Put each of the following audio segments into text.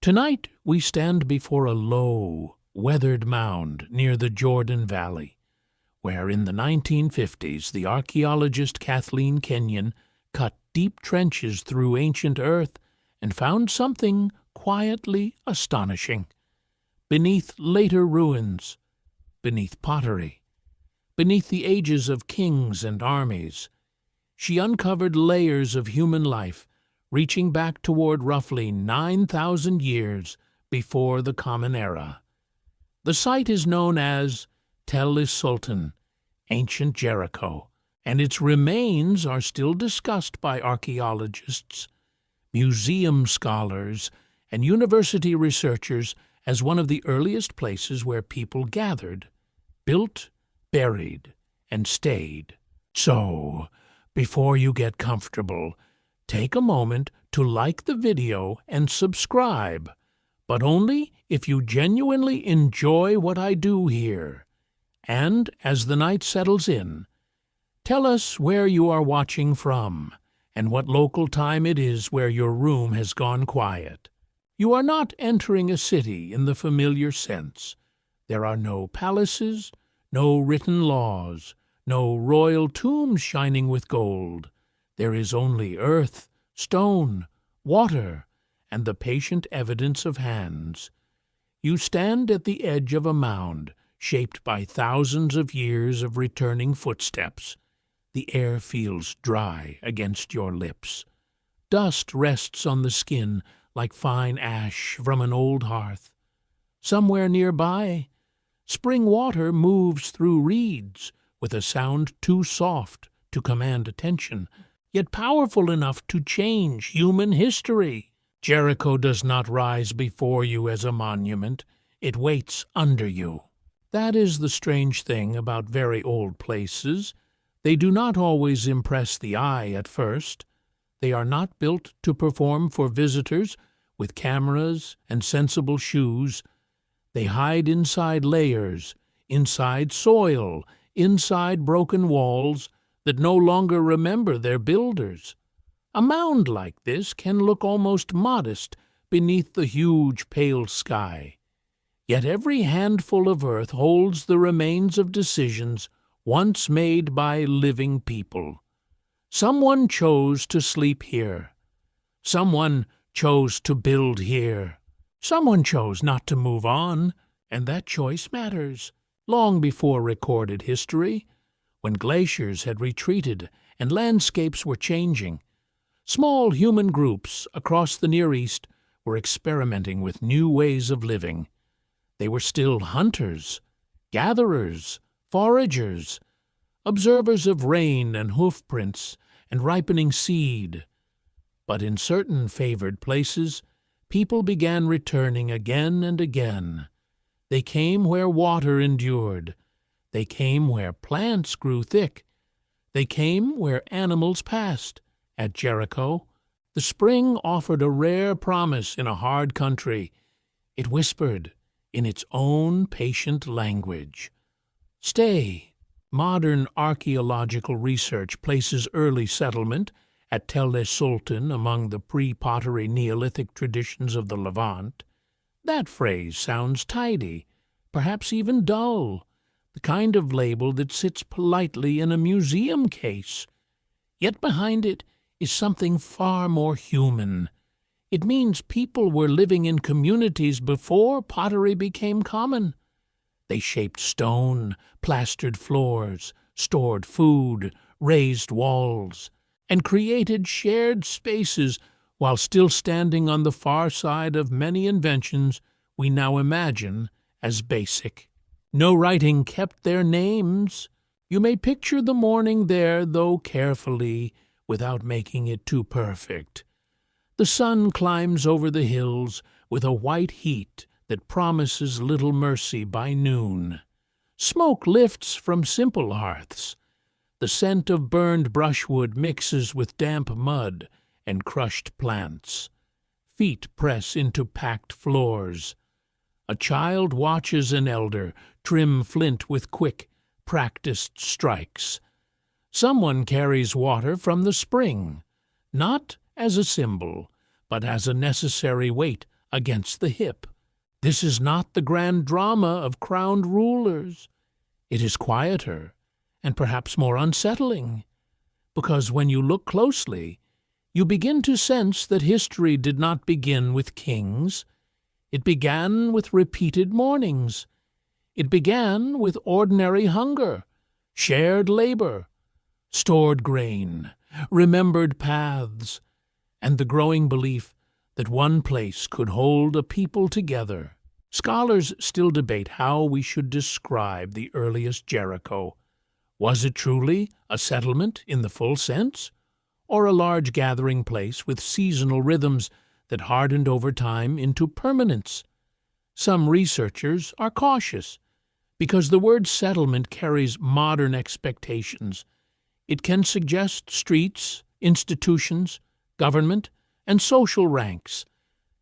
Tonight we stand before a low, weathered mound near the Jordan Valley, where in the 1950s the archaeologist Kathleen Kenyon cut deep trenches through ancient earth and found something quietly astonishing. Beneath later ruins, beneath pottery, beneath the ages of kings and armies, she uncovered layers of human life reaching back toward roughly 9,000 years before the Common Era. The site is known as Tel Sultan, ancient Jericho, and its remains are still discussed by archaeologists, museum scholars, and university researchers as one of the earliest places where people gathered, built, buried, and stayed. So, before you get comfortable, take a moment to like the video and subscribe, but only if you genuinely enjoy what I do here. And as the night settles in, tell us where you are watching from and what local time it is where your room has gone quiet. You are not entering a city in the familiar sense. There are no palaces, no written laws, no royal tombs shining with gold. There is only earth, stone, water, and the patient evidence of hands. You stand at the edge of a mound shaped by thousands of years of returning footsteps. The air feels dry against your lips. Dust rests on the skin like fine ash from an old hearth. Somewhere nearby, spring water moves through reeds with a sound too soft to command attention, yet powerful enough to change human history. Jericho does not rise before you as a monument. It waits under you. That is the strange thing about very old places. They do not always impress the eye at first. They are not built to perform for visitors with cameras and sensible shoes. They hide inside layers, inside soil, inside broken walls that no longer remember their builders. A mound like this can look almost modest beneath the huge pale sky. Yet every handful of earth holds the remains of decisions once made by living people. Someone chose to sleep here. Someone chose to build here. Someone chose not to move on, and that choice matters. Long before recorded history, when glaciers had retreated and landscapes were changing, small human groups across the Near East were experimenting with new ways of living. They were still hunters, gatherers, foragers, observers of rain and hoofprints and ripening seed. But in certain favored places, people began returning again and again. They came where water endured. They came where plants grew thick. They came where animals passed. At Jericho, the spring offered a rare promise in a hard country. It whispered in its own patient language. Stay. Modern archaeological research places early settlement at Tel Sultan among the pre-pottery Neolithic traditions of the Levant. That phrase sounds tidy, perhaps even dull, the kind of label that sits politely in a museum case. Yet behind it is something far more human. It means people were living in communities before pottery became common. They shaped stone, plastered floors, stored food, raised walls, and created shared spaces while still standing on the far side of many inventions we now imagine as basic. No writing kept their names. You may picture the morning there, though carefully, without making it too perfect. The sun climbs over the hills with a white heat that promises little mercy by noon. Smoke lifts from simple hearths. The scent of burned brushwood mixes with damp mud and crushed plants. Feet press into packed floors. A child watches an elder trim flint with quick, practiced strikes. Someone carries water from the spring, not as a symbol, but as a necessary weight against the hip. This is not the grand drama of crowned rulers. It is quieter and perhaps more unsettling, because when you look closely, you begin to sense that history did not begin with kings. It began with repeated mournings. It began with ordinary hunger, shared labor, stored grain, remembered paths, and the growing belief that one place could hold a people together. Scholars still debate how we should describe the earliest Jericho. Was it truly a settlement in the full sense, or a large gathering place with seasonal rhythms that hardened over time into permanence? Some researchers are cautious, because the word settlement carries modern expectations. It can suggest streets, institutions, government, and social ranks.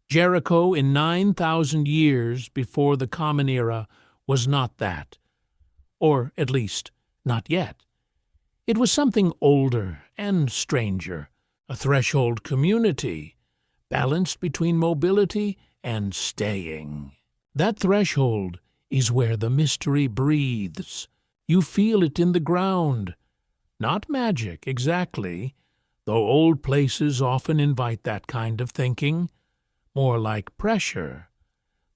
Jericho in 9,000 years before the Common Era was not that, or at least not yet. It was something older and stranger, a threshold community, balanced between mobility and staying. That threshold is where the mystery breathes. You feel it in the ground. Not magic, exactly, though old places often invite that kind of thinking. More like pressure.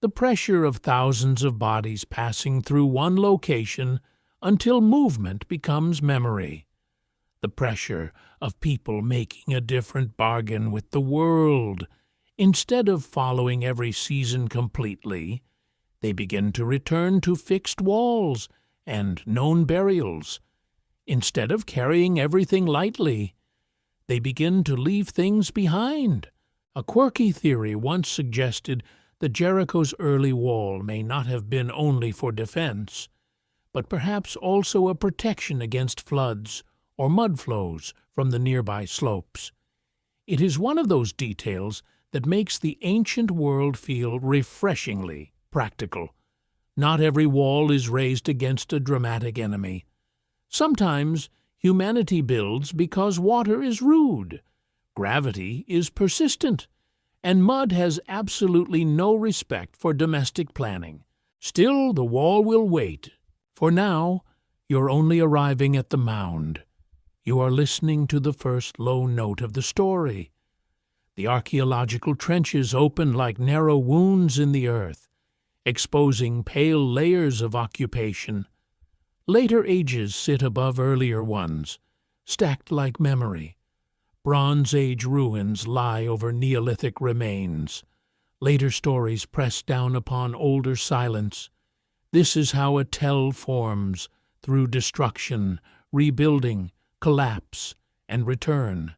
The pressure of thousands of bodies passing through one location until movement becomes memory. The pressure of people making a different bargain with the world. Instead of following every season completely, they begin to return to fixed walls and known burials. Instead of carrying everything lightly, they begin to leave things behind. A quirky theory once suggested that Jericho's early wall may not have been only for defense, but perhaps also a protection against floods or mud flows from the nearby slopes. It is one of those details that makes the ancient world feel refreshingly practical. Not every wall is raised against a dramatic enemy. Sometimes humanity builds because water is rude, gravity is persistent, and mud has absolutely no respect for domestic planning. Still, the wall will wait. For now, you're only arriving at the mound. You are listening to the first low note of the story. The archaeological trenches open like narrow wounds in the earth, exposing pale layers of occupation. Later ages sit above earlier ones, stacked like memory. Bronze Age ruins lie over Neolithic remains. Later stories press down upon older silence. This is how a tell forms, through destruction, rebuilding, collapse, and return.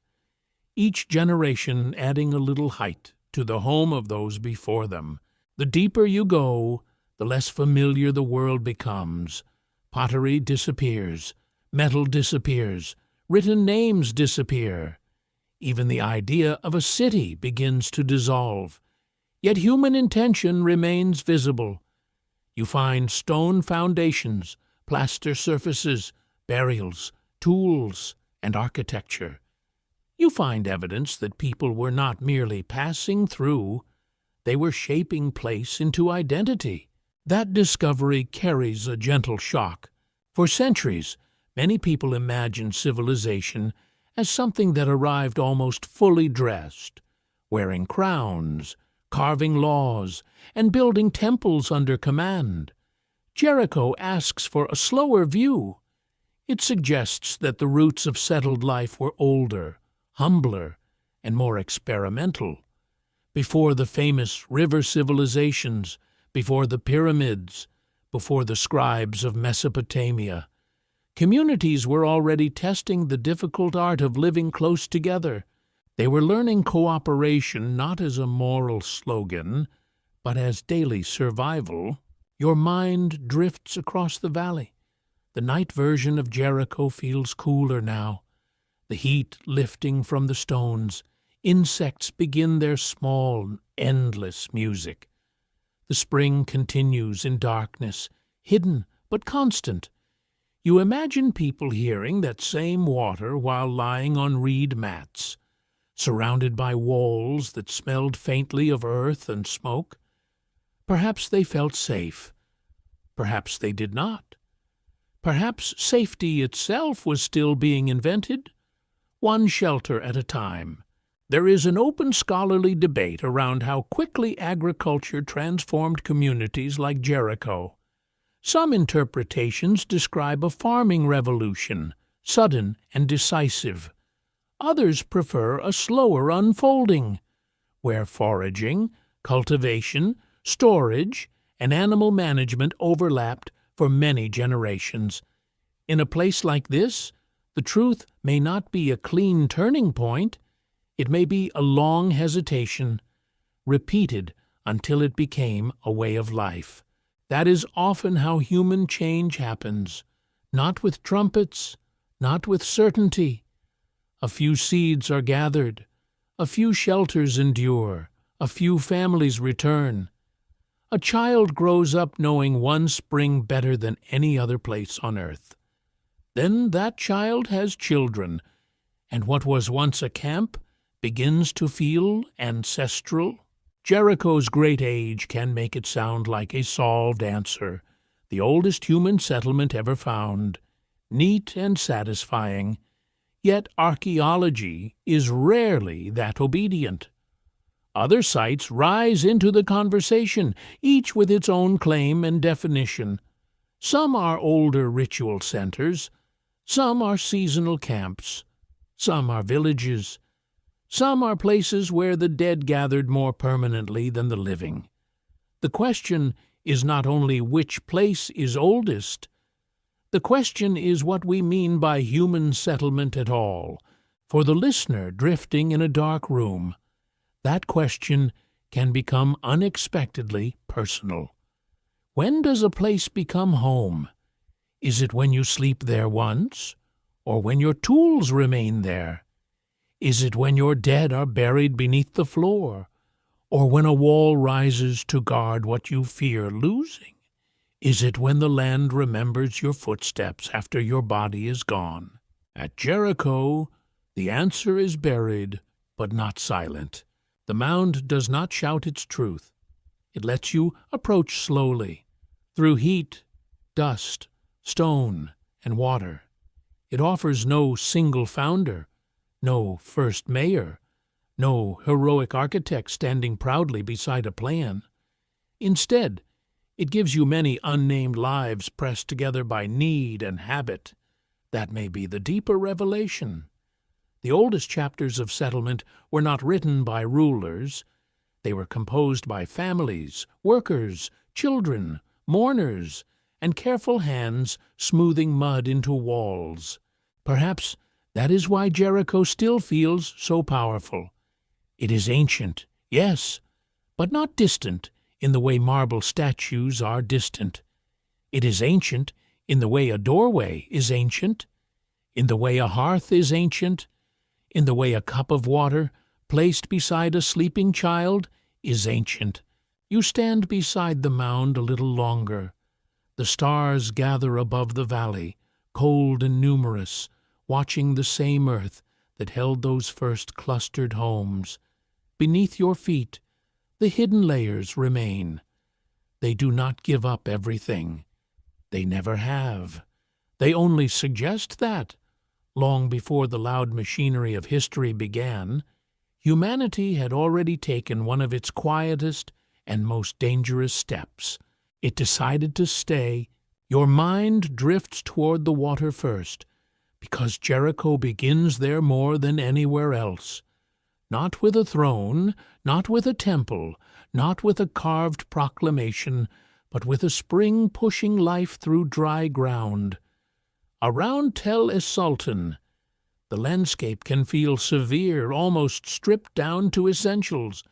Each generation adding a little height to the home of those before them. The deeper you go, the less familiar the world becomes. Pottery disappears, metal disappears, written names disappear. Even the idea of a city begins to dissolve. Yet human intention remains visible. You find stone foundations, plaster surfaces, burials, tools, and architecture. You find evidence that people were not merely passing through, they were shaping place into identity. That discovery carries a gentle shock. For centuries, many people imagined civilization as something that arrived almost fully dressed, wearing crowns, carving laws, and building temples under command. Jericho asks for a slower view. It suggests that the roots of settled life were older, humbler, and more experimental. Before the famous river civilizations, before the pyramids, before the scribes of Mesopotamia, communities were already testing the difficult art of living close together. They were learning cooperation not as a moral slogan, but as daily survival. Your mind drifts across the valley. The night version of Jericho feels cooler now. The heat lifting from the stones, insects begin their small, endless music. The spring continues in darkness, hidden but constant. You imagine people hearing that same water while lying on reed mats. surrounded by walls that smelled faintly of earth and smoke. Perhaps they felt safe. Perhaps they did not. Perhaps safety itself was still being invented, one shelter at a time. There is an open scholarly debate around how quickly agriculture transformed communities like Jericho. Some interpretations describe a farming revolution, sudden and decisive. Others prefer a slower unfolding, where foraging, cultivation, storage, and animal management overlapped for many generations. In a place like this, the truth may not be a clean turning point. It may be a long hesitation, repeated until it became a way of life. That is often how human change happens, not with trumpets, not with certainty. A few seeds are gathered, a few shelters endure, a few families return. A child grows up knowing one spring better than any other place on earth. Then that child has children, and what was once a camp begins to feel ancestral. Jericho's great age can make it sound like a solved answer, the oldest human settlement ever found, neat and satisfying. Yet archaeology is rarely that obedient. Other sites rise into the conversation, each with its own claim and definition. Some are older ritual centers, some are seasonal camps, some are villages, some are places where the dead gathered more permanently than the living. The question is not only which place is oldest. The question is what we mean by human settlement at all. For the listener drifting in a dark room, that question can become unexpectedly personal. When does a place become home? Is it when you sleep there once, or when your tools remain there? Is it when your dead are buried beneath the floor, or when a wall rises to guard what you fear losing? Is it when the land remembers your footsteps after your body is gone? At Jericho, the answer is buried, but not silent. The mound does not shout its truth. It lets you approach slowly, through heat, dust, stone, and water. It offers no single founder, no first mayor, no heroic architect standing proudly beside a plan. Instead, it gives you many unnamed lives pressed together by need and habit. That may be the deeper revelation. The oldest chapters of settlement were not written by rulers. They were composed by families, workers, children, mourners, and careful hands smoothing mud into walls. Perhaps that is why Jericho still feels so powerful. It is ancient, yes, but not distant in the way marble statues are distant. It is ancient in the way a doorway is ancient, in the way a hearth is ancient, in the way a cup of water placed beside a sleeping child is ancient. You stand beside the mound a little longer. The stars gather above the valley, cold and numerous, watching the same earth that held those first clustered homes. Beneath your feet, the hidden layers remain. They do not give up everything. They never have. They only suggest that, long before the loud machinery of history began, humanity had already taken one of its quietest and most dangerous steps. It decided to stay. Your mind drifts toward the water first, because Jericho begins there more than anywhere else. Not with a throne, not with a temple, not with a carved proclamation, but with a spring pushing life through dry ground. Around Tel es-Sultan, the landscape can feel severe, almost stripped down to essentials.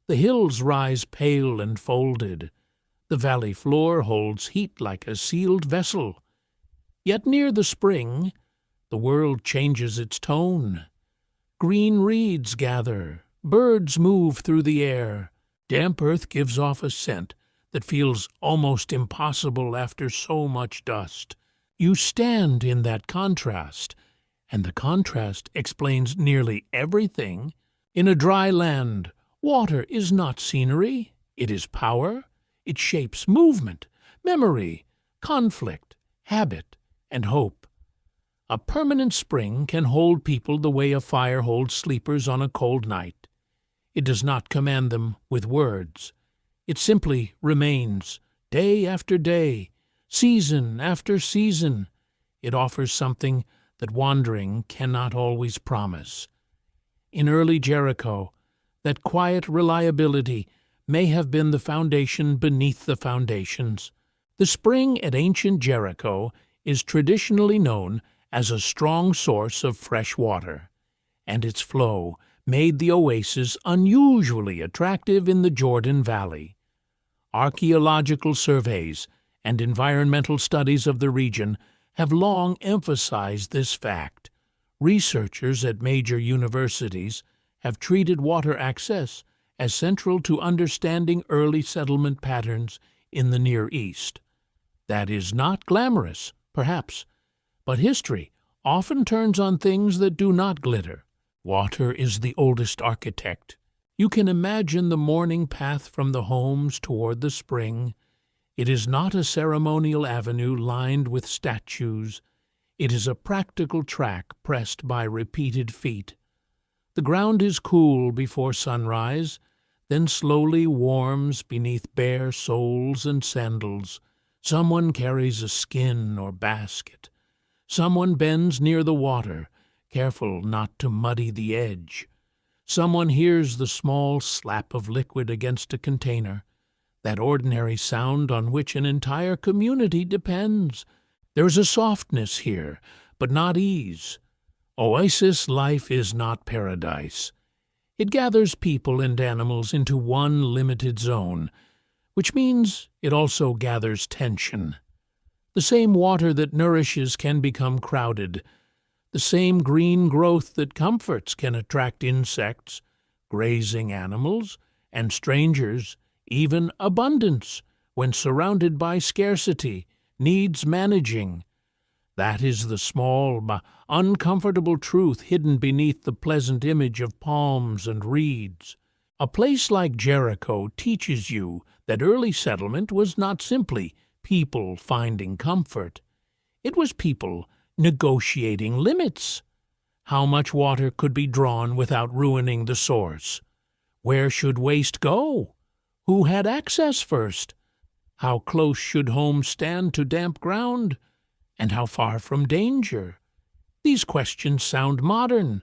The hills rise pale and folded. The valley floor holds heat like a sealed vessel. Yet near the spring, the world changes its tone. Green reeds gather, birds move through the air. Damp earth gives off a scent that feels almost impossible after so much dust. You stand in that contrast, and the contrast explains nearly everything In a dry land, water is not scenery, it is power. It shapes movement, memory, conflict, habit, and hope. A permanent spring can hold people the way a fire holds sleepers on a cold night. It does not command them with words. It simply remains, day after day, season after season. It offers something that wandering cannot always promise. In early Jericho, that quiet reliability may have been the foundation beneath the foundations. The spring at ancient Jericho is traditionally known as a strong source of fresh water, and its flow made the oasis unusually attractive in the Jordan Valley. Archaeological surveys and environmental studies of the region have long emphasized this fact. Researchers at major universities have treated water access as central to understanding early settlement patterns in the Near East. That is not glamorous, perhaps, but history often turns on things that do not glitter. Water is the oldest architect. You can imagine the morning path from the homes toward the spring. It is not a ceremonial avenue lined with statues. It is a practical track pressed by repeated feet. The ground is cool before sunrise, then slowly warms beneath bare soles and sandals. Someone carries a skin or basket. Someone bends near the water, careful not to muddy the edge. Someone hears the small slap of liquid against a container, that ordinary sound on which an entire community depends. There's a softness here, but not ease. Oasis life is not paradise. It gathers people and animals into one limited zone, which means it also gathers tension. The same water that nourishes can become crowded. The same green growth that comforts can attract insects, grazing animals, and strangers. Even abundance, when surrounded by scarcity, needs managing. That is the small but uncomfortable truth hidden beneath the pleasant image of palms and reeds. A place like Jericho teaches you that early settlement was not simply people finding comfort. It was people negotiating limits. How much water could be drawn without ruining the source? Where should waste go? Who had access first? How close should homes stand to damp ground? And how far from danger? These questions sound modern,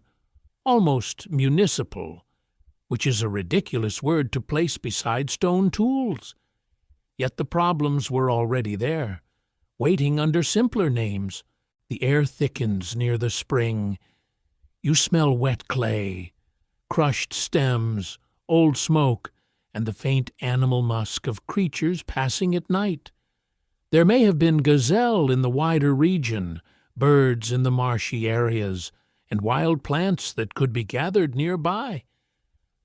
almost municipal, which is a ridiculous word to place beside stone tools. Yet the problems were already there, waiting under simpler names. The air thickens near the spring. You smell wet clay, crushed stems, old smoke, and the faint animal musk of creatures passing at night. There may have been gazelle in the wider region, birds in the marshy areas, and wild plants that could be gathered nearby.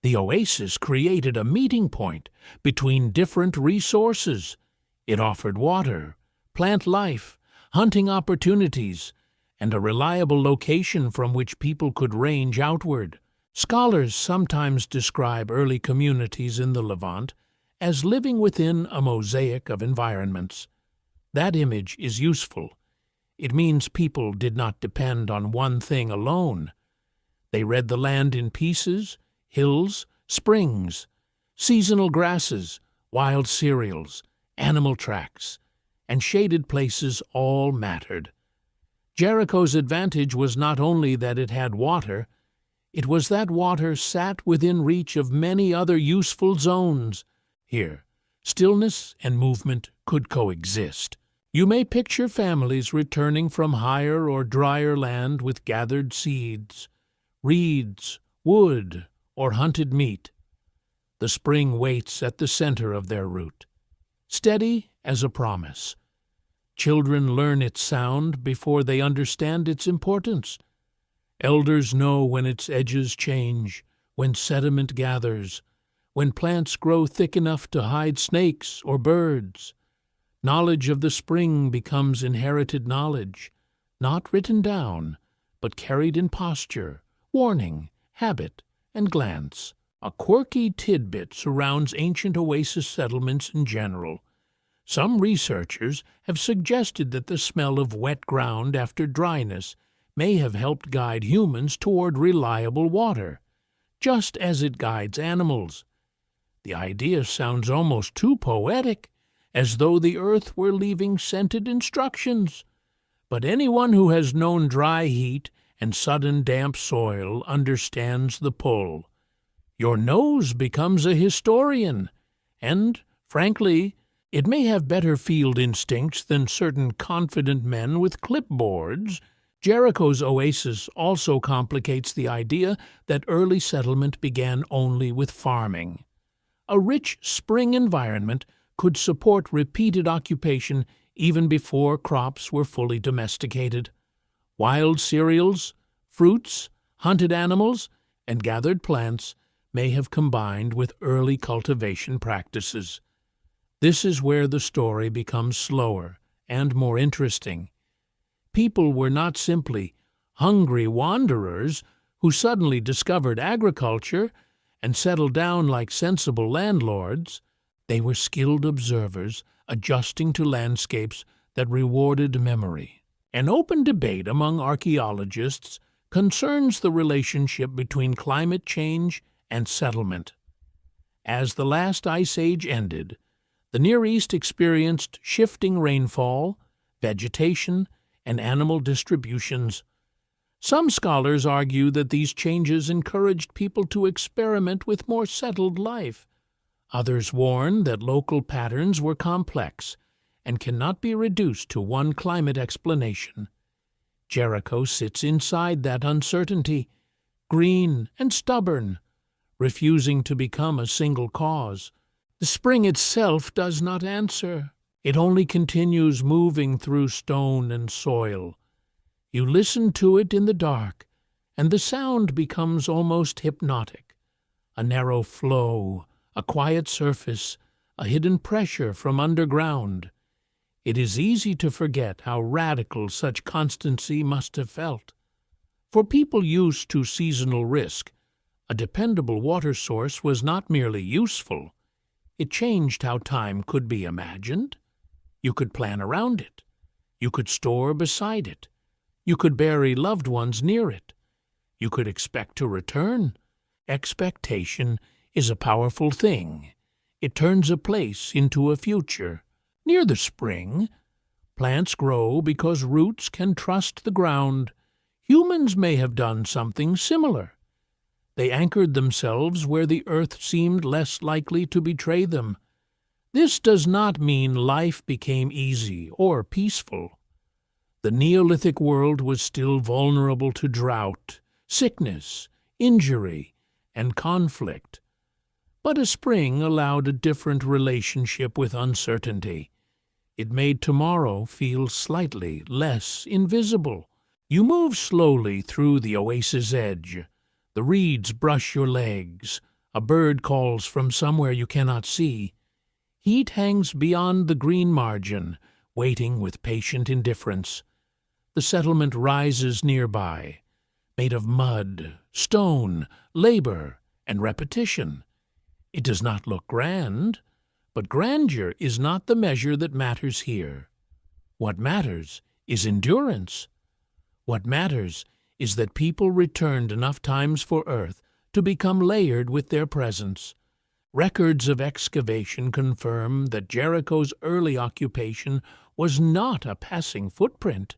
The oasis created a meeting point between different resources. It offered water, plant life, hunting opportunities, and a reliable location from which people could range outward. Scholars sometimes describe early communities in the Levant as living within a mosaic of environments. That image is useful. It means people did not depend on one thing alone. They read the land in pieces, hills, springs, seasonal grasses, wild cereals, animal tracks, and shaded places all mattered. Jericho's advantage was not only that it had water, it was that water sat within reach of many other useful zones. Here, stillness and movement could coexist. You may picture families returning from higher or drier land with gathered seeds, reeds, wood, or hunted meat. The spring waits at the center of their route, steady as a promise. Children learn its sound before they understand its importance. Elders know when its edges change, when sediment gathers, when plants grow thick enough to hide snakes or birds. Knowledge of the spring becomes inherited knowledge, not written down, but carried in posture, warning, habit, and glance. A quirky tidbit surrounds ancient oasis settlements in general. Some researchers have suggested that the smell of wet ground after dryness may have helped guide humans toward reliable water, just as it guides animals. The idea sounds almost too poetic, as though the earth were leaving scented instructions. But anyone who has known dry heat and sudden damp soil understands the pull. Your nose becomes a historian, and, frankly, it may have better field instincts than certain confident men with clipboards. Jericho's oasis also complicates the idea that early settlement began only with farming. A rich spring environment could support repeated occupation even before crops were fully domesticated. Wild cereals, fruits, hunted animals, and gathered plants may have combined with early cultivation practices. This is where the story becomes slower and more interesting. People were not simply hungry wanderers who suddenly discovered agriculture and settled down like sensible landlords. They were skilled observers adjusting to landscapes that rewarded memory. An open debate among archaeologists concerns the relationship between climate change and settlement. As the last ice age ended, the Near East experienced shifting rainfall, vegetation, and animal distributions. Some scholars argue that these changes encouraged people to experiment with more settled life. Others warn that local patterns were complex and cannot be reduced to one climate explanation. Jericho sits inside that uncertainty, green and stubborn, refusing to become a single cause. The spring itself does not answer. It only continues moving through stone and soil. You listen to it in the dark, and the sound becomes almost hypnotic. A narrow flow, a quiet surface, a hidden pressure from underground. It is easy to forget how radical such constancy must have felt. For people used to seasonal risk, a dependable water source was not merely useful. It changed how time could be imagined. You could plan around it. You could store beside it. You could bury loved ones near it. You could expect to return. Expectation is a powerful thing. It turns a place into a future. Near the spring, plants grow because roots can trust the ground. Humans may have done something similar. They anchored themselves where the earth seemed less likely to betray them. This does not mean life became easy or peaceful. The Neolithic world was still vulnerable to drought, sickness, injury, and conflict. But a spring allowed a different relationship with uncertainty. It made tomorrow feel slightly less invisible. You move slowly through the oasis edge. The reeds brush your legs. A bird calls from somewhere you cannot see. Heat hangs beyond the green margin, waiting with patient indifference. The settlement rises nearby, made of mud, stone, labor, and repetition. It does not look grand, but grandeur is not the measure that matters here. What matters is endurance. What matters is that people returned enough times for Earth to become layered with their presence. Records of excavation confirm that Jericho's early occupation was not a passing footprint.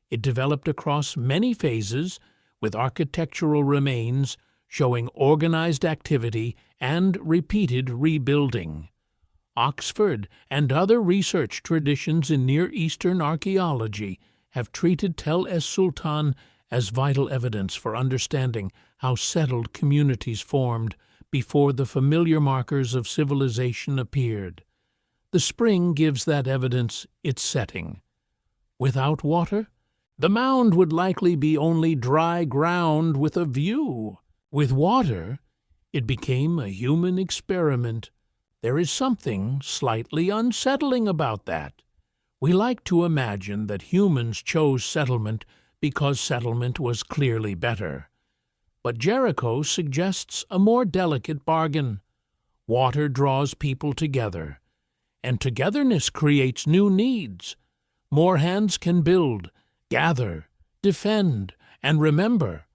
It developed across many phases, with architectural remains showing organized activity and repeated rebuilding. Oxford and other research traditions in Near Eastern archaeology have treated Tel es-Sultan as vital evidence for understanding how settled communities formed before the familiar markers of civilization appeared. The spring gives that evidence its setting. Without water, the mound would likely be only dry ground with a view. With water, it became a human experiment. There is something slightly unsettling about that. We like to imagine that humans chose settlement because settlement was clearly better. But Jericho suggests a more delicate bargain. Water draws people together, and togetherness creates new needs. More hands can build, gather, defend, and remember.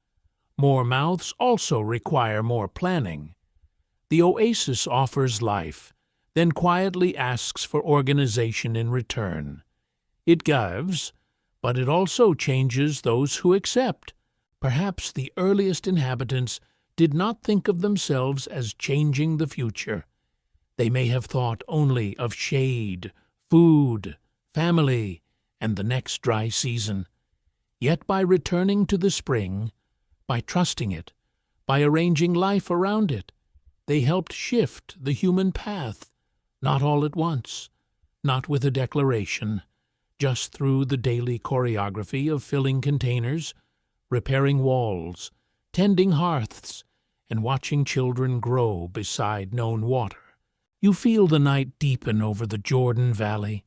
More mouths also require more planning. The oasis offers life, then quietly asks for organization in return. It gives, but it also changes those who accept. Perhaps the earliest inhabitants did not think of themselves as changing the future. They may have thought only of shade, food, family, and the next dry season. Yet by returning to the spring, by trusting it, by arranging life around it, they helped shift the human path, not all at once, not with a declaration, just through the daily choreography of filling containers, repairing walls, tending hearths, and watching children grow beside known water. You feel the night deepen over the Jordan Valley.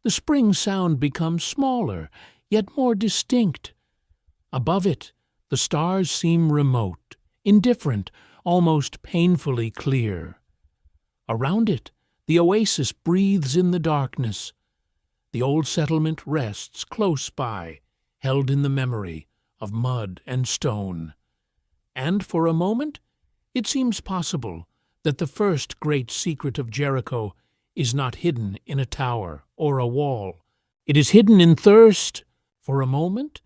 The spring sound becomes smaller, yet more distinct. Above it, the stars seem remote, indifferent, almost painfully clear. Around it, the oasis breathes in the darkness. The old settlement rests close by, held in the memory of mud and stone. And for a moment, it seems possible that the first great secret of Jericho is not hidden in a tower or a wall. It is hidden in thirst. For a moment,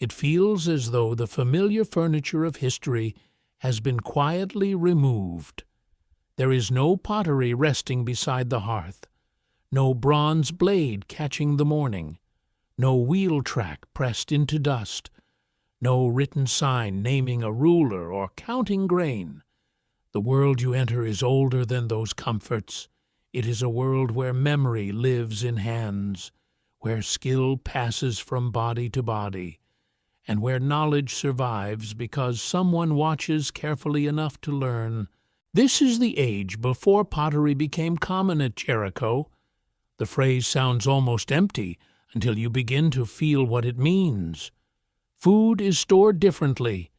it feels as though the familiar furniture of history has been quietly removed. There is no pottery resting beside the hearth, no bronze blade catching the morning, no wheel track pressed into dust, no written sign naming a ruler or counting grain. The world you enter is older than those comforts. It is a world where memory lives in hands, where skill passes from body to body, and where knowledge survives because someone watches carefully enough to learn. This is the age before pottery became common at Jericho. The phrase sounds almost empty until you begin to feel what it means. Food is stored differently.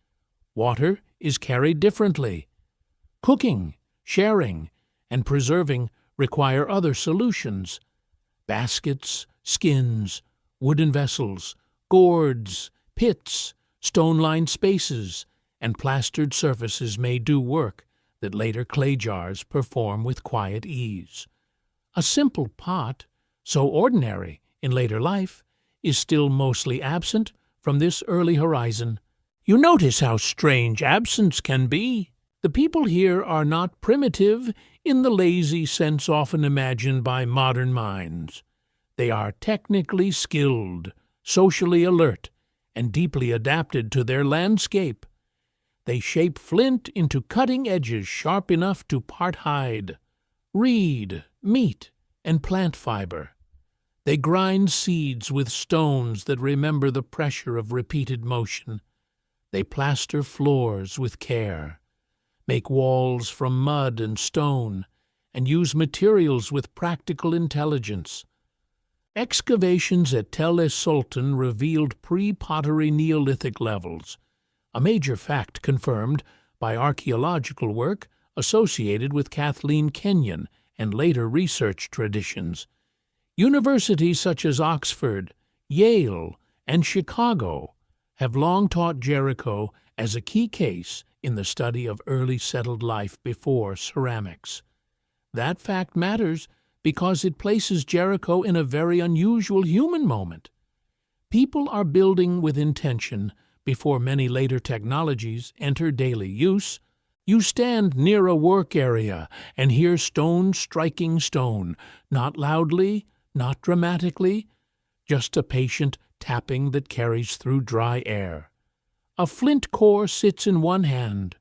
Water is carried differently. Cooking, sharing, and preserving require other solutions. Baskets, skins, wooden vessels, gourds, pits, stone-lined spaces, and plastered surfaces may do work that later clay jars perform with quiet ease. A simple pot, so ordinary in later life, is still mostly absent from this early horizon. You notice how strange absence can be. The people here are not primitive in the lazy sense often imagined by modern minds. They are technically skilled, socially alert, and deeply adapted to their landscape. They shape flint into cutting edges sharp enough to part hide, reed, meat, and plant fiber. They grind seeds with stones that remember the pressure of repeated motion. They plaster floors with care, make walls from mud and stone, and use materials with practical intelligence. Excavations at Tel es-Sultan revealed pre-pottery Neolithic levels, a major fact confirmed by archaeological work associated with Kathleen Kenyon and later research traditions. Universities such as Oxford, Yale, and Chicago have long taught Jericho as a key case in the study of early settled life before ceramics. That fact matters because it places Jericho in a very unusual human moment. People are building with intention before many later technologies enter daily use. You stand near a work area and hear stone striking stone, not loudly, not dramatically, just a patient tapping that carries through dry air. A flint core sits in one hand.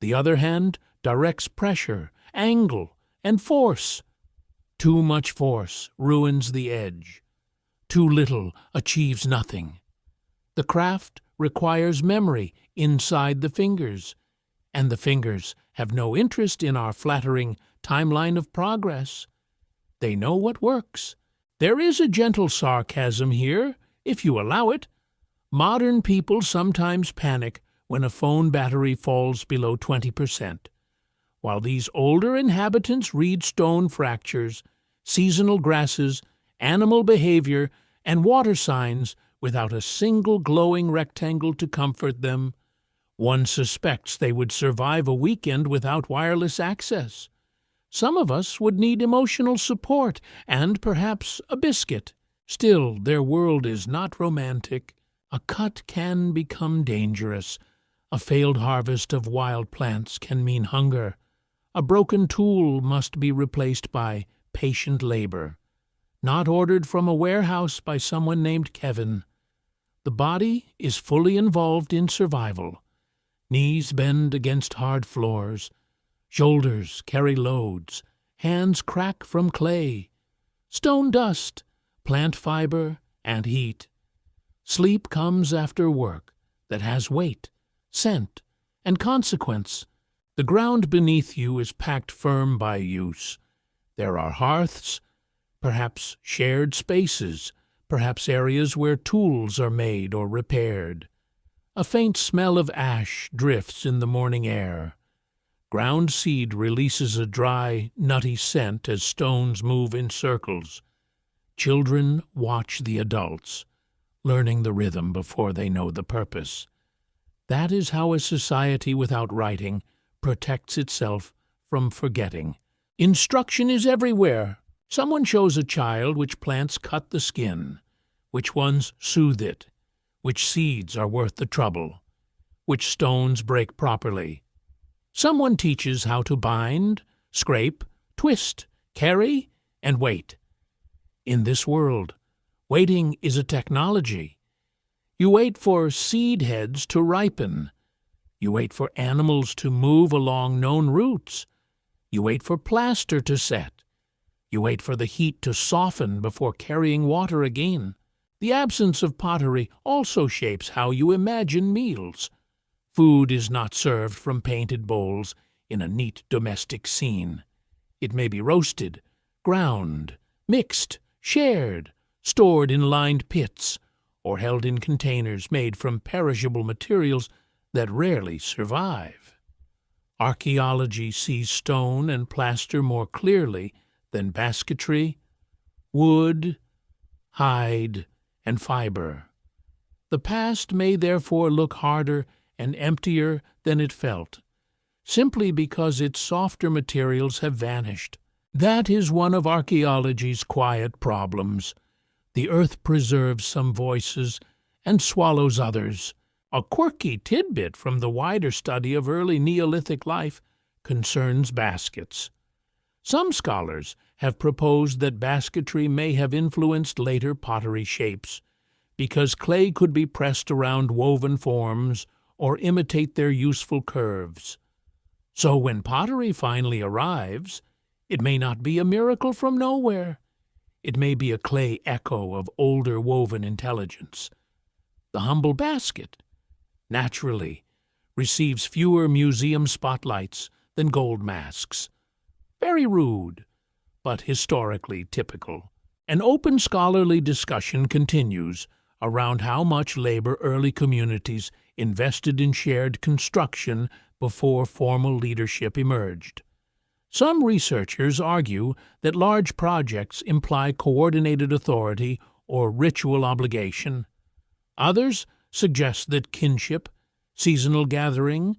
The other hand directs pressure, angle, and force. Too much force ruins the edge. Too little achieves nothing. The craft requires memory inside the fingers, and the fingers have no interest in our flattering timeline of progress. They know what works. There is a gentle sarcasm here, if you allow it. Modern people sometimes panic when a phone battery falls below 20%. While these older inhabitants read stone fractures, seasonal grasses, animal behavior, and water signs without a single glowing rectangle to comfort them, one suspects they would survive a weekend without wireless access. Some of us would need emotional support and perhaps a biscuit. Still, their world is not romantic. A cut can become dangerous. A failed harvest of wild plants can mean hunger. A broken tool must be replaced by patient labor, not ordered from a warehouse by someone named Kevin. The body is fully involved in survival. Knees bend against hard floors. Shoulders carry loads. Hands crack from clay. Stone dust, plant fiber, and heat. Sleep comes after work that has weight, scent, and consequence. The ground beneath you is packed firm by use. There are hearths, perhaps shared spaces, perhaps areas where tools are made or repaired. A faint smell of ash drifts in the morning air. Ground seed releases a dry, nutty scent as stones move in circles. Children watch the adults, learning the rhythm before they know the purpose. That is how a society without writing protects itself from forgetting. Instruction is everywhere. Someone shows a child which plants cut the skin, which ones soothe it, which seeds are worth the trouble, which stones break properly. Someone teaches how to bind, scrape, twist, carry, and wait. In this world, waiting is a technology. You wait for seed heads to ripen. You wait for animals to move along known routes. You wait for plaster to set. You wait for the heat to soften before carrying water again. The absence of pottery also shapes how you imagine meals. Food is not served from painted bowls in a neat domestic scene. It may be roasted, ground, mixed, shared, stored in lined pits, or held in containers made from perishable materials that rarely survive. Archaeology sees stone and plaster more clearly than basketry, wood, hide, and fiber. The past may therefore look harder and emptier than it felt, simply because its softer materials have vanished. That is one of archaeology's quiet problems. The earth preserves some voices and swallows others. A quirky tidbit from the wider study of early Neolithic life concerns baskets. Some scholars have proposed that basketry may have influenced later pottery shapes, because clay could be pressed around woven forms or imitate their useful curves. So when pottery finally arrives, it may not be a miracle from nowhere. It may be a clay echo of older woven intelligence. The humble basket, naturally, receives fewer museum spotlights than gold masks. Very rude, but historically typical. An open scholarly discussion continues around how much labor early communities invested in shared construction before formal leadership emerged. Some researchers argue that large projects imply coordinated authority or ritual obligation. Others suggest that kinship, seasonal gathering,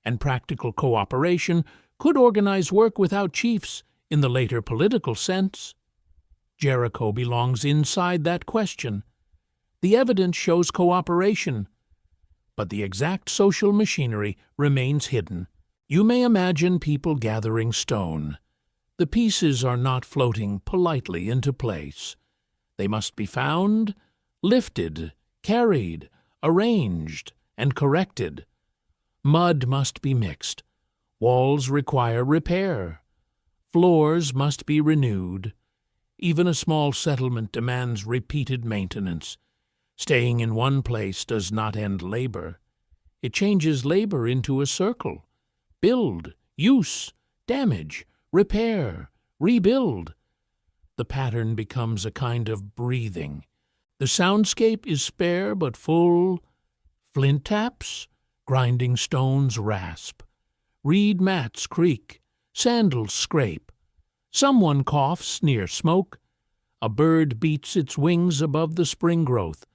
and practical cooperation could organize work without chiefs in the later political sense. Jericho belongs inside that question. The evidence shows cooperation, but the exact social machinery remains hidden. You may imagine people gathering stone. The pieces are not floating politely into place. They must be found, lifted, carried, arranged, and corrected. Mud must be mixed. Walls require repair. Floors must be renewed. Even a small settlement demands repeated maintenance. Staying in one place does not end labor. It changes labor into a circle. Build, use, damage, repair, rebuild. The pattern becomes a kind of breathing. The soundscape is spare but full. Flint taps, grinding stones rasp, reed mats creak, sandals scrape. Someone coughs near smoke. A bird beats its wings above the spring growth.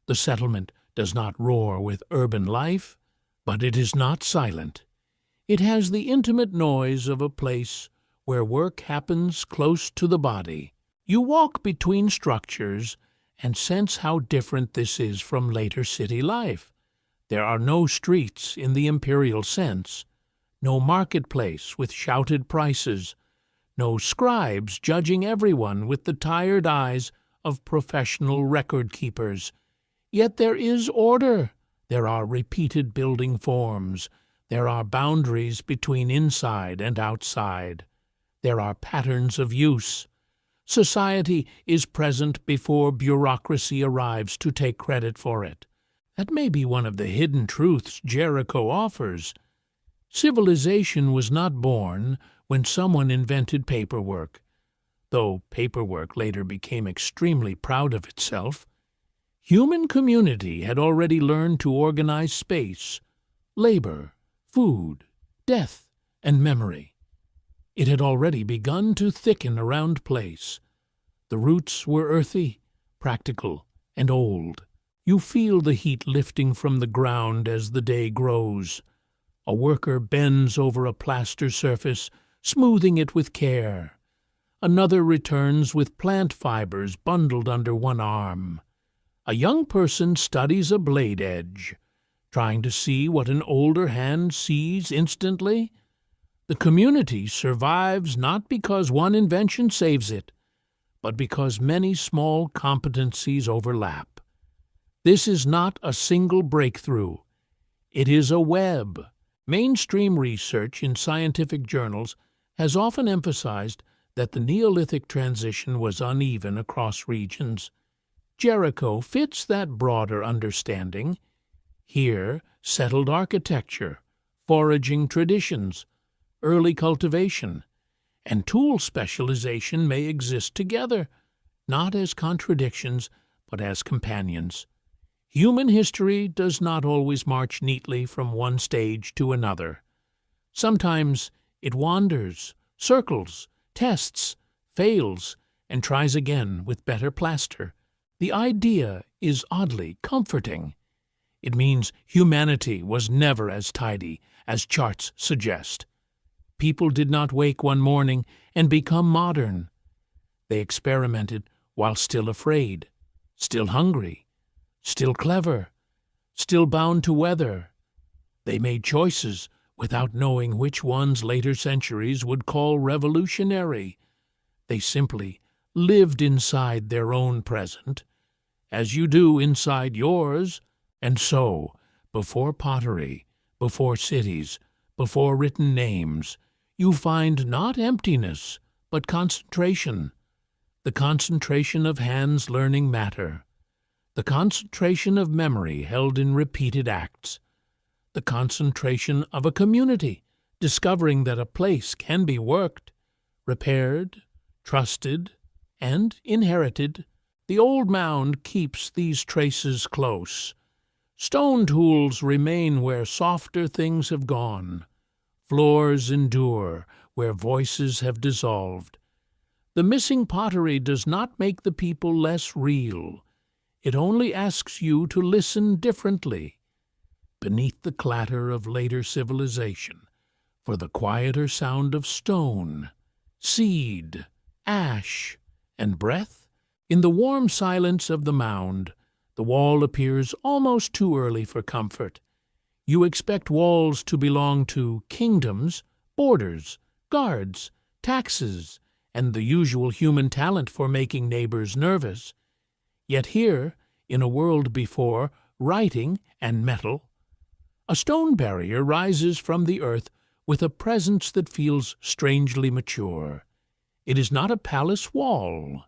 The settlement does not roar with urban life, but it is not silent. It has the intimate noise of a place where work happens close to the body. You walk between structures and sense how different this is from later city life. There are no streets in the imperial sense, no marketplace with shouted prices, no scribes judging everyone with the tired eyes of professional record-keepers. Yet there is order. There are repeated building forms. There are boundaries between inside and outside. There are patterns of use. Society is present before bureaucracy arrives to take credit for it. That may be one of the hidden truths Jericho offers. Civilization was not born when someone invented paperwork, though paperwork later became extremely proud of itself. Human community had already learned to organize space, labor, food, death, and memory. It had already begun to thicken around place. The roots were earthy, practical, and old. You feel the heat lifting from the ground as the day grows. A worker bends over a plaster surface, smoothing it with care. Another returns with plant fibers bundled under one arm. A young person studies a blade edge, trying to see what an older hand sees instantly. The community survives not because one invention saves it, but because many small competencies overlap. This is not a single breakthrough. It is a web. Mainstream research in scientific journals has often emphasized that the Neolithic transition was uneven across regions. Jericho fits that broader understanding. Here, settled architecture, foraging traditions, early cultivation, and tool specialization may exist together, not as contradictions, but as companions. Human history does not always march neatly from one stage to another. Sometimes it wanders, circles, tests, fails, and tries again with better plaster. The idea is oddly comforting. It means humanity was never as tidy as charts suggest. People did not wake one morning and become modern. They experimented while still afraid, still hungry, still clever, still bound to weather. They made choices without knowing which ones later centuries would call revolutionary. They simply lived inside their own present, as you do inside yours. And so, before pottery, before cities, before written names, you find not emptiness, but concentration. The concentration of hands learning matter. The concentration of memory held in repeated acts. The concentration of a community discovering that a place can be worked, repaired, trusted, and inherited. The old mound keeps these traces close. Stone tools remain where softer things have gone. Floors endure where voices have dissolved. The missing pottery does not make the people less real. It only asks you to listen differently, beneath the clatter of later civilization, for the quieter sound of stone, seed, ash, and breath. In the warm silence of the mound, the wall appears almost too early for comfort. You expect walls to belong to kingdoms, borders, guards, taxes, and the usual human talent for making neighbors nervous. Yet here, in a world before writing and metal, a stone barrier rises from the earth with a presence that feels strangely mature. It is not a palace wall.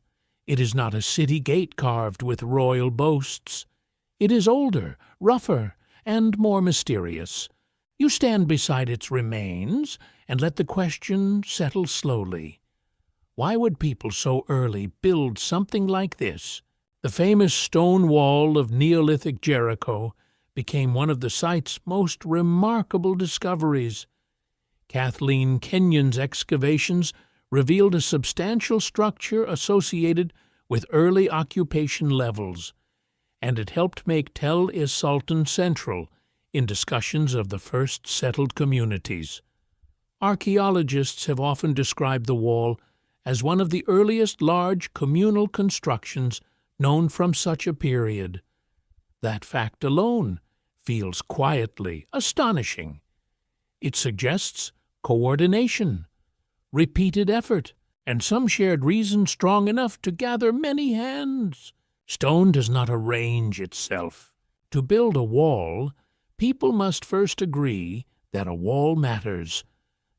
It is not a city gate carved with royal boasts. It is older, rougher, and more mysterious. You stand beside its remains and let the question settle slowly. Why would people so early build something like this? The famous stone wall of Neolithic Jericho became one of the site's most remarkable discoveries. Kathleen Kenyon's excavations revealed a substantial structure associated with early occupation levels, and it helped make Tel es Sultan central in discussions of the first settled communities. Archaeologists have often described the wall as one of the earliest large communal constructions known from such a period. That fact alone feels quietly astonishing. It suggests coordination, repeated effort, and some shared reason strong enough to gather many hands. Stone does not arrange itself. To build a wall, people must first agree that a wall matters.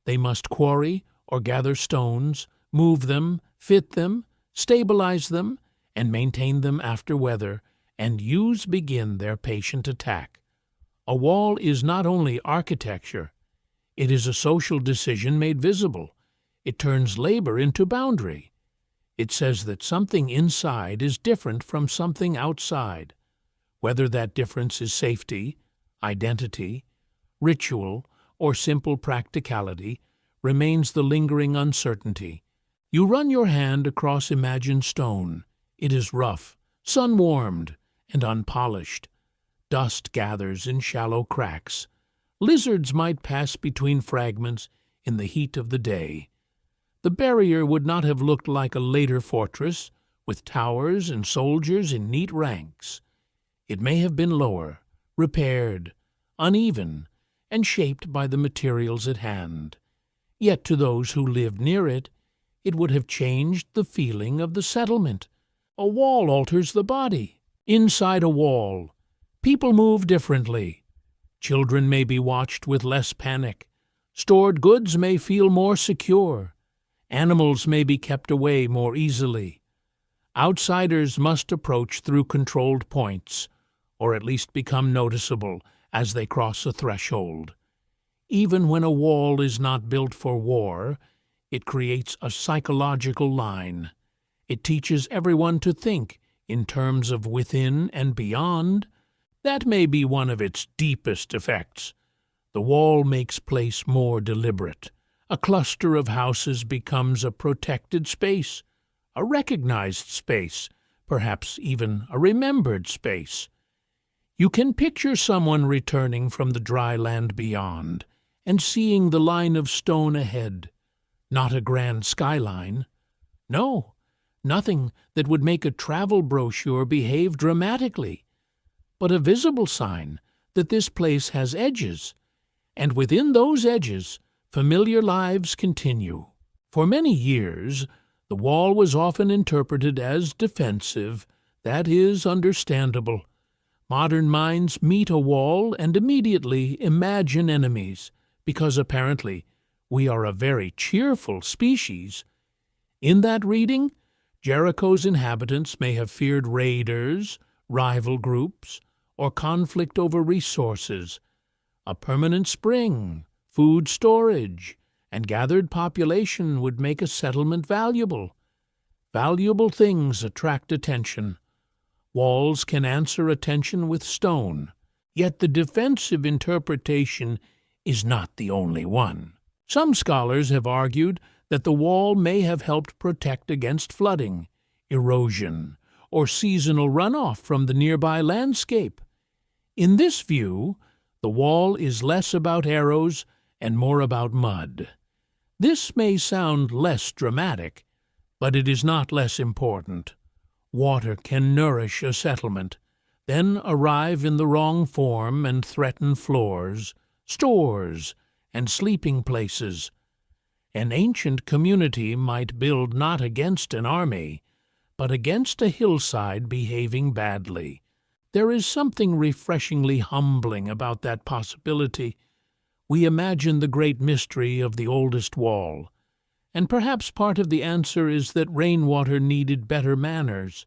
They must quarry or gather stones, move them, fit them, stabilize them, and maintain them after weather, and use begin their patient attack. A wall is not only architecture, it is a social decision made visible. It turns labor into boundary. It says that something inside is different from something outside. Whether that difference is safety, identity, ritual, or simple practicality remains the lingering uncertainty. You run your hand across imagined stone. It is rough, sun-warmed, and unpolished. Dust gathers in shallow cracks. Lizards might pass between fragments in the heat of the day. The barrier would not have looked like a later fortress, with towers and soldiers in neat ranks. It may have been lower, repaired, uneven, and shaped by the materials at hand. Yet to those who lived near it, it would have changed the feeling of the settlement. A wall alters the body. Inside a wall, people move differently. Children may be watched with less panic. Stored goods may feel more secure. Animals may be kept away more easily. Outsiders must approach through controlled points, or at least become noticeable as they cross a threshold. Even when a wall is not built for war, it creates a psychological line. It teaches everyone to think in terms of within and beyond. That may be one of its deepest effects. The wall makes place more deliberate. A cluster of houses becomes a protected space, a recognized space, perhaps even a remembered space. You can picture someone returning from the dry land beyond and seeing the line of stone ahead. Not a grand skyline. No, nothing that would make a travel brochure behave dramatically, but a visible sign that this place has edges, and within those edges, familiar lives continue. For many years, the wall was often interpreted as defensive. That is understandable. Modern minds meet a wall and immediately imagine enemies, because apparently we are a very cheerful species. In that reading, Jericho's inhabitants may have feared raiders, rival groups, or conflict over resources. A permanent spring, food storage, and gathered population would make a settlement valuable. Valuable things attract attention. Walls can answer attention with stone, yet the defensive interpretation is not the only one. Some scholars have argued that the wall may have helped protect against flooding, erosion, or seasonal runoff from the nearby landscape. In this view, the wall is less about arrows and more about mud. This may sound less dramatic, but it is not less important. Water can nourish a settlement, then arrive in the wrong form and threaten floors, stores, and sleeping places. An ancient community might build not against an army, but against a hillside behaving badly. There is something refreshingly humbling about that possibility. We imagine the great mystery of the oldest wall, and perhaps part of the answer is that rainwater needed better manners.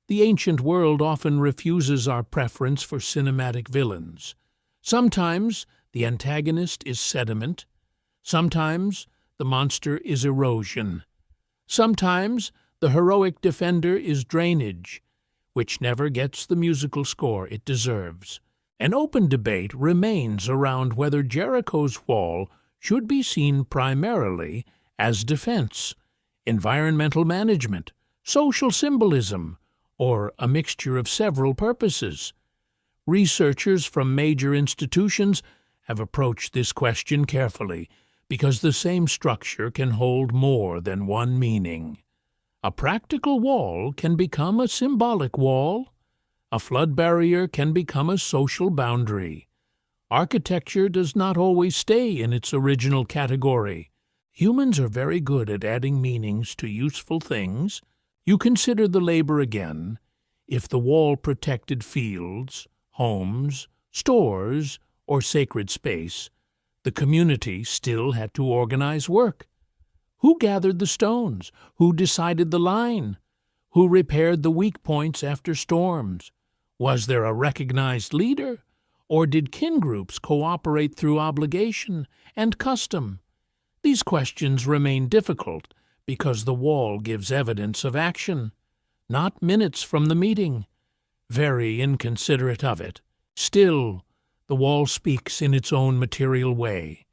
The ancient world often refuses our preference for cinematic villains. Sometimes the antagonist is sediment. Sometimes the monster is erosion. Sometimes the heroic defender is drainage, which never gets the musical score it deserves. An open debate remains around whether Jericho's wall should be seen primarily as defense, environmental management, social symbolism, or a mixture of several purposes. Researchers from major institutions have approached this question carefully because the same structure can hold more than one meaning. A practical wall can become a symbolic wall. A flood barrier can become a social boundary. Architecture does not always stay in its original category. Humans are very good at adding meanings to useful things. You consider the labor again. If the wall protected fields, homes, stores, or sacred space, the community still had to organize work. Who gathered the stones? Who decided the line? Who repaired the weak points after storms? Was there a recognized leader? Or did kin groups cooperate through obligation and custom? These questions remain difficult because the wall gives evidence of action, not minutes from the meeting. Very inconsiderate of it. Still, the wall speaks in its own material way.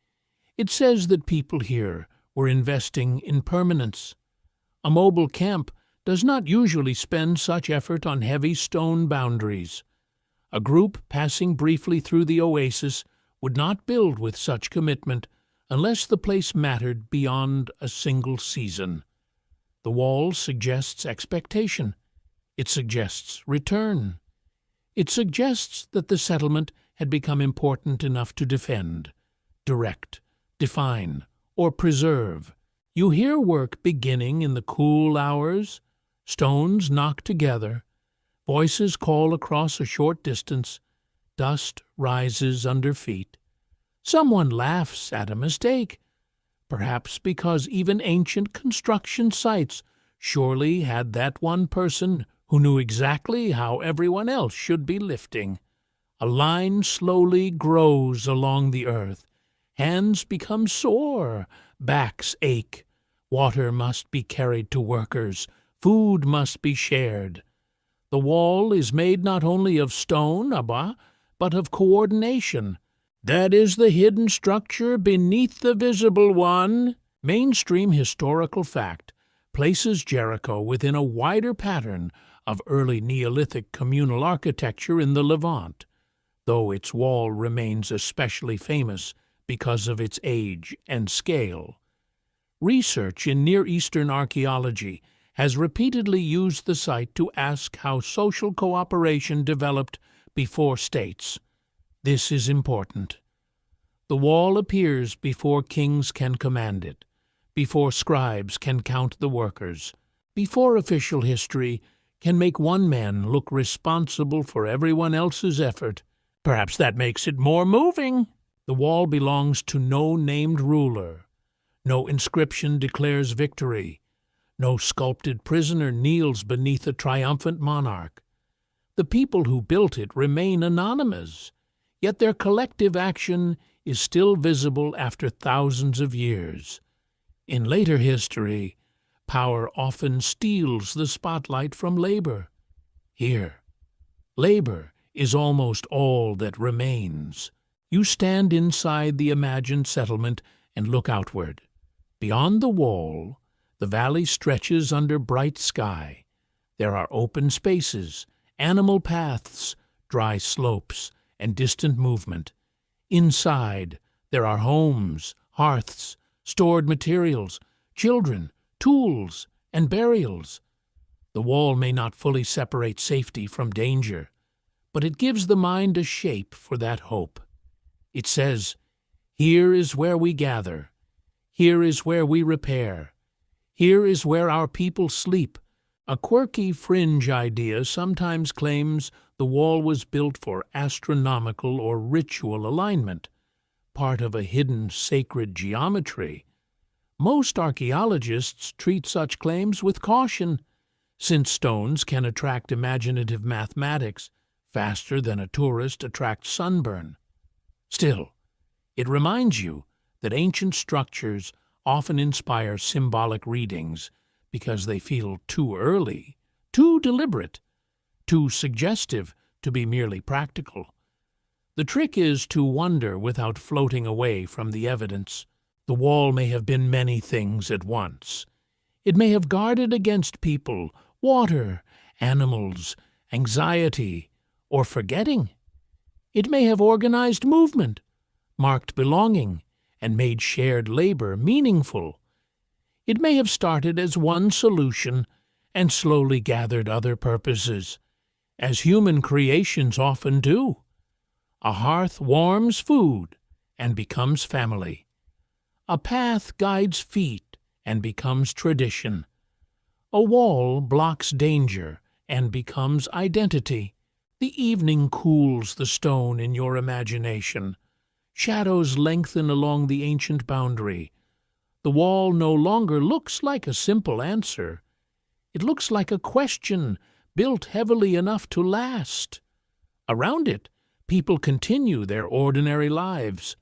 It says that people here were investing in permanence. A mobile camp does not usually spend such effort on heavy stone boundaries. A group passing briefly through the oasis would not build with such commitment unless the place mattered beyond a single season. The wall suggests expectation. It suggests return. It suggests that the settlement had become important enough to defend, direct, define, or preserve. You hear work beginning in the cool hours, stones knock together, voices call across a short distance, dust rises under feet. Someone laughs at a mistake, perhaps because even ancient construction sites surely had that one person who knew exactly how everyone else should be lifting. A line slowly grows along the earth. Hands become sore, backs ache. Water must be carried to workers. Food must be shared. The wall is made not only of stone, but of coordination. That is the hidden structure beneath the visible one. Mainstream historical fact places Jericho within a wider pattern of early Neolithic communal architecture in the Levant, though its wall remains especially famous because of its age and scale. Research in Near Eastern archaeology has repeatedly used the site to ask how social cooperation developed before states. This is important. The wall appears before kings can command it, before scribes can count the workers, before official history can make one man look responsible for everyone else's effort. Perhaps that makes it more moving. The wall belongs to no named ruler. No inscription declares victory. No sculpted prisoner kneels beneath a triumphant monarch. The people who built it remain anonymous, yet their collective action is still visible after thousands of years. In later history, power often steals the spotlight from labor. Here, labor is almost all that remains. You stand inside the imagined settlement and look outward. Beyond the wall, the valley stretches under bright sky. There are open spaces, animal paths, dry slopes, and distant movement. Inside, there are homes, hearths, stored materials, children, tools, and burials. The wall may not fully separate safety from danger, but it gives the mind a shape for that hope. It says, "Here is where we gather. Here is where we repair. Here is where our people sleep." A quirky fringe idea sometimes claims the wall was built for astronomical or ritual alignment, part of a hidden sacred geometry. Most archaeologists treat such claims with caution, since stones can attract imaginative mathematics faster than a tourist attracts sunburn. Still, it reminds you that ancient structures often inspire symbolic readings because they feel too early, too deliberate, too suggestive to be merely practical. The trick is to wonder without floating away from the evidence. The wall may have been many things at once. It may have guarded against people, water, animals, anxiety, or forgetting. It may have organized movement, marked belonging, and made shared labor meaningful. It may have started as one solution and slowly gathered other purposes, as human creations often do. A hearth warms food and becomes family. A path guides feet and becomes tradition. A wall blocks danger and becomes identity. The evening cools the stone in your imagination. Shadows lengthen along the ancient boundary. The wall no longer looks like a simple answer. It looks like a question built heavily enough to last. Around it, people continue their ordinary lives,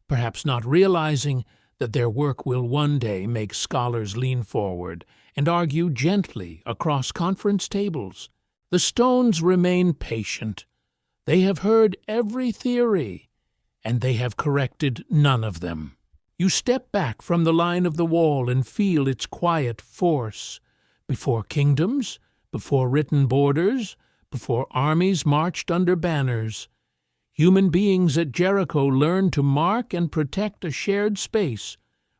perhaps not realizing that their work will one day make scholars lean forward and argue gently across conference tables. The stones remain patient. They have heard every theory, and they have corrected none of them. You step back from the line of the wall and feel its quiet force. Before kingdoms, before written borders, before armies marched under banners, human beings at Jericho learned to mark and protect a shared space,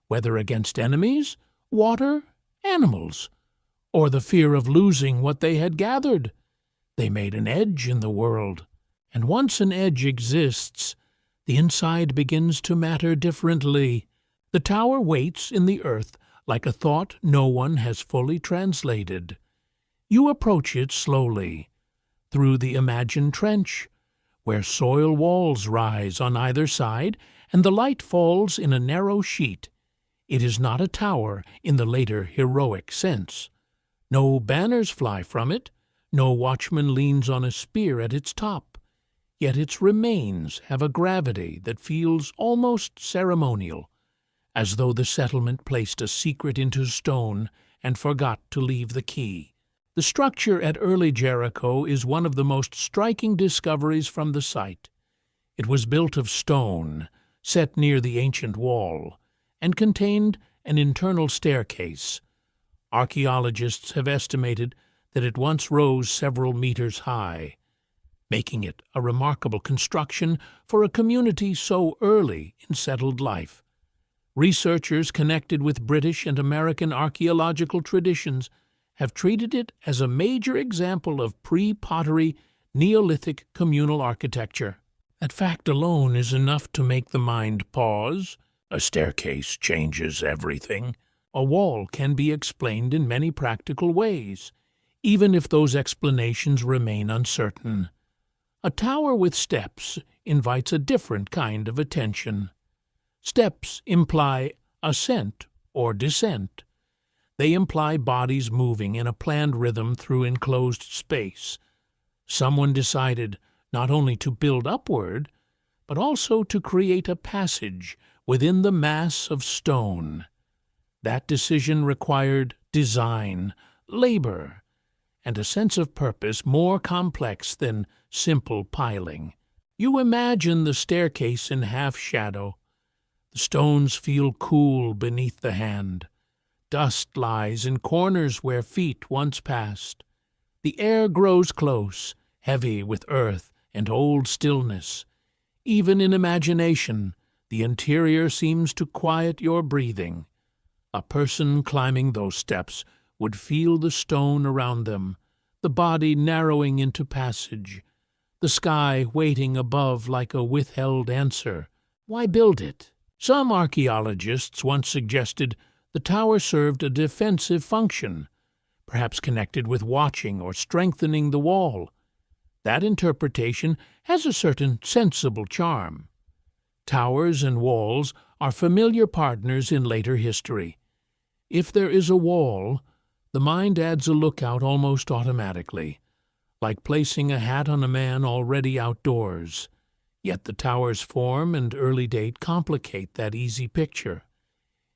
whether against enemies, water, animals, or the fear of losing what they had gathered. They made an edge in the world, and once an edge exists, the inside begins to matter differently. The tower waits in the earth like a thought no one has fully translated. You approach it slowly, through the imagined trench, where soil walls rise on either side and the light falls in a narrow sheet. It is not a tower in the later heroic sense. No banners fly from it, no watchman leans on a spear at its top, yet its remains have a gravity that feels almost ceremonial, as though the settlement placed a secret into stone and forgot to leave the key. The structure at early Jericho is one of the most striking discoveries from the site. It was built of stone, set near the ancient wall, and contained an internal staircase. Archaeologists have estimated that it once rose several meters high, making it a remarkable construction for a community so early in settled life. Researchers connected with British and American archaeological traditions have treated it as a major example of pre-pottery Neolithic communal architecture. That fact alone is enough to make the mind pause. A staircase changes everything. A wall can be explained in many practical ways, even if those explanations remain uncertain. A tower with steps invites a different kind of attention. Steps imply ascent or descent. They imply bodies moving in a planned rhythm through enclosed space. Someone decided not only to build upward, but also to create a passage within the mass of stone. That decision required design, labor, and a sense of purpose more complex than simple piling. You imagine the staircase in half-shadow. The stones feel cool beneath the hand. Dust lies in corners where feet once passed. The air grows close, heavy with earth and old stillness. Even in imagination, the interior seems to quiet your breathing. A person climbing those steps would feel the stone around them, the body narrowing into passage, the sky waiting above like a withheld answer. Why build it? Some archaeologists once suggested the tower served a defensive function, perhaps connected with watching or strengthening the wall. That interpretation has a certain sensible charm. Towers and walls are familiar partners in later history. If there is a wall, the mind adds a lookout almost automatically, like placing a hat on a man already outdoors. Yet the tower's form and early date complicate that easy picture.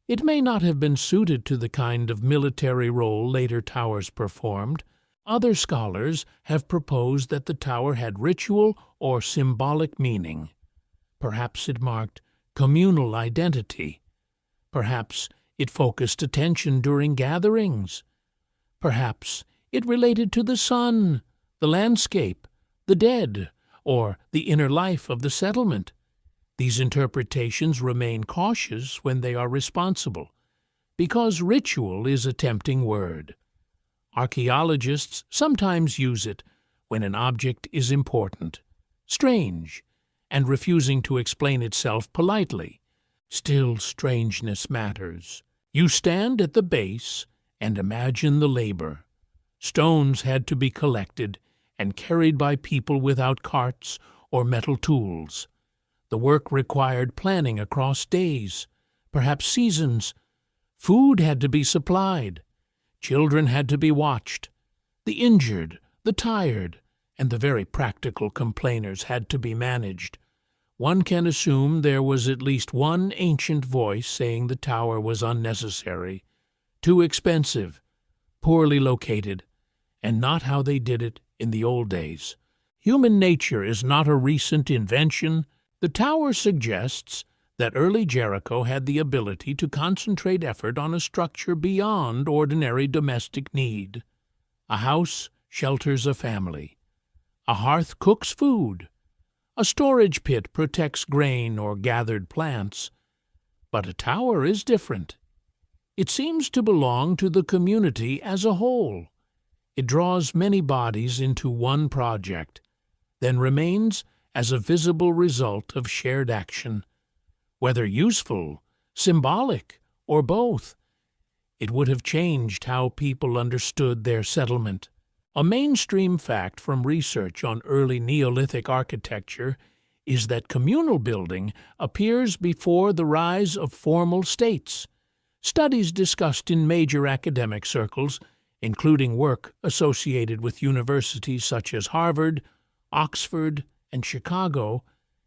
It may not have been suited to the kind of military role later towers performed, Other scholars have proposed that the tower had ritual or symbolic meaning. Perhaps it marked communal identity. Perhaps it focused attention during gatherings. Perhaps it related to the sun, the landscape, the dead, or the inner life of the settlement. These interpretations remain cautious when they are responsible, because ritual is a tempting word. Archaeologists sometimes use it when an object is important, strange, and refusing to explain itself politely. Still, strangeness matters. You stand at the base and imagine the labor. Stones had to be collected and carried by people without carts or metal tools. The work required planning across days, perhaps seasons. Food had to be supplied. Children had to be watched. The injured, the tired, and the very practical complainers had to be managed. One can assume there was at least one ancient voice saying the tower was unnecessary, too expensive, poorly located, and not how they did it in the old days. Human nature is not a recent invention. The tower suggests that early Jericho had the ability to concentrate effort on a structure beyond ordinary domestic need. A house shelters a family. A hearth cooks food. A storage pit protects grain or gathered plants. But a tower is different. It seems to belong to the community as a whole. It draws many bodies into one project, then remains as a visible result of shared action. Whether useful, symbolic, or both, it would have changed how people understood their settlement. A mainstream fact from research on early Neolithic architecture is that communal building appears before the rise of formal states. Studies discussed in major academic circles, including work associated with universities such as Harvard, Oxford, and Chicago,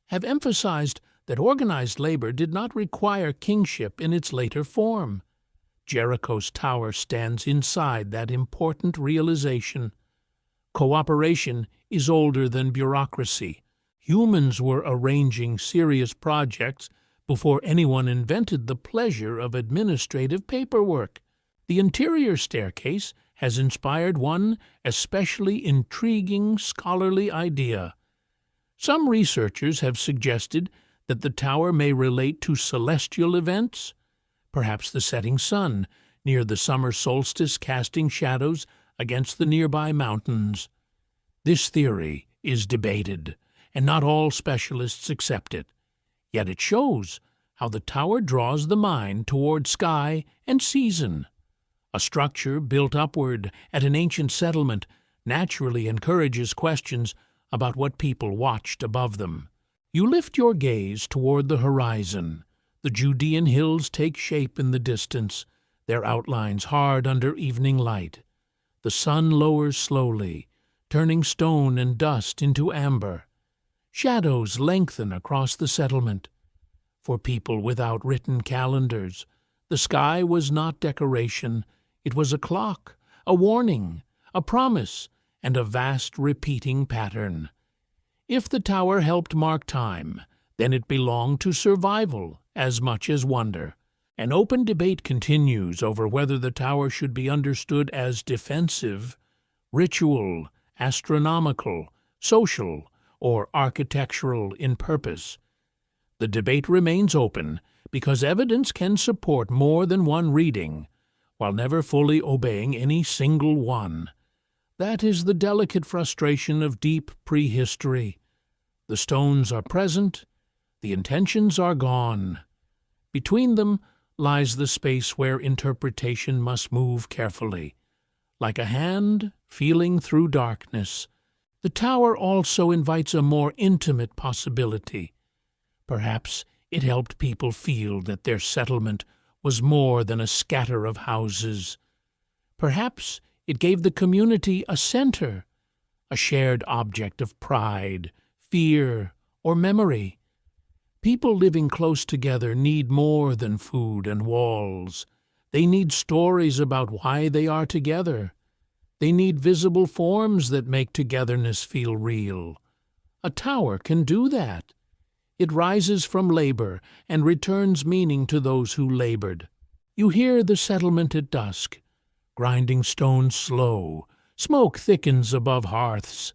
have emphasized that organized labor did not require kingship in its later form. Jericho's tower stands inside that important realization. Cooperation is older than bureaucracy. Humans were arranging serious projects before anyone invented the pleasure of administrative paperwork. The interior staircase has inspired one especially intriguing scholarly idea. Some researchers have suggested that the tower may relate to celestial events, perhaps the setting sun near the summer solstice casting shadows against the nearby mountains. This theory is debated, and not all specialists accept it. Yet it shows how the tower draws the mind toward sky and season. A structure built upward at an ancient settlement naturally encourages questions about what people watched above them. You lift your gaze toward the horizon. The Judean hills take shape in the distance, their outlines hard under evening light. The sun lowers slowly, turning stone and dust into amber. Shadows lengthen across the settlement. For people without written calendars, the sky was not decoration. It was a clock, a warning, a promise, and a vast repeating pattern. If the tower helped mark time, then it belonged to survival as much as wonder. An open debate continues over whether the tower should be understood as defensive, ritual, astronomical, social, or architectural in purpose. The debate remains open because evidence can support more than one reading, while never fully obeying any single one. That is the delicate frustration of deep prehistory. The stones are present, the intentions are gone. Between them lies the space where interpretation must move carefully. Like a hand feeling through darkness, the tower also invites a more intimate possibility. Perhaps it helped people feel that their settlement was more than a scatter of houses. Perhaps it gave the community a center, a shared object of pride, fear, or memory. People living close together need more than food and walls. They need stories about why they are together. They need visible forms that make togetherness feel real. A tower can do that. It rises from labor and returns meaning to those who labored. You hear the settlement at dusk, grinding stones slow, smoke thickens above hearths.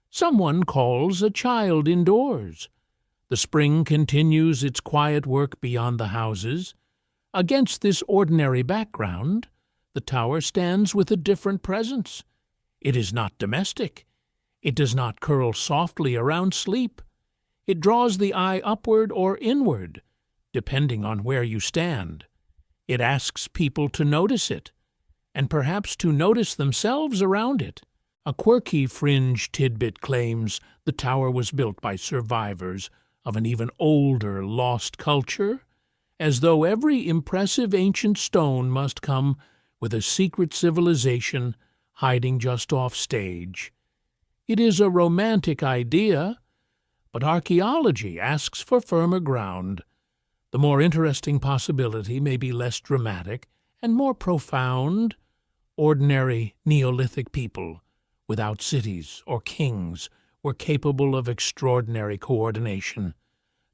Someone calls a child indoors. The spring continues its quiet work beyond the houses. Against this ordinary background, the tower stands with a different presence. It is not domestic. It does not curl softly around sleep. It draws the eye upward or inward, depending on where you stand. It asks people to notice it, and perhaps to notice themselves around it. A quirky fringe tidbit claims the tower was built by survivors of an even older lost culture, as though every impressive ancient stone must come with a secret civilization hiding just off stage. It is a romantic idea, but archaeology asks for firmer ground. The more interesting possibility may be less dramatic and more profound. Ordinary Neolithic people, without cities or kings, were capable of extraordinary coordination.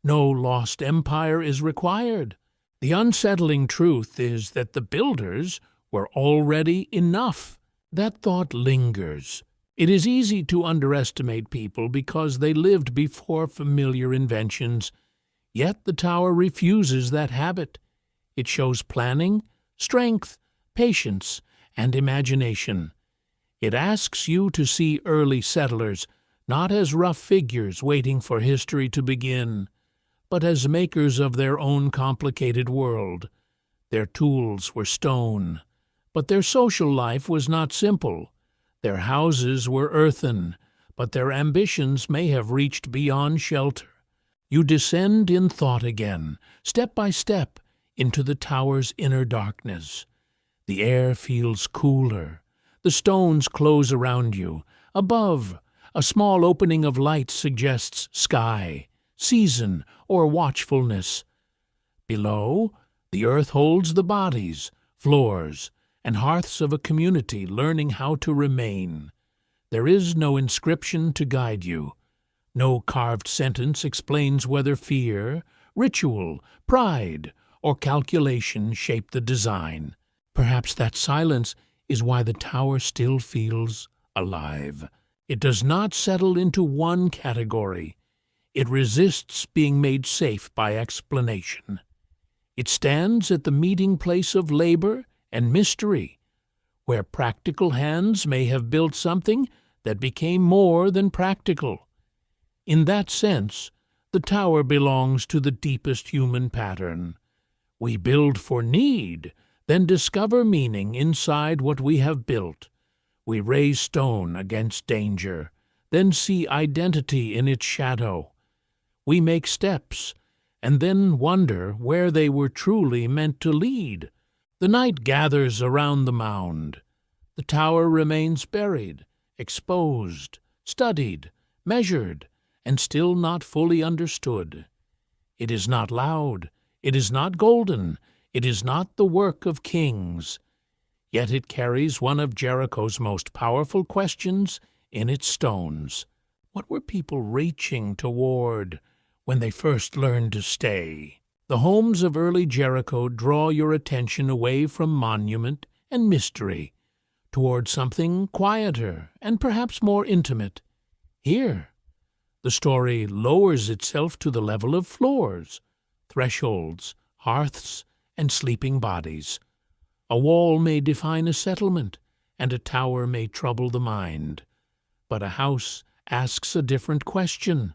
No lost empire is required. The unsettling truth is that the builders were already enough. That thought lingers. It is easy to underestimate people because they lived before familiar inventions. Yet the tower refuses that habit. It shows planning, strength, patience, and imagination. It asks you to see early settlers not as rough figures waiting for history to begin, but as makers of their own complicated world. Their tools were stone, but their social life was not simple. Their houses were earthen, but their ambitions may have reached beyond shelter. You descend in thought again, step by step, into the tower's inner darkness. The air feels cooler. The stones close around you. Above, a small opening of light suggests sky, season, or watchfulness. Below, the earth holds the bodies, floors, and hearths of a community learning how to remain. There is no inscription to guide you. No carved sentence explains whether fear, ritual, pride, or calculation shape the design. Perhaps that silence is why the tower still feels alive. It does not settle into one category. It resists being made safe by explanation. It stands at the meeting place of labor and mystery, where practical hands may have built something that became more than practical. In that sense, the tower belongs to the deepest human pattern. We build for need, then discover meaning inside what we have built. We raise stone against danger, then see identity in its shadow. We make steps, and then wonder where they were truly meant to lead. The night gathers around the mound. The tower remains buried, exposed, studied, measured, and still not fully understood. It is not loud, it is not golden, it is not the work of kings. Yet it carries one of Jericho's most powerful questions in its stones. What were people reaching toward when they first learned to stay? The homes of early Jericho draw your attention away from monument and mystery toward something quieter and perhaps more intimate. Here, the story lowers itself to the level of floors, thresholds, hearths, and sleeping bodies. A wall may define a settlement, and a tower may trouble the mind. But a house asks a different question.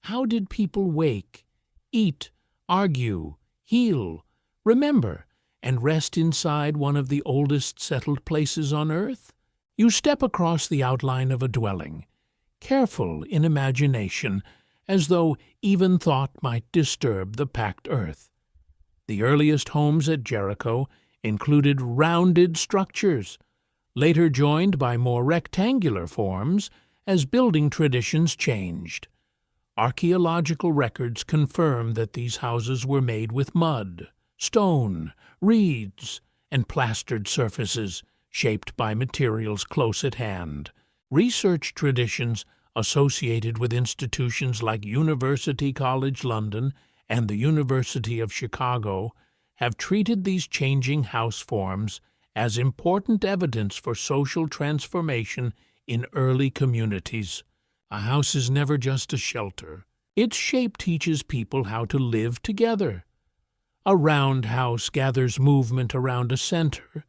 How did people wake, eat, argue, heal, remember, and rest inside one of the oldest settled places on earth? You step across the outline of a dwelling, careful in imagination, as though even thought might disturb the packed earth. The earliest homes at Jericho included rounded structures, later joined by more rectangular forms as building traditions changed. Archaeological records confirm that these houses were made with mud, stone, reeds, and plastered surfaces, shaped by materials close at hand. Research traditions associated with institutions like University College London and the University of Chicago have treated these changing house forms as important evidence for social transformation in early communities. A house is never just a shelter. Its shape teaches people how to live together. A round house gathers movement around a center.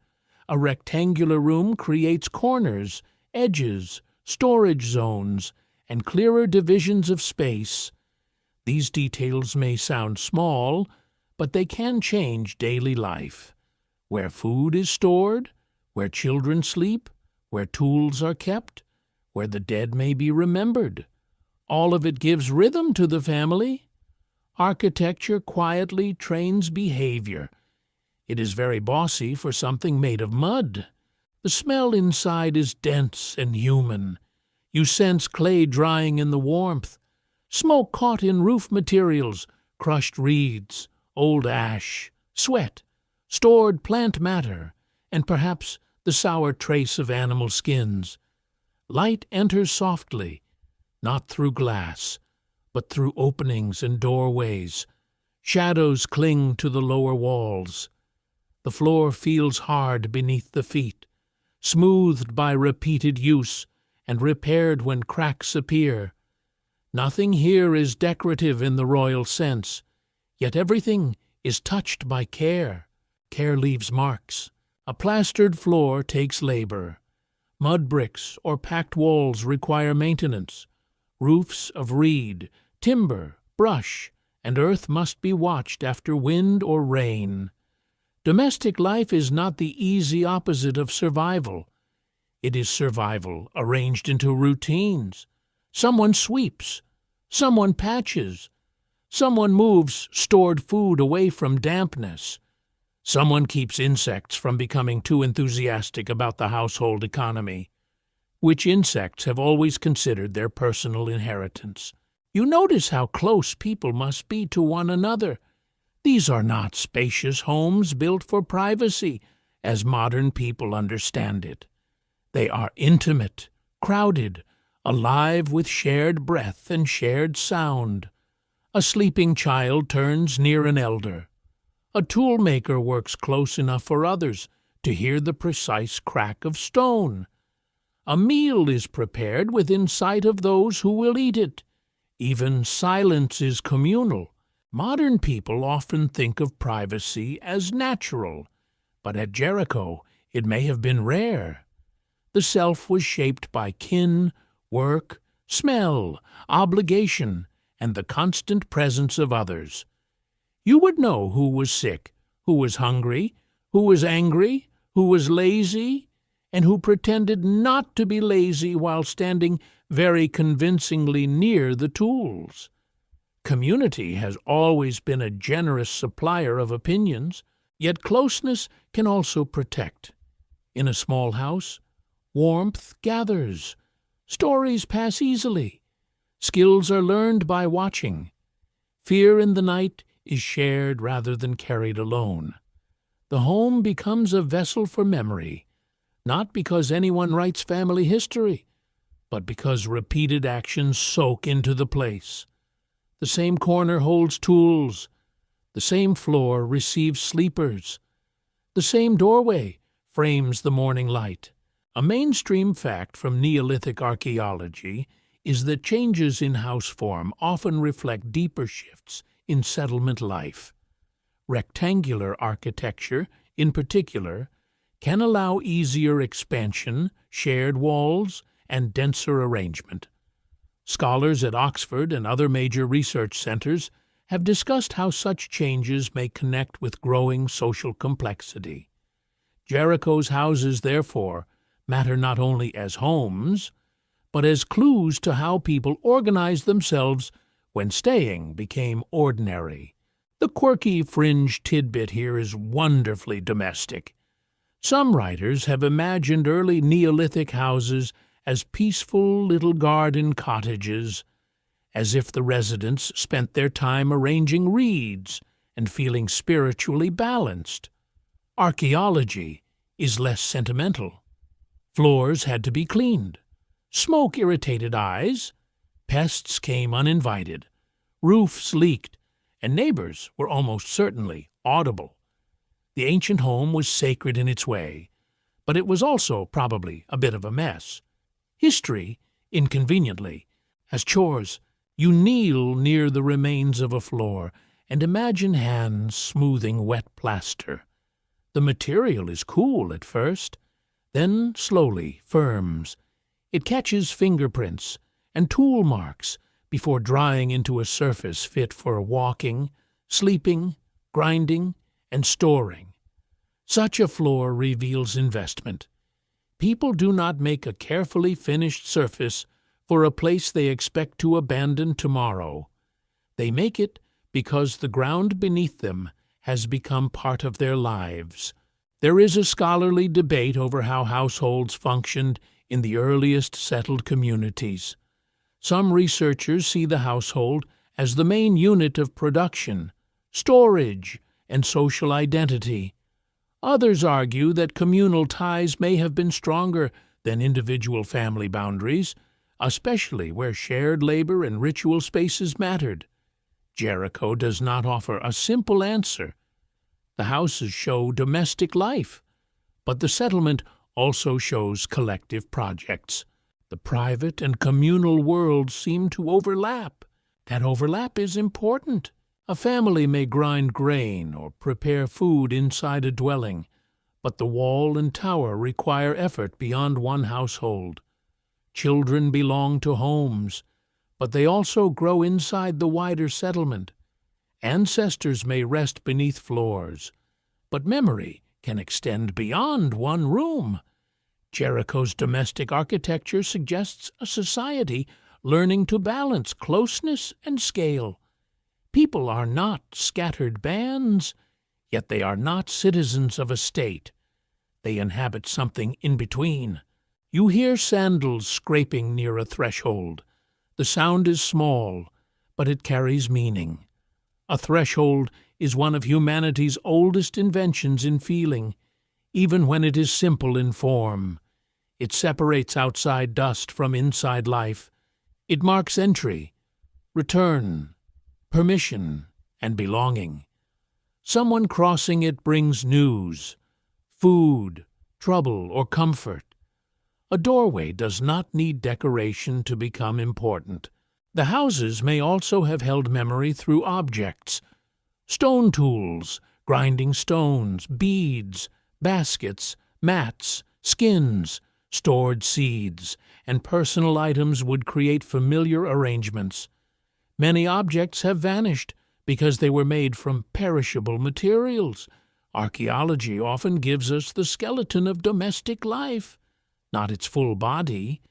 A rectangular room creates corners, edges, storage zones, and clearer divisions of space. These details may sound small, but they can change daily life. Where food is stored, where children sleep, where tools are kept, where the dead may be remembered. All of it gives rhythm to the family. Architecture quietly trains behavior. It is very bossy for something made of mud. The smell inside is dense and human. You sense clay drying in the warmth, smoke caught in roof materials, crushed reeds, old ash, sweat, stored plant matter, and perhaps the sour trace of animal skins. Light enters softly, not through glass, but through openings and doorways. Shadows cling to the lower walls. The floor feels hard beneath the feet, smoothed by repeated use and repaired when cracks appear. Nothing here is decorative in the royal sense, yet everything is touched by care. Care leaves marks. A plastered floor takes labor. Mud bricks or packed walls require maintenance. Roofs of reed, timber, brush, and earth must be watched after wind or rain. Domestic life is not the easy opposite of survival. It is survival arranged into routines. Someone sweeps, someone patches, someone moves stored food away from dampness. Someone keeps insects from becoming too enthusiastic about the household economy, which insects have always considered their personal inheritance. You notice how close people must be to one another. These are not spacious homes built for privacy, as modern people understand it. They are intimate, crowded, alive with shared breath and shared sound. A sleeping child turns near an elder. A toolmaker works close enough for others to hear the precise crack of stone. A meal is prepared within sight of those who will eat it. Even silence is communal. Modern people often think of privacy as natural, but at Jericho it may have been rare. The self was shaped by kin, work, smell, obligation, and the constant presence of others. You would know who was sick, who was hungry, who was angry, who was lazy, and who pretended not to be lazy while standing very convincingly near the tools. Community has always been a generous supplier of opinions, yet closeness can also protect. In a small house, warmth gathers. Stories pass easily. Skills are learned by watching. Fear in the night is shared rather than carried alone. The home becomes a vessel for memory, not because anyone writes family history, but because repeated actions soak into the place. The same corner holds tools. The same floor receives sleepers. The same doorway frames the morning light. A mainstream fact from Neolithic archaeology is that changes in house form often reflect deeper shifts in settlement life. Rectangular architecture, in particular, can allow easier expansion, shared walls, and denser arrangement. Scholars at Oxford and other major research centers have discussed how such changes may connect with growing social complexity. Jericho's houses, therefore, matter not only as homes, but as clues to how people organized themselves when staying became ordinary. The quirky fringe tidbit here is wonderfully domestic. Some writers have imagined early Neolithic houses as peaceful little garden cottages, as if the residents spent their time arranging reeds and feeling spiritually balanced. Archaeology, is less sentimental. Floors had to be cleaned. Smoke irritated eyes. Pests came uninvited. Roofs leaked, and neighbors were almost certainly audible. The ancient home was sacred in its way, but it was also probably a bit of a mess. History, inconveniently, has chores. You kneel near the remains of a floor and imagine hands smoothing wet plaster. The material is cool at first, then slowly firms. It catches fingerprints and tool marks before drying into a surface fit for walking, sleeping, grinding, and storing. Such a floor reveals investment. People do not make a carefully finished surface for a place they expect to abandon tomorrow. They make it because the ground beneath them has become part of their lives. There is a scholarly debate over how households functioned in the earliest settled communities. Some researchers see the household as the main unit of production, storage, and social identity. Others argue that communal ties may have been stronger than individual family boundaries, especially where shared labor and ritual spaces mattered. Jericho does not offer a simple answer. The houses show domestic life, but the settlement also shows collective projects. The private and communal worlds seem to overlap. That overlap is important. A family may grind grain or prepare food inside a dwelling, but the wall and tower require effort beyond one household. Children belong to homes, but they also grow inside the wider settlement. Ancestors may rest beneath floors, but memory can extend beyond one room. Jericho's domestic architecture suggests a society learning to balance closeness and scale. People are not scattered bands, yet they are not citizens of a state. They inhabit something in between. You hear sandals scraping near a threshold. The sound is small, but it carries meaning. A threshold is one of humanity's oldest inventions in feeling, even when it is simple in form. It separates outside dust from inside life. It marks entry, return, permission, and belonging. Someone crossing it brings news, food, trouble, or comfort. A doorway does not need decoration to become important. The houses may also have held memory through objects. Stone tools, grinding stones, beads, baskets, mats, skins, stored seeds, and personal items would create familiar arrangements. Many objects have vanished because they were made from perishable materials. Archaeology often gives us the skeleton of domestic life, not its full body.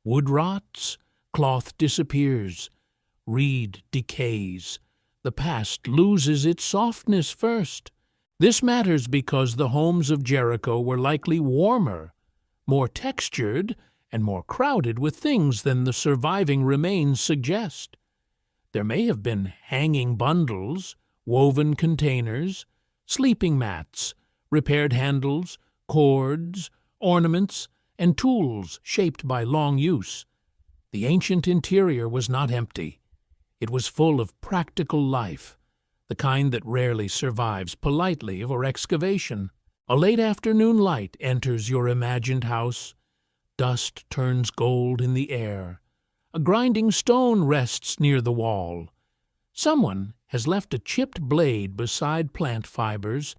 Wood rots, cloth disappears, reed decays. The past loses its softness first. This matters because the homes of Jericho were likely warmer, more textured, and more crowded with things than the surviving remains suggest. There may have been hanging bundles, woven containers, sleeping mats, repaired handles, cords, ornaments, and tools shaped by long use. The ancient interior was not empty. It was full of practical life, the kind that rarely survives politely or excavation. A late afternoon light enters your imagined house. Dust turns gold in the air. A grinding stone rests near the wall. Someone has left a chipped blade beside plant fibers.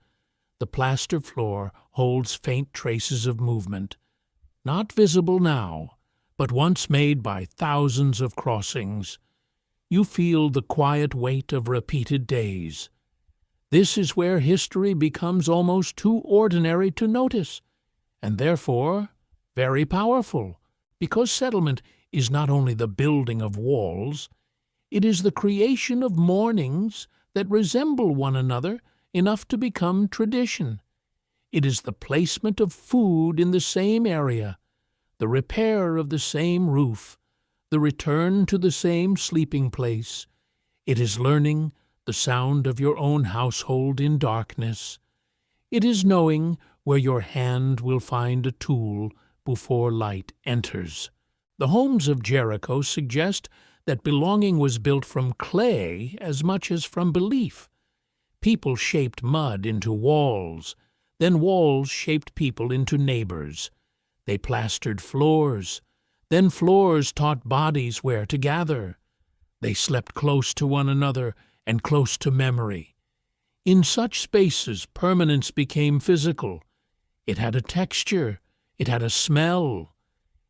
The plaster floor holds faint traces of movement, not visible now, but once made by thousands of crossings. You feel the quiet weight of repeated days. This is where history becomes almost too ordinary to notice, and therefore very powerful, because settlement is not only the building of walls, it is the creation of mornings that resemble one another enough to become tradition. It is the placement of food in the same area, the repair of the same roof, the return to the same sleeping place. It is learning the sound of your own household in darkness. It is knowing where your hand will find a tool before light enters. The homes of Jericho suggest that belonging was built from clay as much as from belief. People shaped mud into walls, then walls shaped people into neighbors. They plastered floors, then floors taught bodies where to gather. They slept close to one another and close to memory. In such spaces, permanence became physical. It had a texture, it had a smell,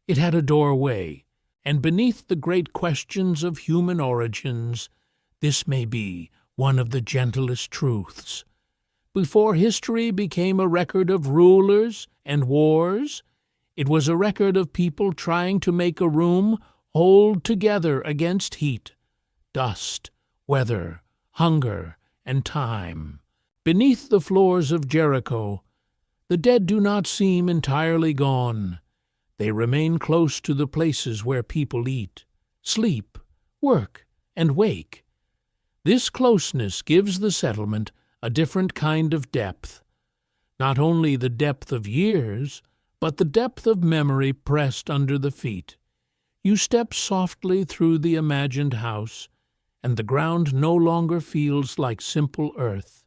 it had a doorway, and beneath the great questions of human origins, this may be one of the gentlest truths. Before history became a record of rulers and wars, it was a record of people trying to make a room hold together against heat, dust, weather, hunger, and time. Beneath the floors of Jericho, the dead do not seem entirely gone. They remain close to the places where people eat, sleep, work, and wake. This closeness gives the settlement a different kind of depth. Not only the depth of years, but the depth of memory pressed under the feet. You step softly through the imagined house, and the ground no longer feels like simple earth.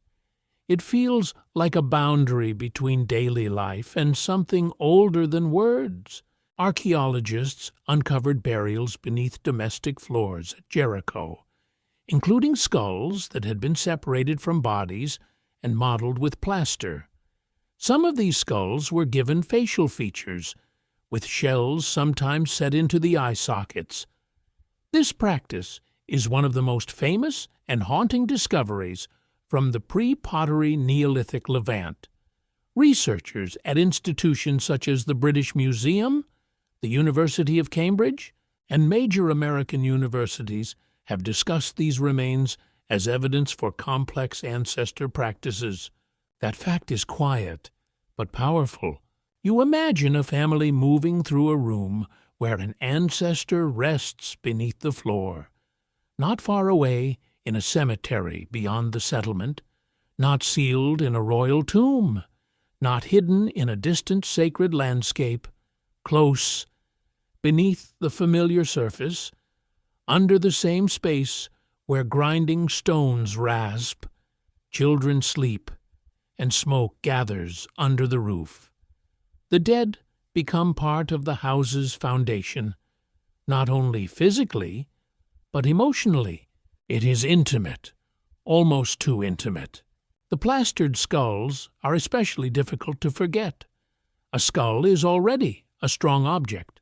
It feels like a boundary between daily life and something older than words. Archaeologists uncovered burials beneath domestic floors at Jericho, including skulls that had been separated from bodies and modeled with plaster. Some of these skulls were given facial features, with shells sometimes set into the eye sockets. This practice is one of the most famous and haunting discoveries from the pre-pottery Neolithic Levant. Researchers at institutions such as the British Museum, the University of Cambridge, and major American universities have discussed these remains as evidence for complex ancestor practices. That fact is quiet, but powerful. You imagine a family moving through a room where an ancestor rests beneath the floor. Not far away, in a cemetery beyond the settlement, not sealed in a royal tomb, not hidden in a distant sacred landscape, close, beneath the familiar surface, under the same space where grinding stones rasp, children sleep, and smoke gathers under the roof. The dead become part of the house's foundation, not only physically, but emotionally. It is intimate, almost too intimate. The plastered skulls are especially difficult to forget. A skull is already a strong object,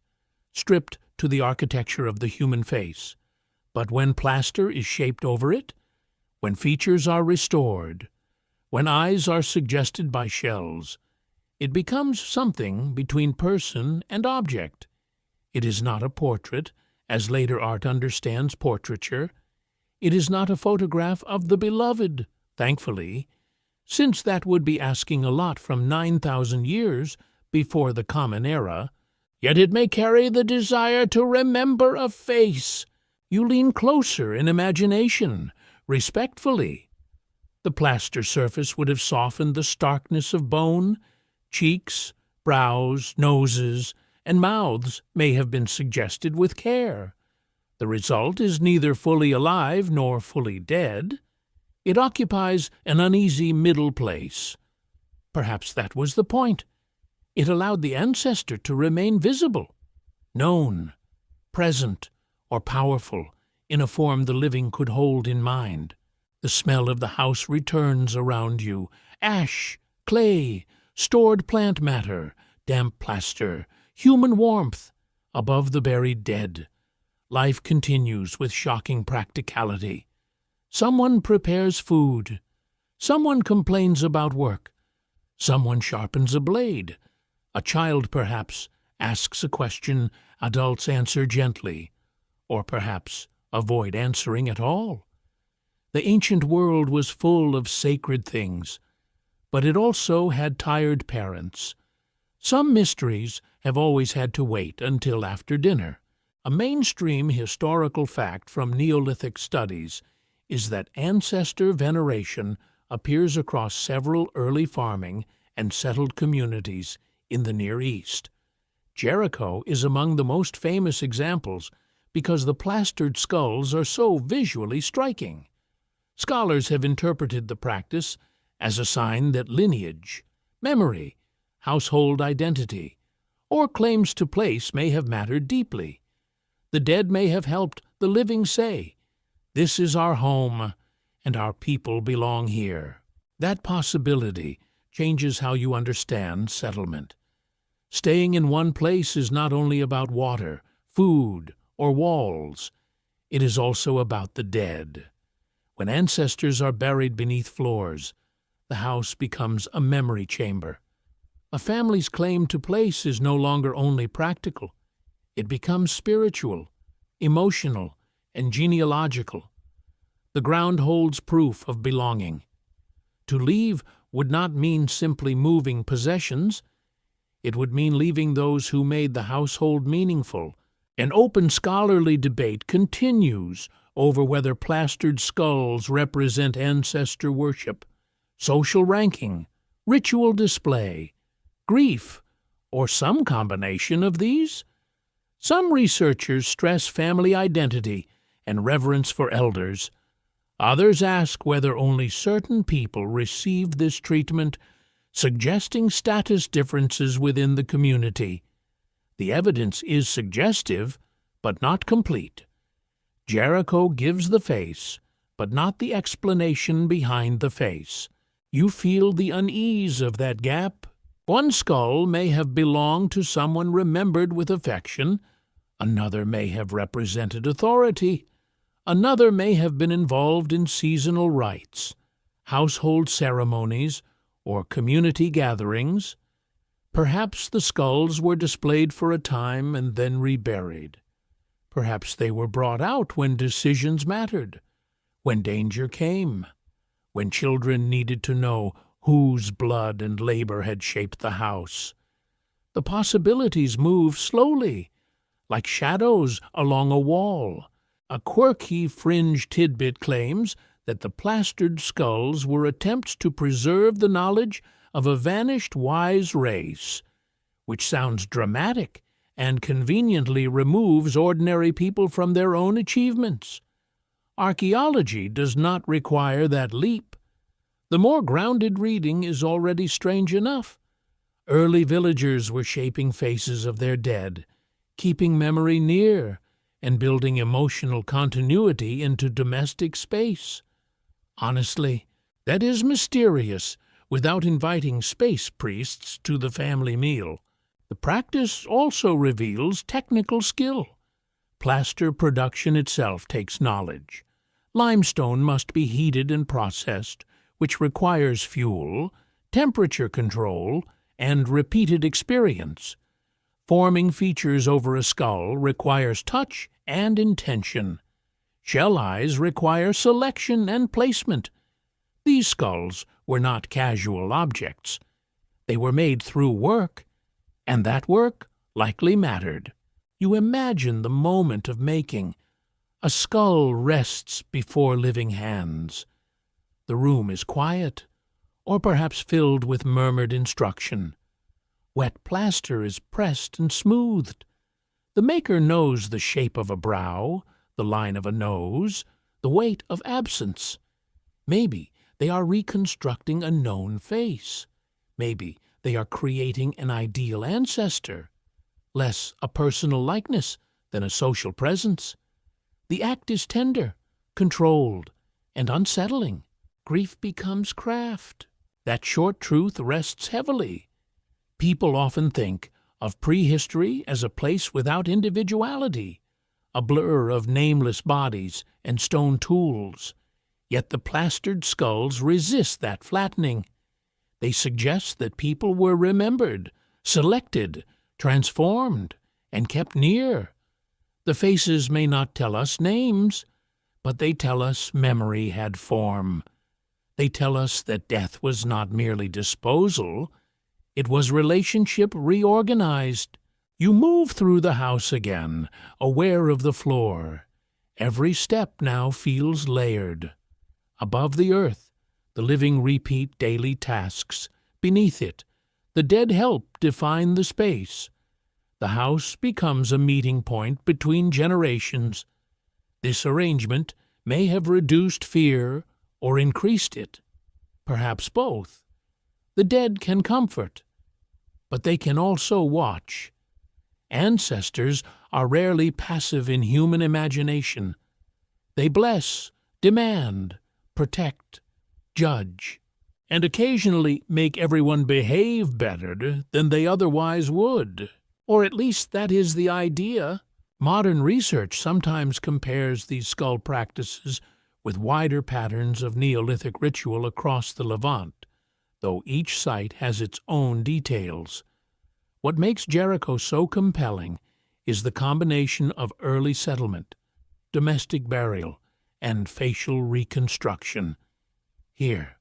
stripped to the architecture of the human face. But when plaster is shaped over it, when features are restored, when eyes are suggested by shells, it becomes something between person and object. It is not a portrait, as later art understands portraiture. It is not a photograph of the beloved, thankfully, since that would be asking a lot from 9,000 years before the Common Era. Yet it may carry the desire to remember a face. You lean closer in imagination, respectfully. The plaster surface would have softened the starkness of bone. Cheeks, brows, noses, and mouths may have been suggested with care. The result is neither fully alive nor fully dead. It occupies an uneasy middle place. Perhaps that was the point. It allowed the ancestor to remain visible, known, present, or powerful in a form the living could hold in mind. The smell of the house returns around you. Ash, clay, stored plant matter, damp plaster, human warmth. Above the buried dead, life continues with shocking practicality. Someone prepares food. Someone complains about work. Someone sharpens a blade. A child, perhaps, asks a question adults answer gently, or perhaps avoid answering at all. The ancient world was full of sacred things, but it also had tired parents. Some mysteries have always had to wait until after dinner. A mainstream historical fact from Neolithic studies is that ancestor veneration appears across several early farming and settled communities in the Near East. Jericho is among the most famous examples because the plastered skulls are so visually striking. Scholars have interpreted the practice as a sign that lineage, memory, household identity, or claims to place may have mattered deeply. The dead may have helped the living say, "This is our home, and our people belong here." That possibility changes how you understand settlement. Staying in one place is not only about water, food, or walls. It is also about the dead. When ancestors are buried beneath floors, the house becomes a memory chamber. A family's claim to place is no longer only practical. It becomes spiritual, emotional, and genealogical. The ground holds proof of belonging. To leave would not mean simply moving possessions. It would mean leaving those who made the household meaningful. An open scholarly debate continues over whether plastered skulls represent ancestor worship, social ranking, ritual display, grief, or some combination of these. Some researchers stress family identity and reverence for elders. Others ask whether only certain people receive this treatment, suggesting status differences within the community. The evidence is suggestive, but not complete. Jericho gives the face, but not the explanation behind the face. You feel the unease of that gap. One skull may have belonged to someone remembered with affection. Another may have represented authority. Another may have been involved in seasonal rites, household ceremonies, or community gatherings. Perhaps the skulls were displayed for a time and then reburied. Perhaps they were brought out when decisions mattered, when danger came, when children needed to know whose blood and labor had shaped the house. The possibilities move slowly, like shadows along a wall. A quirky fringe tidbit claims that the plastered skulls were attempts to preserve the knowledge of a vanished wise race, which sounds dramatic and conveniently removes ordinary people from their own achievements. Archaeology does not require that leap. The more grounded reading is already strange enough. Early villagers were shaping faces of their dead, keeping memory near, and building emotional continuity into domestic space. Honestly, that is mysterious without inviting space priests to the family meal. The practice also reveals technical skill. Plaster production itself takes knowledge. Limestone must be heated and processed, which requires fuel, temperature control, and repeated experience. Forming features over a skull requires touch and intention. Shell eyes require selection and placement. These skulls were not casual objects. They were made through work, and that work likely mattered. You imagine the moment of making. A skull rests before living hands. The room is quiet, or perhaps filled with murmured instruction. Wet plaster is pressed and smoothed. The maker knows the shape of a brow, the line of a nose, the weight of absence. Maybe they are reconstructing a known face. Maybe they are creating an ideal ancestor, less a personal likeness than a social presence. The act is tender, controlled, and unsettling. Grief becomes craft. That short truth rests heavily. People often think of prehistory as a place without individuality, a blur of nameless bodies and stone tools. Yet the plastered skulls resist that flattening. They suggest that people were remembered, selected, transformed, and kept near. The faces may not tell us names, but they tell us memory had form. They tell us that death was not merely disposal, it was relationship reorganized. You move through the house again, aware of the floor. Every step now feels layered. Above the earth, the living repeat daily tasks. beneath it. The dead help define the space. The house becomes a meeting point between generations. This arrangement may have reduced fear or increased it, perhaps both. The dead can comfort, but they can also watch. Ancestors are rarely passive in human imagination. They bless, demand, protect, judge, and occasionally make everyone behave better than they otherwise would. Or at least that is the idea. Modern research sometimes compares these skull practices with wider patterns of Neolithic ritual across the Levant, though each site has its own details. What makes Jericho so compelling is the combination of early settlement, domestic burial, and facial reconstruction. Here,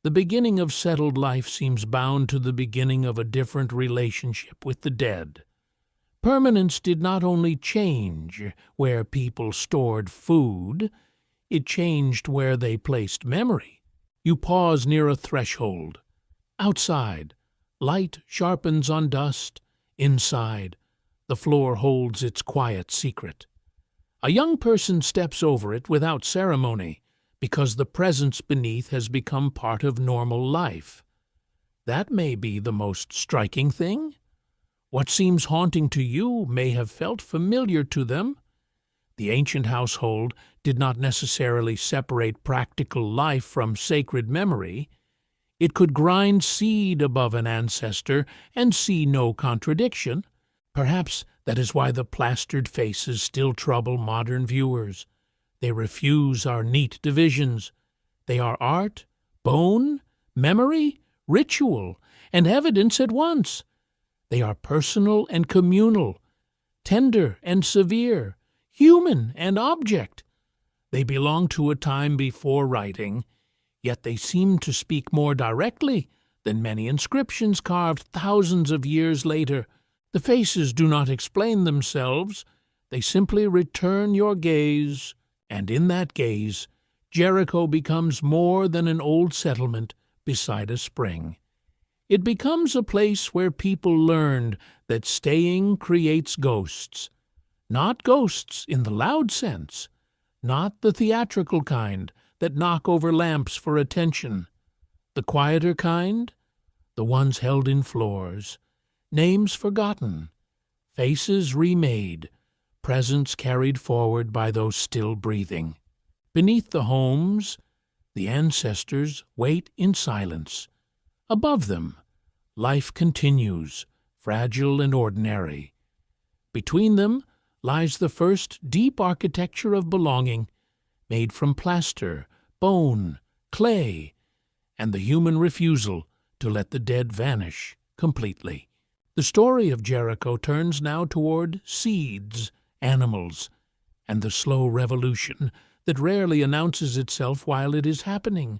the beginning of settled life seems bound to the beginning of a different relationship with the dead. Permanence did not only change where people stored food, it changed where they placed memory. You pause near a threshold. Outside, light sharpens on dust. Inside, the floor holds its quiet secret. A young person steps over it without ceremony, because the presence beneath has become part of normal life. That may be the most striking thing. What seems haunting to you may have felt familiar to them. The ancient household did not necessarily separate practical life from sacred memory. It could grind seed above an ancestor and see no contradiction. Perhaps that is why the plastered faces still trouble modern viewers. They refuse our neat divisions. They are art, bone, memory, ritual, and evidence at once. They are personal and communal, tender and severe, human and object. They belong to a time before writing, yet they seem to speak more directly than many inscriptions carved thousands of years later. The faces do not explain themselves. They simply return your gaze, and in that gaze, Jericho becomes more than an old settlement beside a spring. It becomes a place where people learned that staying creates ghosts. Not ghosts in the loud sense, not the theatrical kind that knock over lamps for attention. The quieter kind, the ones held in floors, names forgotten, faces remade, presence carried forward by those still breathing. Beneath the homes, the ancestors wait in silence. Above them, life continues, fragile and ordinary. Between them lies the first deep architecture of belonging, made from plaster, bone, clay, and the human refusal to let the dead vanish completely. The story of Jericho turns now toward seeds, animals, and the slow revolution that rarely announces itself while it is happening.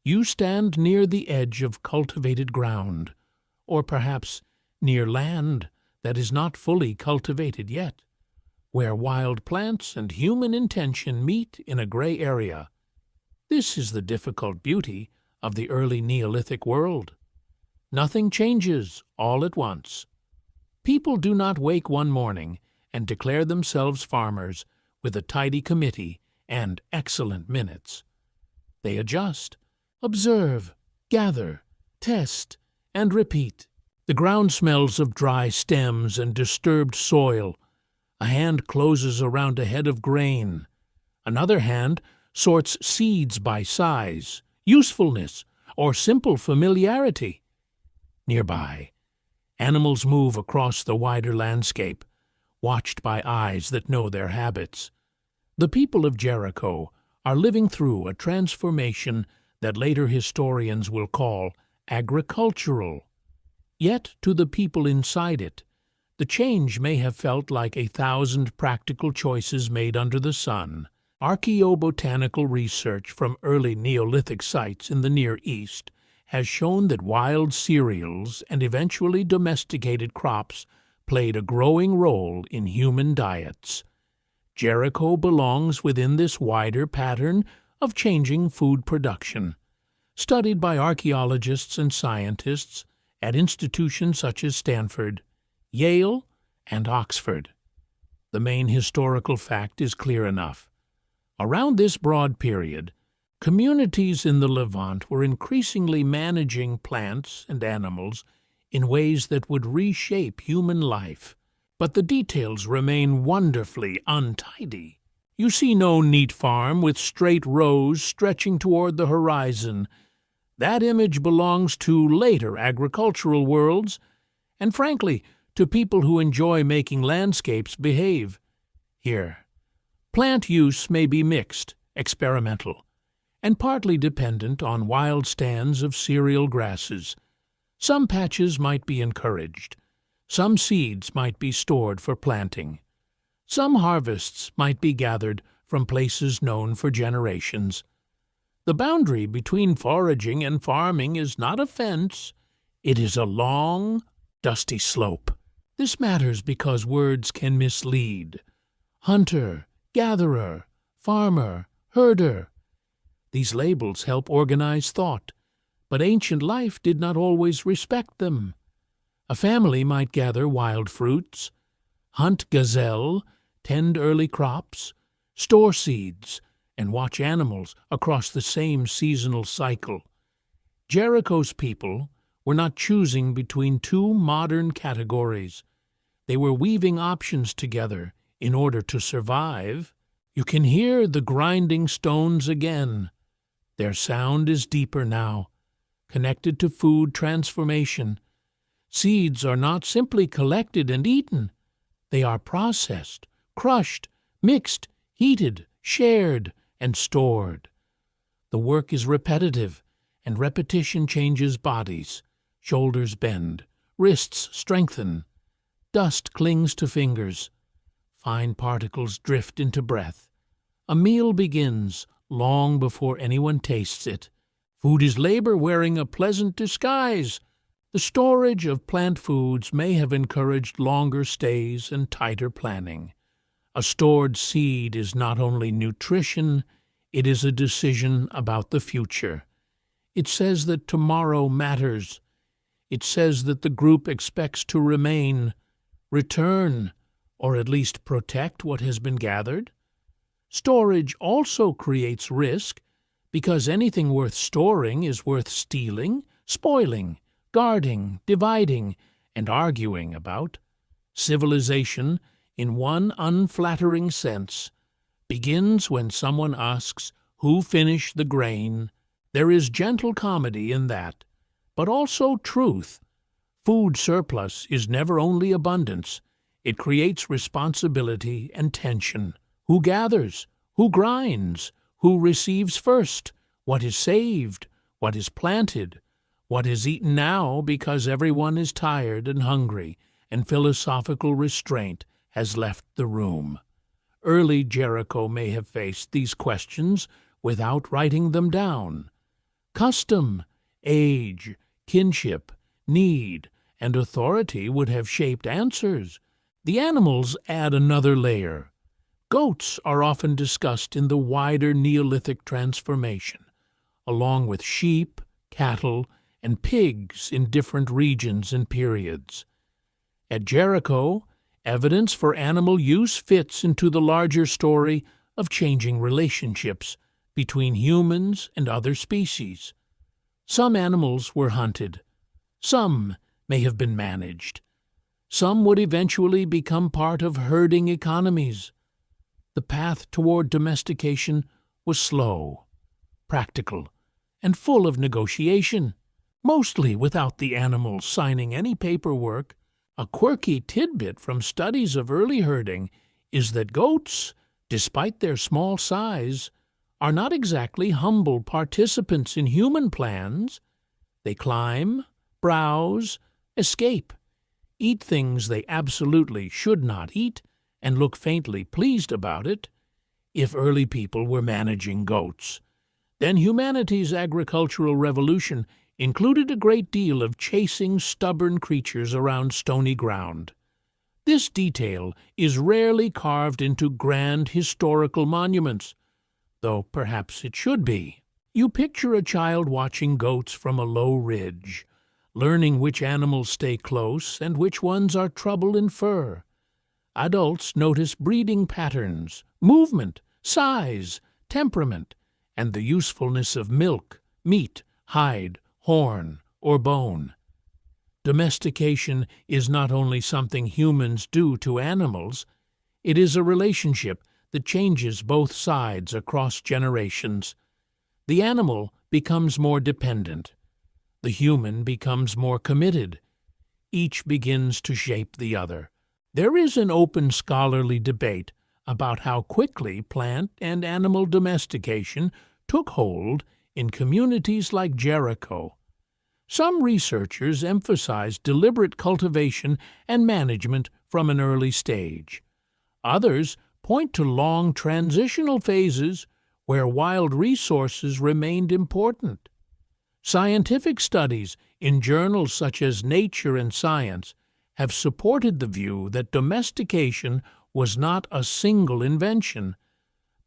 You stand near the edge of cultivated ground, or perhaps near land that is not fully cultivated yet, where wild plants and human intention meet in a gray area. This is the difficult beauty of the early Neolithic world. Nothing changes all at once. People do not wake one morning and declare themselves farmers with a tidy committee and excellent minutes. They adjust, observe, gather, test, and repeat. The ground smells of dry stems and disturbed soil. A hand closes around a head of grain. Another hand sorts seeds by size, usefulness, or simple familiarity. Nearby, animals move across the wider landscape, watched by eyes that know their habits. The people of Jericho are living through a transformation that later historians will call agricultural. Yet to the people inside it, the change may have felt like 1,000 practical choices made under the sun. Archaeobotanical research from early Neolithic sites in the Near East has shown that wild cereals and eventually domesticated crops played a growing role in human diets. Jericho belongs within this wider pattern of changing food production. studied by archaeologists and scientists at institutions such as Stanford, Yale, and Oxford. The main historical fact is clear enough. Around this broad period, communities in the Levant were increasingly managing plants and animals in ways that would reshape human life, but the details remain wonderfully untidy. You see no neat farm with straight rows stretching toward the horizon. That image belongs to later agricultural worlds, and frankly, to people who enjoy making landscapes behave. Here, plant use may be mixed, experimental, and partly dependent on wild stands of cereal grasses. Some patches might be encouraged. Some seeds might be stored for planting. Some harvests might be gathered from places known for generations. The boundary between foraging and farming is not a fence. It is a long, dusty slope. This matters because words can mislead. Hunter, gatherer, farmer, herder. These labels help organize thought, but ancient life did not always respect them. A family might gather wild fruits, hunt gazelle, tend early crops, store seeds, and watch animals across the same seasonal cycle. Jericho's people were not choosing between two modern categories. They were weaving options together in order to survive. You can hear the grinding stones again. Their sound is deeper now, connected to food transformation. Seeds are not simply collected and eaten. They are processed, crushed, mixed, heated, shared, and stored. The work is repetitive, and repetition changes bodies. Shoulders bend, wrists strengthen. Dust clings to fingers. Fine particles drift into breath. A meal begins long before anyone tastes it. Food is labor wearing a pleasant disguise. The storage of plant foods may have encouraged longer stays and tighter planning. A stored seed is not only nutrition, it is a decision about the future. It says that tomorrow matters. It says that the group expects to remain, return, or at least protect what has been gathered. Storage also creates risk, because anything worth storing is worth stealing, spoiling, guarding, dividing, and arguing about. Civilization, in one unflattering sense, begins when someone asks, "Who finished the grain?" There is gentle comedy in that, but also truth. Food surplus is never only abundance. It creates responsibility and tension. Who gathers? Who grinds? Who receives first? What is saved? What is planted? What is eaten now because everyone is tired and hungry, and philosophical restraint has left the room? Early Jericho may have faced these questions without writing them down. Custom, age, kinship, need, and authority would have shaped answers. The animals add another layer. Goats are often discussed in the wider Neolithic transformation, along with sheep, cattle, and pigs in different regions and periods. At Jericho, evidence for animal use fits into the larger story of changing relationships between humans and other species. Some animals were hunted. Some may have been managed. Some would eventually become part of herding economies. The path toward domestication was slow, practical, and full of negotiation, mostly without the animals signing any paperwork. A quirky tidbit from studies of early herding is that goats, despite their small size, are not exactly humble participants in human plans. They climb, browse, escape, eat things they absolutely should not eat, and look faintly pleased about it. If early people were managing goats, then humanity's agricultural revolution included a great deal of chasing stubborn creatures around stony ground. This detail is rarely carved into grand historical monuments, though perhaps it should be. You picture a child watching goats from a low ridge, learning which animals stay close and which ones are trouble in fur. Adults notice breeding patterns, movement, size, temperament, and the usefulness of milk, meat, hide, horn, or bone. Domestication is not only something humans do to animals, it is a relationship that changes both sides across generations. The animal becomes more dependent. The human becomes more committed. Each begins to shape the other. There is an open scholarly debate about how quickly plant and animal domestication took hold in communities like Jericho. Some researchers emphasize deliberate cultivation and management from an early stage. Others point to long transitional phases where wild resources remained important. Scientific studies in journals such as Nature and Science have supported the view that domestication was not a single invention,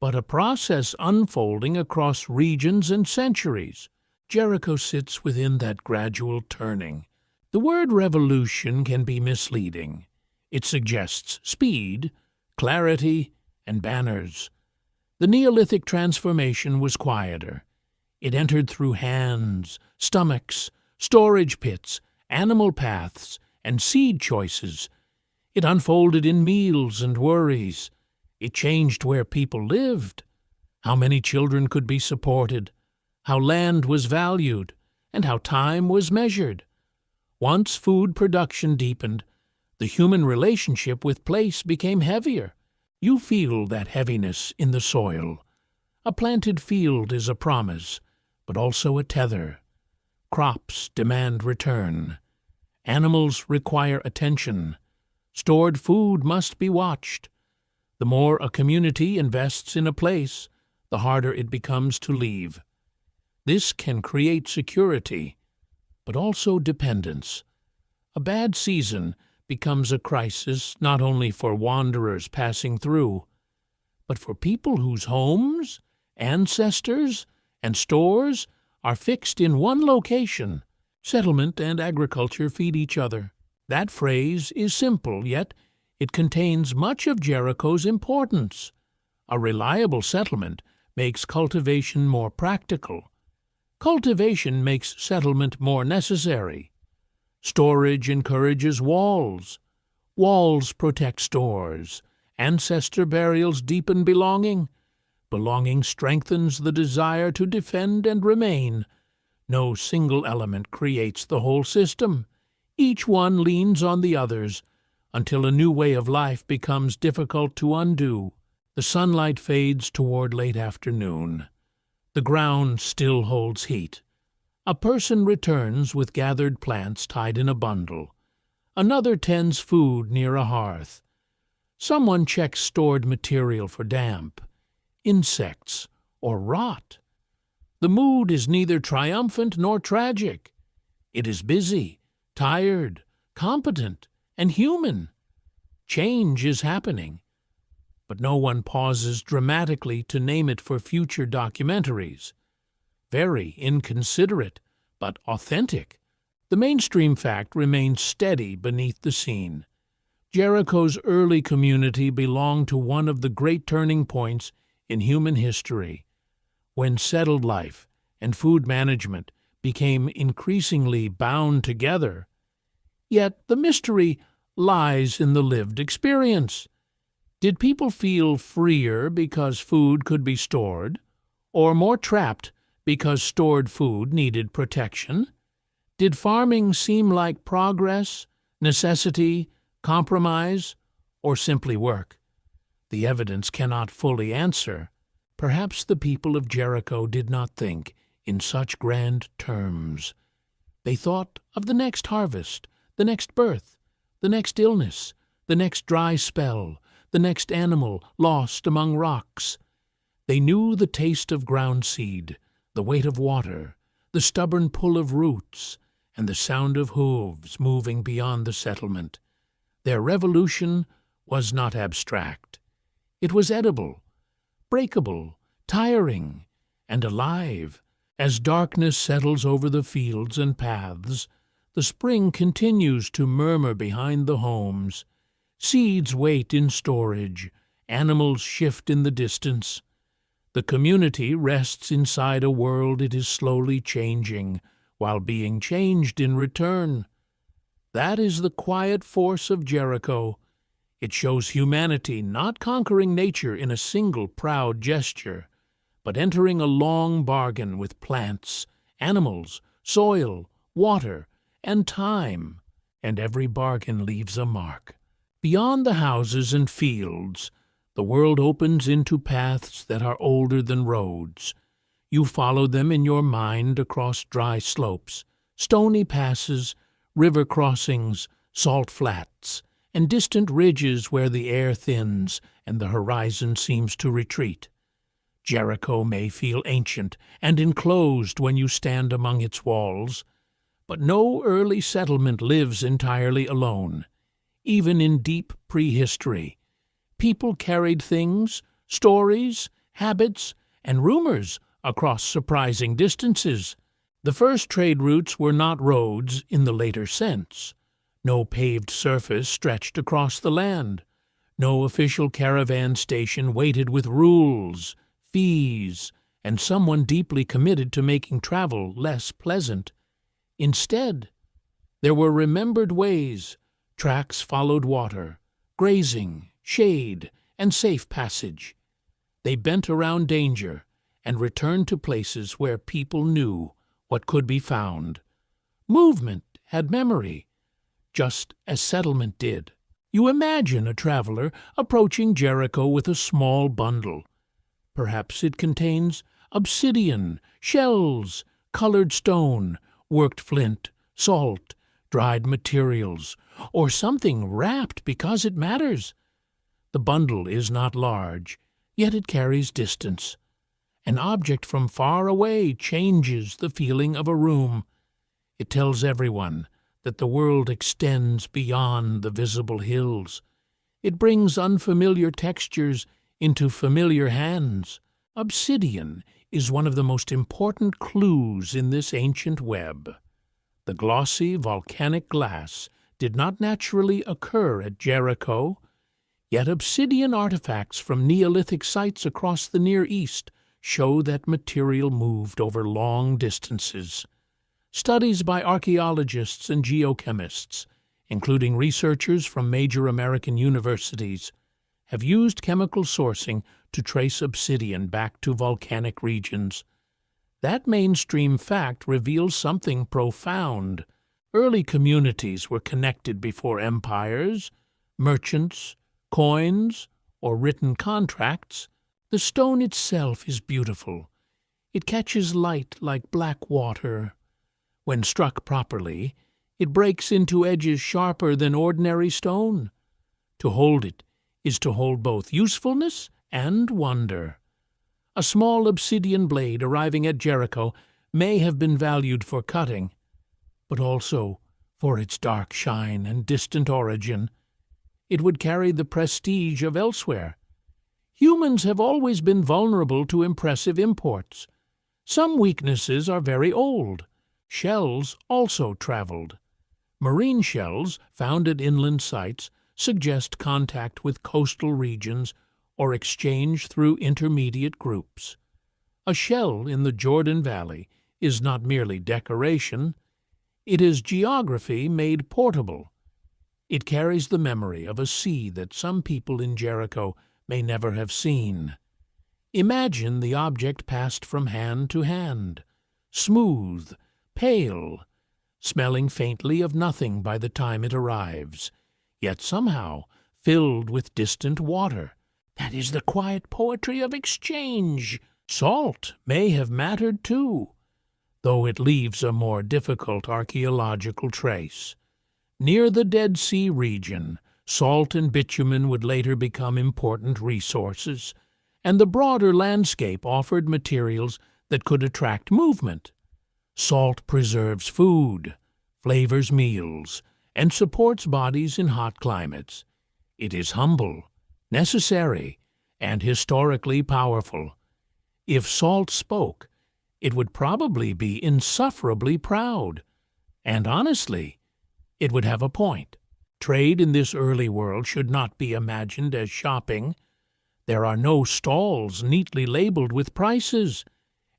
but a process unfolding across regions and centuries. Jericho sits within that gradual turning. The word revolution can be misleading. It suggests speed, clarity, and banners. The Neolithic transformation was quieter. It entered through hands, stomachs, storage pits, animal paths, and seed choices. It unfolded in meals and worries. It changed where people lived, how many children could be supported, how land was valued, and how time was measured. Once food production deepened, the human relationship with place became heavier. You feel that heaviness in the soil. A planted field is a promise, but also a tether. Crops demand return. Animals require attention. Stored food must be watched. The more a community invests in a place, the harder it becomes to leave. This can create security, but also dependence. A bad season becomes a crisis not only for wanderers passing through, but for people whose homes, ancestors, and stores are fixed in one location. Settlement and agriculture feed each other. That phrase is simple, yet it contains much of Jericho's importance. A reliable settlement makes cultivation more practical. Cultivation makes settlement more necessary. Storage encourages walls. Walls protect stores. Ancestor burials deepen belonging. Belonging strengthens the desire to defend and remain. No single element creates the whole system. Each one leans on the others until a new way of life becomes difficult to undo. The sunlight fades toward late afternoon. The ground still holds heat. A person returns with gathered plants tied in a bundle. Another tends food near a hearth. Someone checks stored material for damp, insects, or rot. The mood is neither triumphant nor tragic. It is busy, tired, competent, and human. Change is happening, but no one pauses dramatically to name it for future documentaries. Very inconsiderate, but authentic. The mainstream fact remains steady beneath the scene. Jericho's early community belonged to one of the great turning points in human history, when settled life and food management became increasingly bound together. Yet the mystery lies in the lived experience. Did people feel freer because food could be stored, or more trapped because stored food needed protection? Did farming seem like progress, necessity, compromise, or simply work? The evidence cannot fully answer. Perhaps the people of Jericho did not think in such grand terms. They thought of the next harvest, the next birth, the next illness, the next dry spell, the next animal lost among rocks. They knew the taste of ground seed, the weight of water, the stubborn pull of roots, and the sound of hooves moving beyond the settlement. Their revolution was not abstract. It was edible, breakable, tiring, and alive. As darkness settles over the fields and paths, the spring continues to murmur behind the homes. Seeds wait in storage, animals shift in the distance. The community rests inside a world it is slowly changing, while being changed in return. That is the quiet force of Jericho. It shows humanity not conquering nature in a single proud gesture, but entering a long bargain with plants, animals, soil, water, and time, and every bargain leaves a mark. Beyond the houses and fields, the world opens into paths that are older than roads. You follow them in your mind across dry slopes, stony passes, river crossings, salt flats, and distant ridges where the air thins and the horizon seems to retreat. Jericho may feel ancient and enclosed when you stand among its walls, but no early settlement lives entirely alone. Even in deep prehistory, people carried things, stories, habits, and rumors across surprising distances. The first trade routes were not roads in the later sense. No paved surface stretched across the land. No official caravan station waited with rules, fees, and someone deeply committed to making travel less pleasant. Instead, there were remembered ways. Tracks followed water, grazing, shade, and safe passage. They bent around danger and returned to places where people knew what could be found. Movement had memory, just as settlement did. You imagine a traveler approaching Jericho with a small bundle. Perhaps it contains obsidian, shells, colored stone, worked flint, salt, dried materials, or something wrapped because it matters. The bundle is not large, yet it carries distance. An object from far away changes the feeling of a room. It tells everyone that the world extends beyond the visible hills. It brings unfamiliar textures into familiar hands. Obsidian is one of the most important clues in this ancient web. The glossy volcanic glass did not naturally occur at Jericho, yet obsidian artifacts from Neolithic sites across the Near East show that material moved over long distances. Studies by archaeologists and geochemists, including researchers from major American universities, have used chemical sourcing to trace obsidian back to volcanic regions. That mainstream fact reveals something profound. Early communities were connected before empires, merchants, coins, or written contracts. The stone itself is beautiful. It catches light like black water. When struck properly, it breaks into edges sharper than ordinary stone. To hold it is to hold both usefulness and wonder. A small obsidian blade arriving at Jericho may have been valued for cutting, but also for its dark shine and distant origin. It would carry the prestige of elsewhere. Humans have always been vulnerable to impressive imports. Some weaknesses are very old. Shells also traveled. Marine shells found at inland sites suggest contact with coastal regions or exchange through intermediate groups. A shell in the Jordan Valley is not merely decoration. It is geography made portable. It carries the memory of a sea that some people in Jericho may never have seen. Imagine the object passed from hand to hand, smooth, pale, smelling faintly of nothing by the time it arrives, yet somehow filled with distant water. That is the quiet poetry of exchange. Salt may have mattered too, though it leaves a more difficult archaeological trace. Near the Dead Sea region, salt and bitumen would later become important resources, and the broader landscape offered materials that could attract movement. Salt preserves food, flavors meals, and supports bodies in hot climates. It is humble, necessary, and historically powerful. If salt spoke, it would probably be insufferably proud. And honestly, it would have a point. Trade in this early world should not be imagined as shopping. There are no stalls neatly labeled with prices.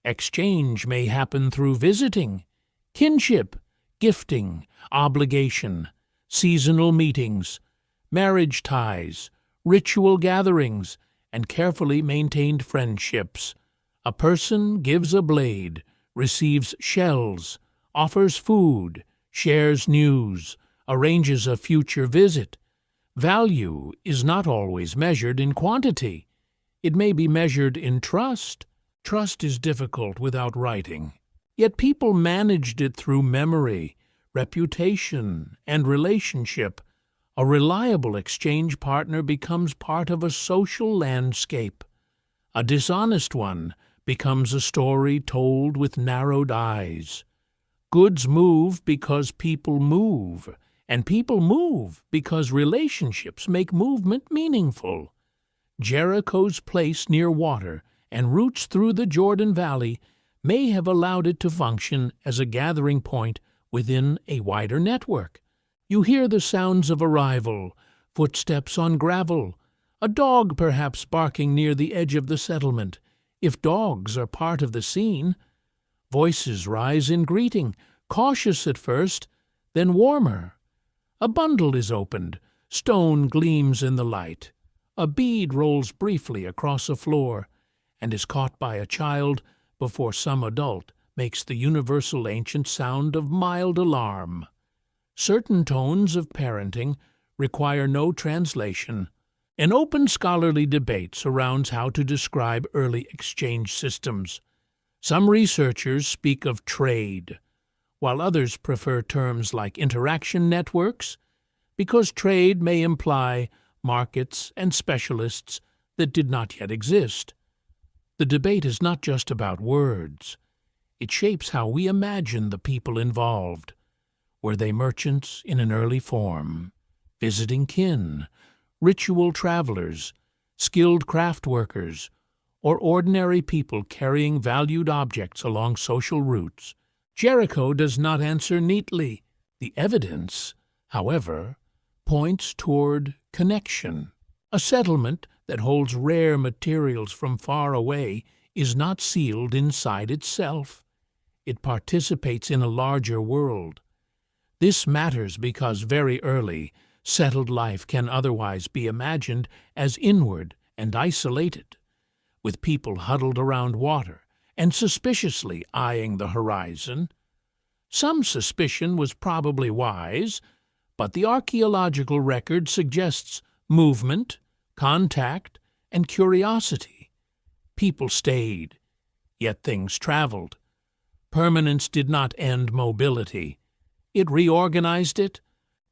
Exchange may happen through visiting, kinship, gifting, obligation, seasonal meetings, marriage ties, ritual gatherings, and carefully maintained friendships. A person gives a blade, receives shells, offers food, shares news, arranges a future visit. Value is not always measured in quantity. It may be measured in trust. Trust is difficult without writing. Yet people managed it through memory, reputation, and relationship. A reliable exchange partner becomes part of a social landscape. A dishonest one becomes a story told with narrowed eyes. Goods move because people move, and people move because relationships make movement meaningful. Jericho's place near water and routes through the Jordan Valley may have allowed it to function as a gathering point within a wider network. You hear the sounds of arrival, footsteps on gravel, a dog perhaps barking near the edge of the settlement, if dogs are part of the scene. Voices rise in greeting, cautious at first, then warmer. A bundle is opened, stone gleams in the light. A bead rolls briefly across a floor and is caught by a child before some adult makes the universal ancient sound of mild alarm. Certain tones of parenting require no translation. An open scholarly debate surrounds how to describe early exchange systems. Some researchers speak of trade, while others prefer terms like interaction networks, because trade may imply markets and specialists that did not yet exist. The debate is not just about words. It shapes how we imagine the people involved. Were they merchants in an early form, visiting kin, ritual travelers, skilled craft workers, or ordinary people carrying valued objects along social routes? Jericho does not answer neatly. The evidence, however, points toward connection. A settlement that holds rare materials from far away is not sealed inside itself. It participates in a larger world. This matters because very early, settled life can otherwise be imagined as inward and isolated, with people huddled around water and suspiciously eyeing the horizon. Some suspicion was probably wise, but the archaeological record suggests movement, contact, and curiosity. People stayed, yet things traveled. Permanence did not end mobility. It reorganized it.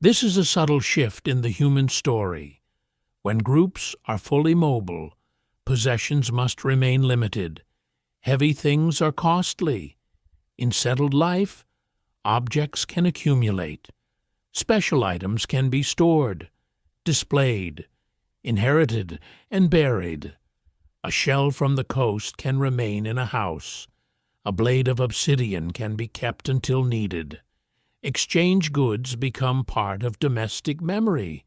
This is a subtle shift in the human story. When groups are fully mobile, possessions must remain limited. Heavy things are costly. In settled life, objects can accumulate. Special items can be stored, displayed, inherited, and buried. A shell from the coast can remain in a house. A blade of obsidian can be kept until needed. Exchange goods become part of domestic memory.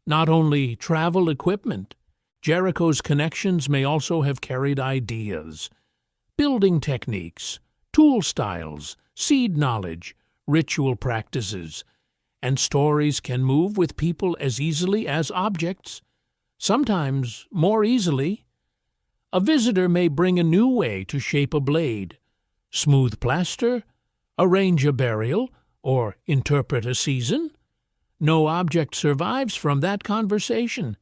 Not only travel equipment, Jericho's connections may also have carried ideas, building techniques, tool styles, seed knowledge, ritual practices, and stories can move with people as easily as objects, sometimes more easily. A visitor may bring a new way to shape a blade, smooth plaster, arrange a burial, or interpret a season. No object survives from that conversation,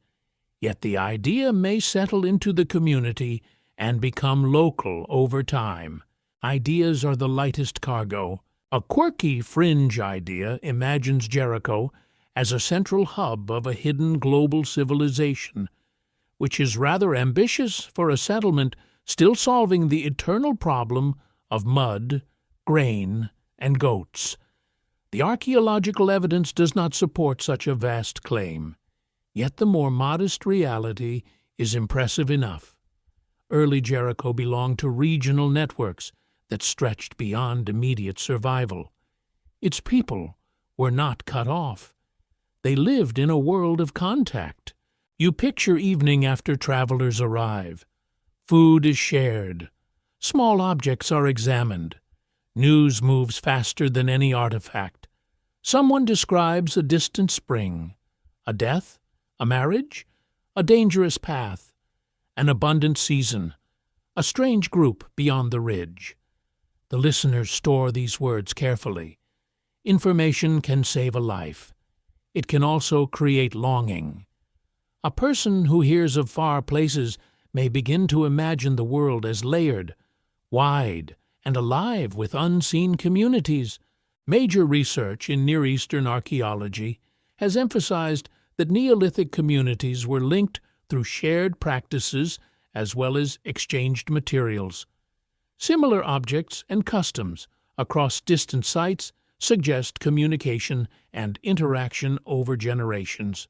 yet the idea may settle into the community and become local over time. Ideas are the lightest cargo. A quirky fringe idea imagines Jericho as a central hub of a hidden global civilization, which is rather ambitious for a settlement still solving the eternal problem of mud, grain, and goats. The archaeological evidence does not support such a vast claim, yet the more modest reality is impressive enough. Early Jericho belonged to regional networks that stretched beyond immediate survival. Its people were not cut off. They lived in a world of contact. You picture evening after travelers arrive. Food is shared. Small objects are examined. News moves faster than any artifact. Someone describes a distant spring, a death, a marriage, a dangerous path, an abundant season, a strange group beyond the ridge. The listeners store these words carefully. Information can save a life. It can also create longing. A person who hears of far places may begin to imagine the world as layered, wide, and alive with unseen communities. Major research in Near Eastern archaeology has emphasized that Neolithic communities were linked through shared practices as well as exchanged materials. Similar objects and customs across distant sites suggest communication and interaction over generations.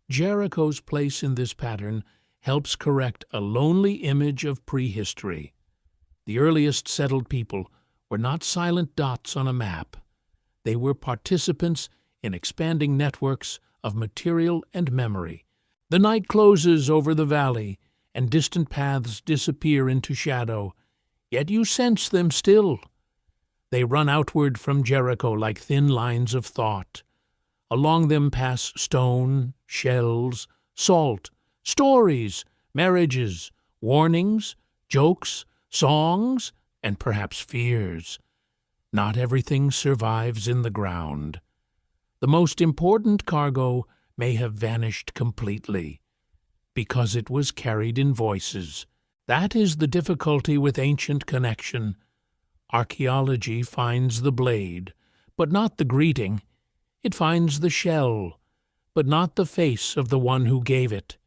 Jericho's place in this pattern helps correct a lonely image of prehistory. The earliest settled people were not silent dots on a map. They were participants in expanding networks of material and memory. The night closes over the valley, and distant paths disappear into shadow, yet you sense them still. They run outward from Jericho like thin lines of thought. Along them pass stone, shells, salt, stories, marriages, warnings, jokes, songs, and perhaps fears. Not everything survives in the ground. The most important cargo may have vanished completely, because it was carried in voices. That is the difficulty with ancient connection. Archaeology finds the blade, but not the greeting. It finds the shell, but not the face of the one who gave it.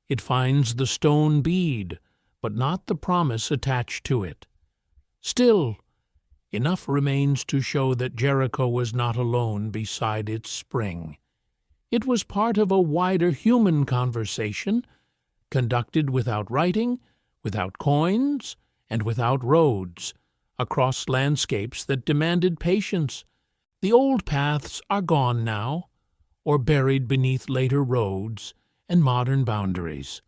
It finds the stone bead, but not the promise attached to it. Still, enough remains to show that Jericho was not alone beside its spring. It was part of a wider human conversation, conducted without writing, without coins, and without roads, across landscapes that demanded patience. The old paths are gone now, or buried beneath later roads and modern boundaries.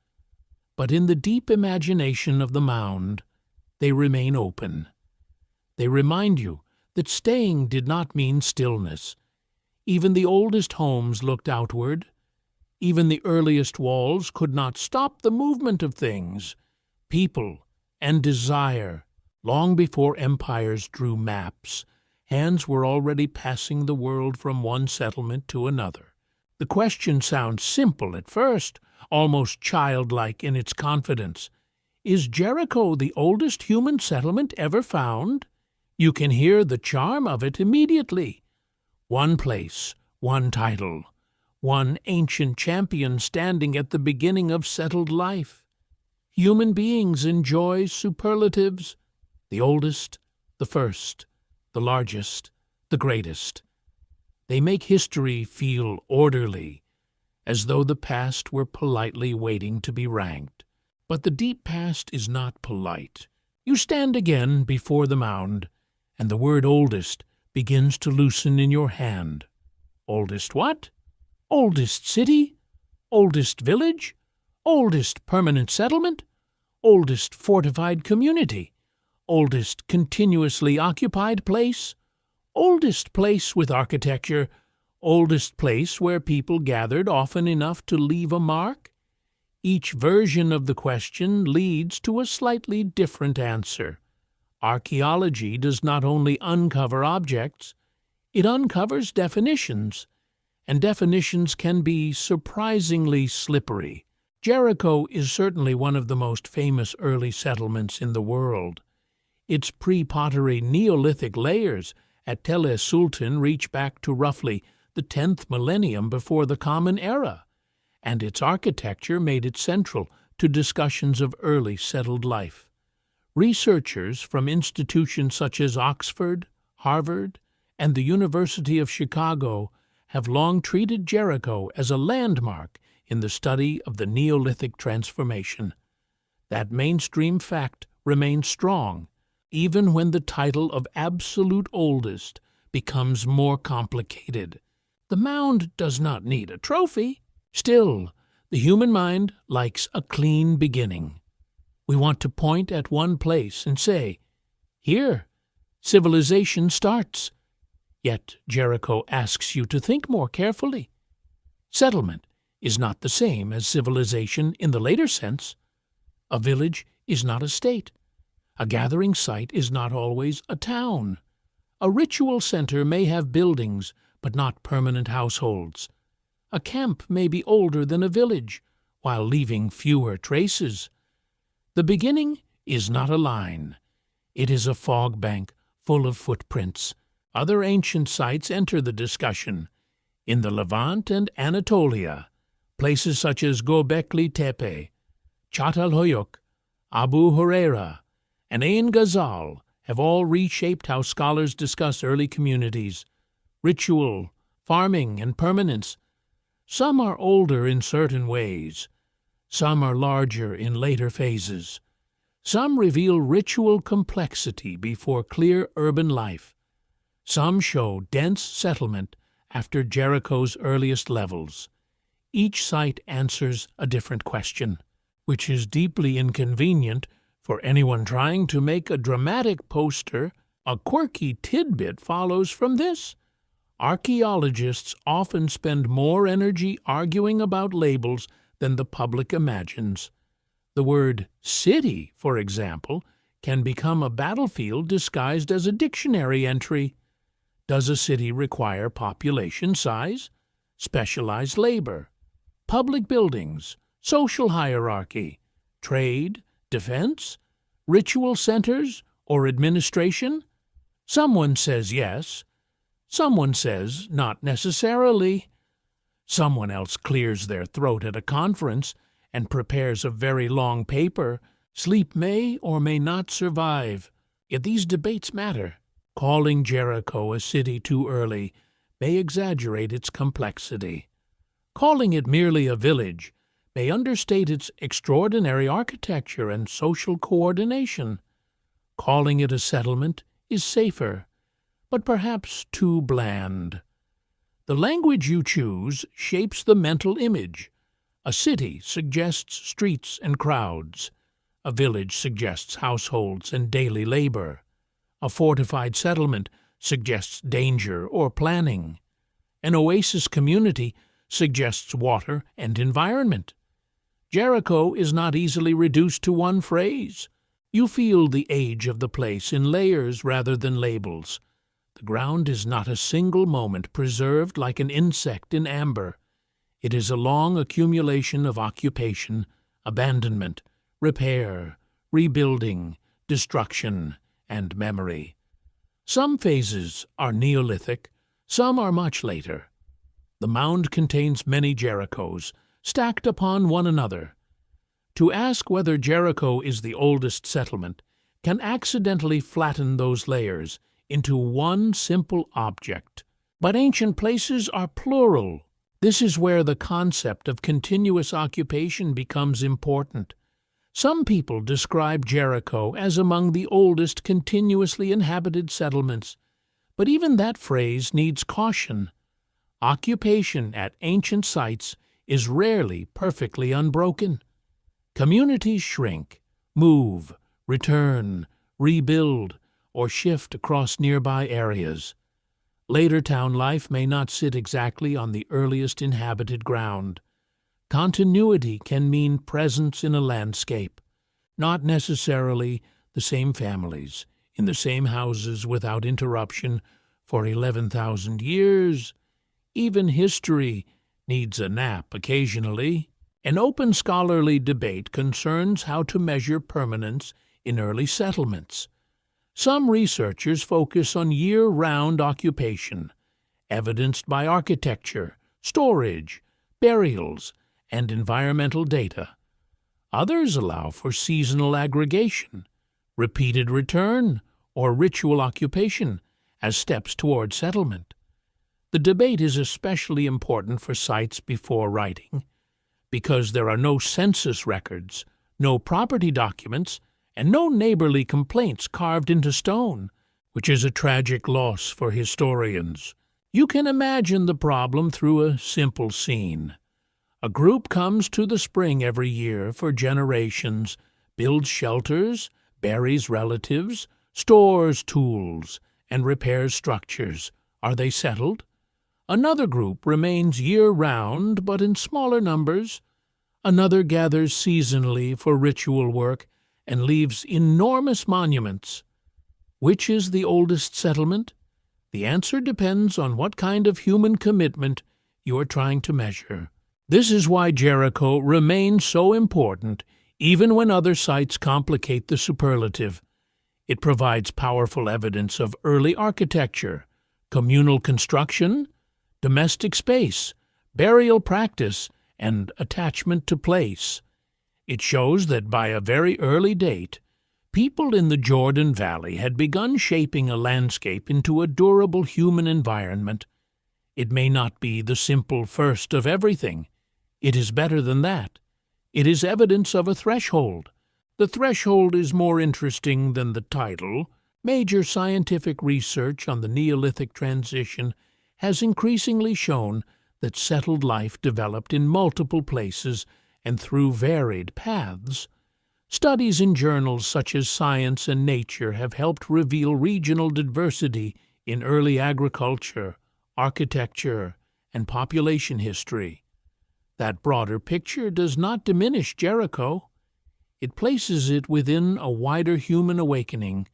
But in the deep imagination of the mound, they remain open. They remind you that staying did not mean stillness. Even the oldest homes looked outward. Even the earliest walls could not stop the movement of things, people, and desire. Long before empires drew maps, hands were already passing the world from one settlement to another. The question sounds simple at first, almost childlike in its confidence. Is Jericho the oldest human settlement ever found? You can hear the charm of it immediately. One place, one title, one ancient champion standing at the beginning of settled life. Human beings enjoy superlatives. The oldest, the first, the largest, the greatest. They make history feel orderly, as though the past were politely waiting to be ranked. But the deep past is not polite. You stand again before the mound, and the word oldest begins to loosen in your hand. Oldest what? Oldest city? Oldest village? Oldest permanent settlement? Oldest fortified community? Oldest continuously occupied place? Oldest place with architecture? Oldest place where people gathered often enough to leave a mark? Each version of the question leads to a slightly different answer. Archaeology does not only uncover objects, it uncovers definitions, and definitions can be surprisingly slippery. Jericho is certainly one of the most famous early settlements in the world. Its pre-pottery Neolithic layers at Tell Sultan reach back to roughly the 10th millennium before the Common Era, and its architecture made it central to discussions of early settled life. Researchers from institutions such as Oxford, Harvard, and the University of Chicago have long treated Jericho as a landmark in the study of the Neolithic transformation. That mainstream fact remains strong, even when the title of absolute oldest becomes more complicated. The mound does not need a trophy. Still, the human mind likes a clean beginning. We want to point at one place and say, "Here, civilization starts." Yet Jericho asks you to think more carefully. Settlement is not the same as civilization in the later sense. A village is not a state. A gathering site is not always a town. A ritual center may have buildings, but not permanent households. A camp may be older than a village, while leaving fewer traces. The beginning is not a line. It is a fog bank full of footprints. Other ancient sites enter the discussion. In the Levant and Anatolia, places such as Göbekli Tepe, Çatalhöyük, Abu Huraira, and Ain Ghazal have all reshaped how scholars discuss early communities, ritual, farming, and permanence. Some are older in certain ways. Some are larger in later phases. Some reveal ritual complexity before clear urban life. Some show dense settlement after Jericho's earliest levels. Each site answers a different question, which is deeply inconvenient for anyone trying to make a dramatic poster. A quirky tidbit follows from this. Archaeologists often spend more energy arguing about labels than the public imagines. The word city, for example, can become a battlefield disguised as a dictionary entry. Does a city require population size, specialized labor, public buildings, social hierarchy, trade, defense, ritual centers, or administration? Someone says yes. Someone says not necessarily. Someone else clears their throat at a conference and prepares a very long paper. Sleep may or may not survive. Yet these debates matter. Calling Jericho a city too early may exaggerate its complexity. Calling it merely a village may understate its extraordinary architecture and social coordination. Calling it a settlement is safer, but perhaps too bland. The language you choose shapes the mental image. A city suggests streets and crowds. A village suggests households and daily labor. A fortified settlement suggests danger or planning. An oasis community suggests water and environment. Jericho is not easily reduced to one phrase. You feel the age of the place in layers rather than labels. The ground is not a single moment preserved like an insect in amber. It is a long accumulation of occupation, abandonment, repair, rebuilding, destruction, and memory. Some phases are Neolithic, some are much later. The mound contains many Jerichos, stacked upon one another. To ask whether Jericho is the oldest settlement can accidentally flatten those layers into one simple object. But ancient places are plural. This is where the concept of continuous occupation becomes important. Some people describe Jericho as among the oldest continuously inhabited settlements, but even that phrase needs caution. Occupation at ancient sites is rarely perfectly unbroken. Communities shrink, move, return, rebuild, or shift across nearby areas. Later town life may not sit exactly on the earliest inhabited ground. Continuity can mean presence in a landscape, not necessarily the same families, in the same houses without interruption for 11,000 years. Even history needs a nap occasionally. An open scholarly debate concerns how to measure permanence in early settlements. Some researchers focus on year-round occupation, evidenced by architecture, storage, burials, and environmental data. Others allow for seasonal aggregation, repeated return, or ritual occupation as steps toward settlement. The debate is especially important for sites before writing, because there are no census records, no property documents, and no neighborly complaints carved into stone, which is a tragic loss for historians. You can imagine the problem through a simple scene. A group comes to the spring every year for generations, builds shelters, buries relatives, stores tools, and repairs structures. Are they settled? Another group remains year-round, but in smaller numbers. Another gathers seasonally for ritual work and leaves enormous monuments. Which is the oldest settlement? The answer depends on what kind of human commitment you are trying to measure. This is why Jericho remains so important, even when other sites complicate the superlative. It provides powerful evidence of early architecture, communal construction, domestic space, burial practice, and attachment to place. It shows that by a very early date, people in the Jordan Valley had begun shaping a landscape into a durable human environment. It may not be the simple first of everything. It is better than that. It is evidence of a threshold. The threshold is more interesting than the title. Major scientific research on the Neolithic transition has increasingly shown that settled life developed in multiple places and through varied paths. Studies in journals such as Science and Nature have helped reveal regional diversity in early agriculture, architecture, and population history. That broader picture does not diminish Jericho. It places it within a wider human awakening,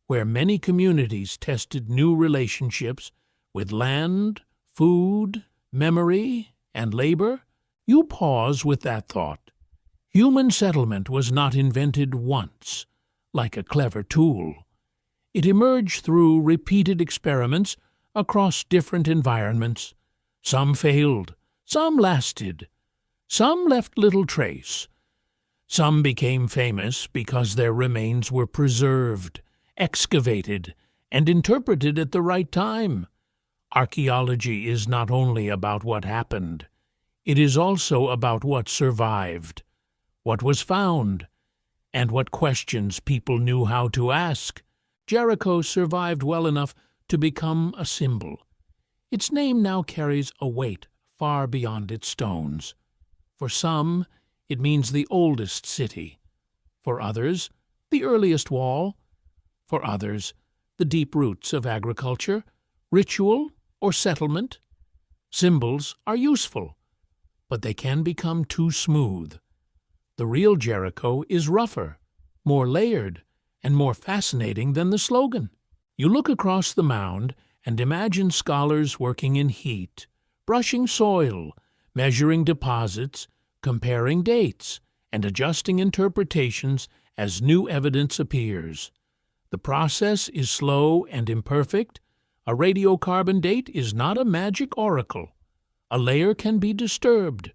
where many communities tested new relationships with land, food, memory, and labor. You pause with that thought. Human settlement was not invented once, like a clever tool. It emerged through repeated experiments across different environments. Some failed, some lasted, some left little trace. Some became famous because their remains were preserved, excavated, and interpreted at the right time. Archaeology is not only about what happened, it is also about what survived, what was found, and what questions people knew how to ask. Jericho survived well enough to become a symbol. Its name now carries a weight far beyond its stones. For some, it means the oldest city. For others, the earliest wall. For others, the deep roots of agriculture, ritual, or settlement. Symbols are useful, but they can become too smooth. The real Jericho is rougher, more layered, and more fascinating than the slogan. You look across the mound and imagine scholars working in heat, brushing soil, measuring deposits, comparing dates, and adjusting interpretations as new evidence appears. The process is slow and imperfect. A radiocarbon date is not a magic oracle. A layer can be disturbed.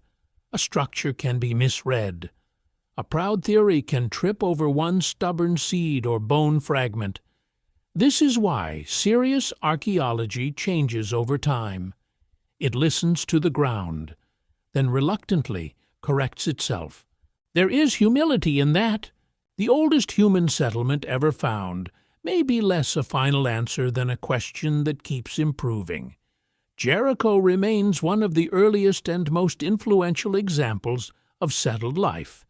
A structure can be misread. A proud theory can trip over one stubborn seed or bone fragment. This is why serious archaeology changes over time. It listens to the ground, then reluctantly corrects itself. There is humility in that. The oldest human settlement ever found may be less a final answer than a question that keeps improving. Jericho remains one of the earliest and most influential examples of settled life,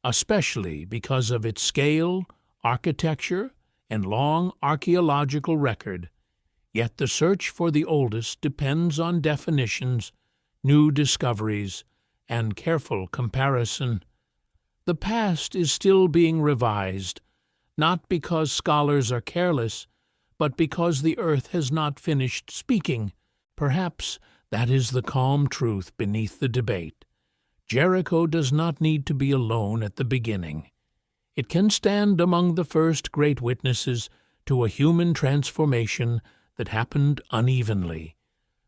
especially because of its scale, architecture, and long archaeological record. Yet the search for the oldest depends on definitions, new discoveries, and careful comparison. The past is still being revised, not because scholars are careless, but because the earth has not finished speaking. Perhaps that is the calm truth beneath the debate. Jericho does not need to be alone at the beginning. It can stand among the first great witnesses to a human transformation that happened unevenly,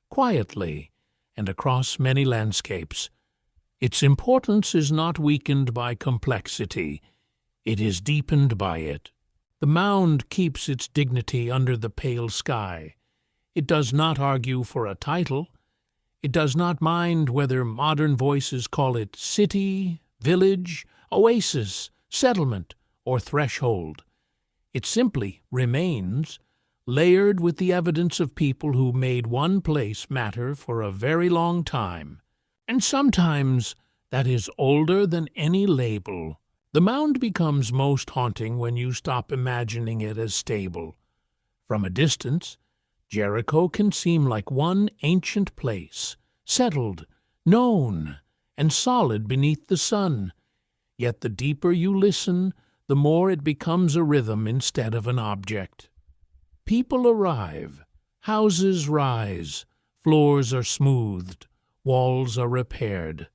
quietly, and across many landscapes. Its importance is not weakened by complexity. It is deepened by it. The mound keeps its dignity under the pale sky. It does not argue for a title. It does not mind whether modern voices call it city, village, oasis, settlement, or threshold. It simply remains, layered with the evidence of people who made one place matter for a very long time. And sometimes that is older than any label. The mound becomes most haunting when you stop imagining it as stable. From a distance, Jericho can seem like one ancient place, settled, known, and solid beneath the sun. Yet the deeper you listen, the more it becomes a rhythm instead of an object. People arrive, houses rise, floors are smoothed, walls are repaired.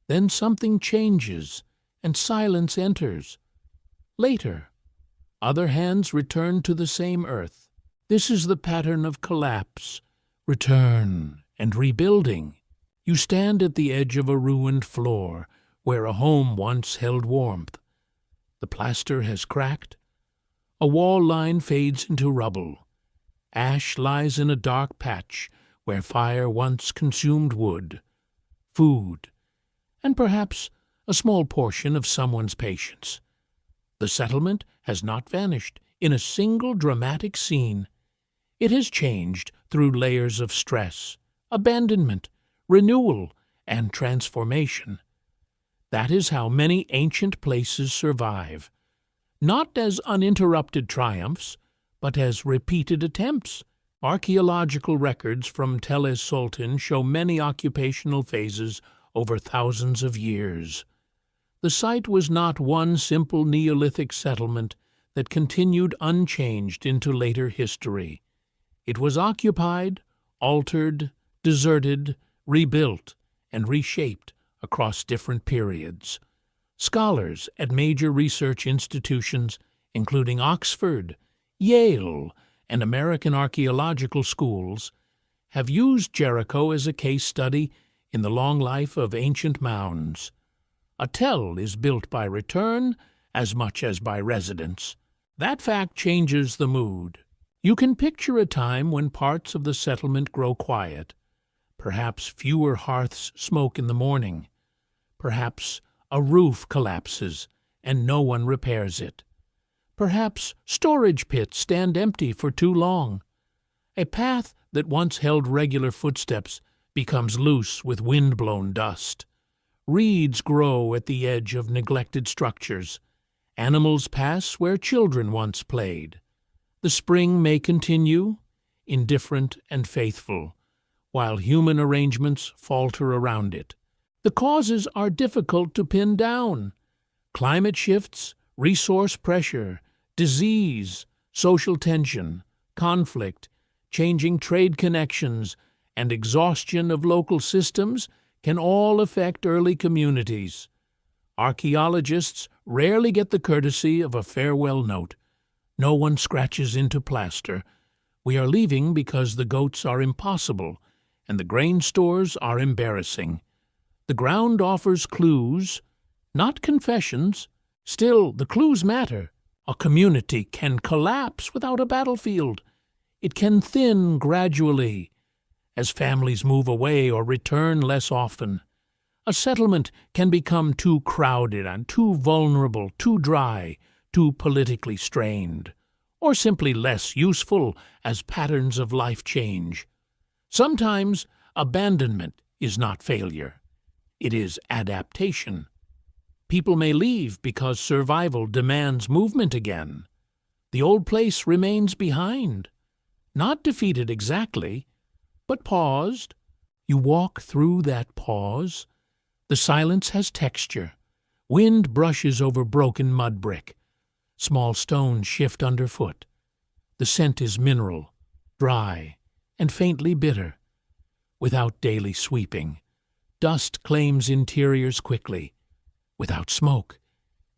Then something changes, and silence enters. Later, other hands return to the same earth. This is the pattern of collapse, return, and rebuilding. You stand at the edge of a ruined floor where a home once held warmth. The plaster has cracked. A wall line fades into rubble. Ash lies in a dark patch where fire once consumed wood, food, and perhaps a small portion of someone's patience. The settlement has not vanished in a single dramatic scene. It has changed through layers of stress, abandonment, renewal, and transformation. That is how many ancient places survive, not as uninterrupted triumphs, but as repeated attempts. Archaeological records from Tel es Sultan show many occupational phases over thousands of years. The site was not one simple Neolithic settlement that continued unchanged into later history. It was occupied, altered, deserted, rebuilt, and reshaped across different periods. Scholars at major research institutions, including Oxford, Yale, and American archaeological schools, have used Jericho as a case study in the long life of ancient mounds. A tell is built by return as much as by residence. That fact changes the mood. You can picture a time when parts of the settlement grow quiet. Perhaps fewer hearths smoke in the morning. Perhaps a roof collapses and no one repairs it. Perhaps storage pits stand empty for too long. A path that once held regular footsteps becomes loose with wind-blown dust. Reeds grow at the edge of neglected structures. Animals pass where children once played. The spring may continue, indifferent and faithful, while human arrangements falter around it. The causes are difficult to pin down. Climate shifts, resource pressure, disease, social tension, conflict, changing trade connections, and exhaustion of local systems can all affect early communities. Archaeologists rarely get the courtesy of a farewell note. No one scratches into plaster. We are leaving because the goats are impossible, and the grain stores are embarrassing. The ground offers clues, not confessions. Still, the clues matter. A community can collapse without a battlefield. It can thin gradually as families move away or return less often. A settlement can become too crowded and too vulnerable, too dry, too politically strained, or simply less useful as patterns of life change. Sometimes abandonment is not failure. It is adaptation. People may leave because survival demands movement again. The old place remains behind, not defeated exactly, but paused. You walk through that pause. The silence has texture. Wind brushes over broken mud brick. Small stones shift underfoot. The scent is mineral, dry, and faintly bitter. Without daily sweeping, dust claims interiors quickly. Without smoke,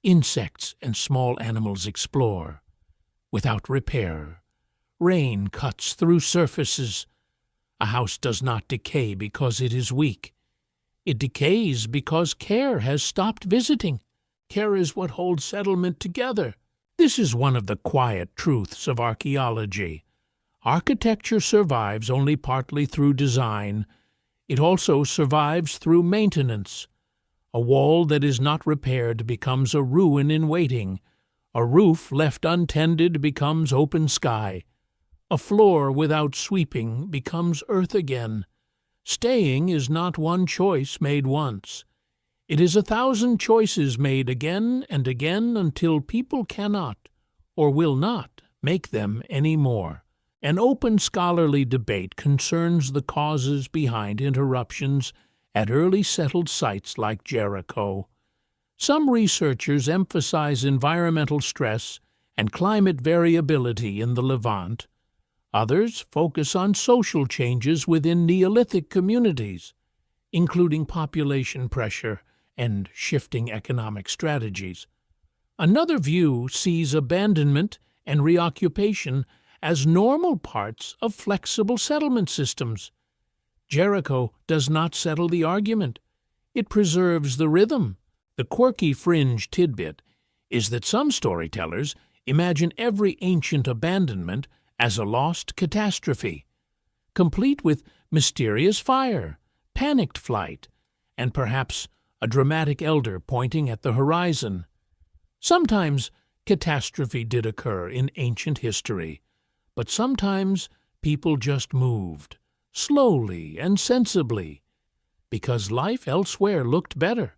insects and small animals explore. Without repair, rain cuts through surfaces. A house does not decay because it is weak. It decays because care has stopped visiting. Care is what holds settlement together. This is one of the quiet truths of archaeology. Architecture survives only partly through design. It also survives through maintenance. A wall that is not repaired becomes a ruin in waiting. A roof left untended becomes open sky. A floor without sweeping becomes earth again. Staying is not one choice made once. It is 1,000 choices made again and again until people cannot, or will not, make them any more. An open scholarly debate concerns the causes behind interruptions at early settled sites like Jericho. Some researchers emphasize environmental stress and climate variability in the Levant. Others focus on social changes within Neolithic communities, including population pressure and shifting economic strategies. Another view sees abandonment and reoccupation as normal parts of flexible settlement systems. Jericho does not settle the argument. It preserves the rhythm. The quirky fringe tidbit is that some storytellers imagine every ancient abandonment as a lost catastrophe, complete with mysterious fire, panicked flight, and perhaps a dramatic elder pointing at the horizon. Sometimes catastrophe did occur in ancient history, but sometimes people just moved, slowly and sensibly, because life elsewhere looked better.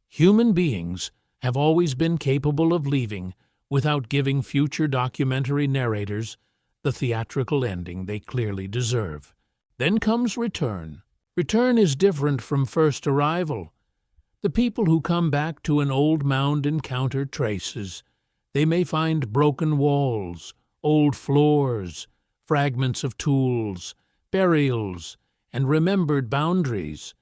Human beings have always been capable of leaving without giving future documentary narrators the theatrical ending they clearly deserve. Then comes return. Return is different from first arrival. The people who come back to an old mound encounter traces. They may find broken walls, old floors, fragments of tools, burials, and remembered boundaries.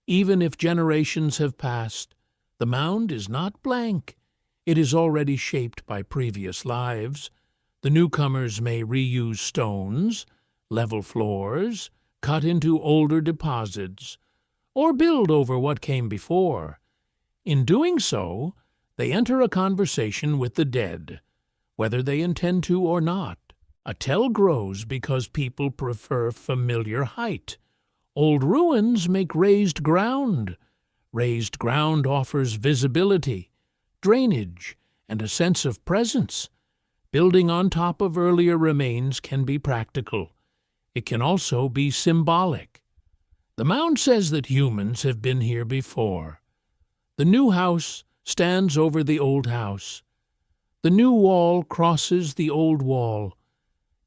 Even if generations have passed, the mound is not blank. It is already shaped by previous lives. The newcomers may reuse stones, level floors, cut into older deposits, or build over what came before. In doing so, they enter a conversation with the dead, whether they intend to or not. A tell grows because people prefer familiar height. Old ruins make raised ground. Raised ground offers visibility, drainage, and a sense of presence. Building on top of earlier remains can be practical. It can also be symbolic. The mound says that humans have been here before. The new house stands over the old house. The new wall crosses the old wall.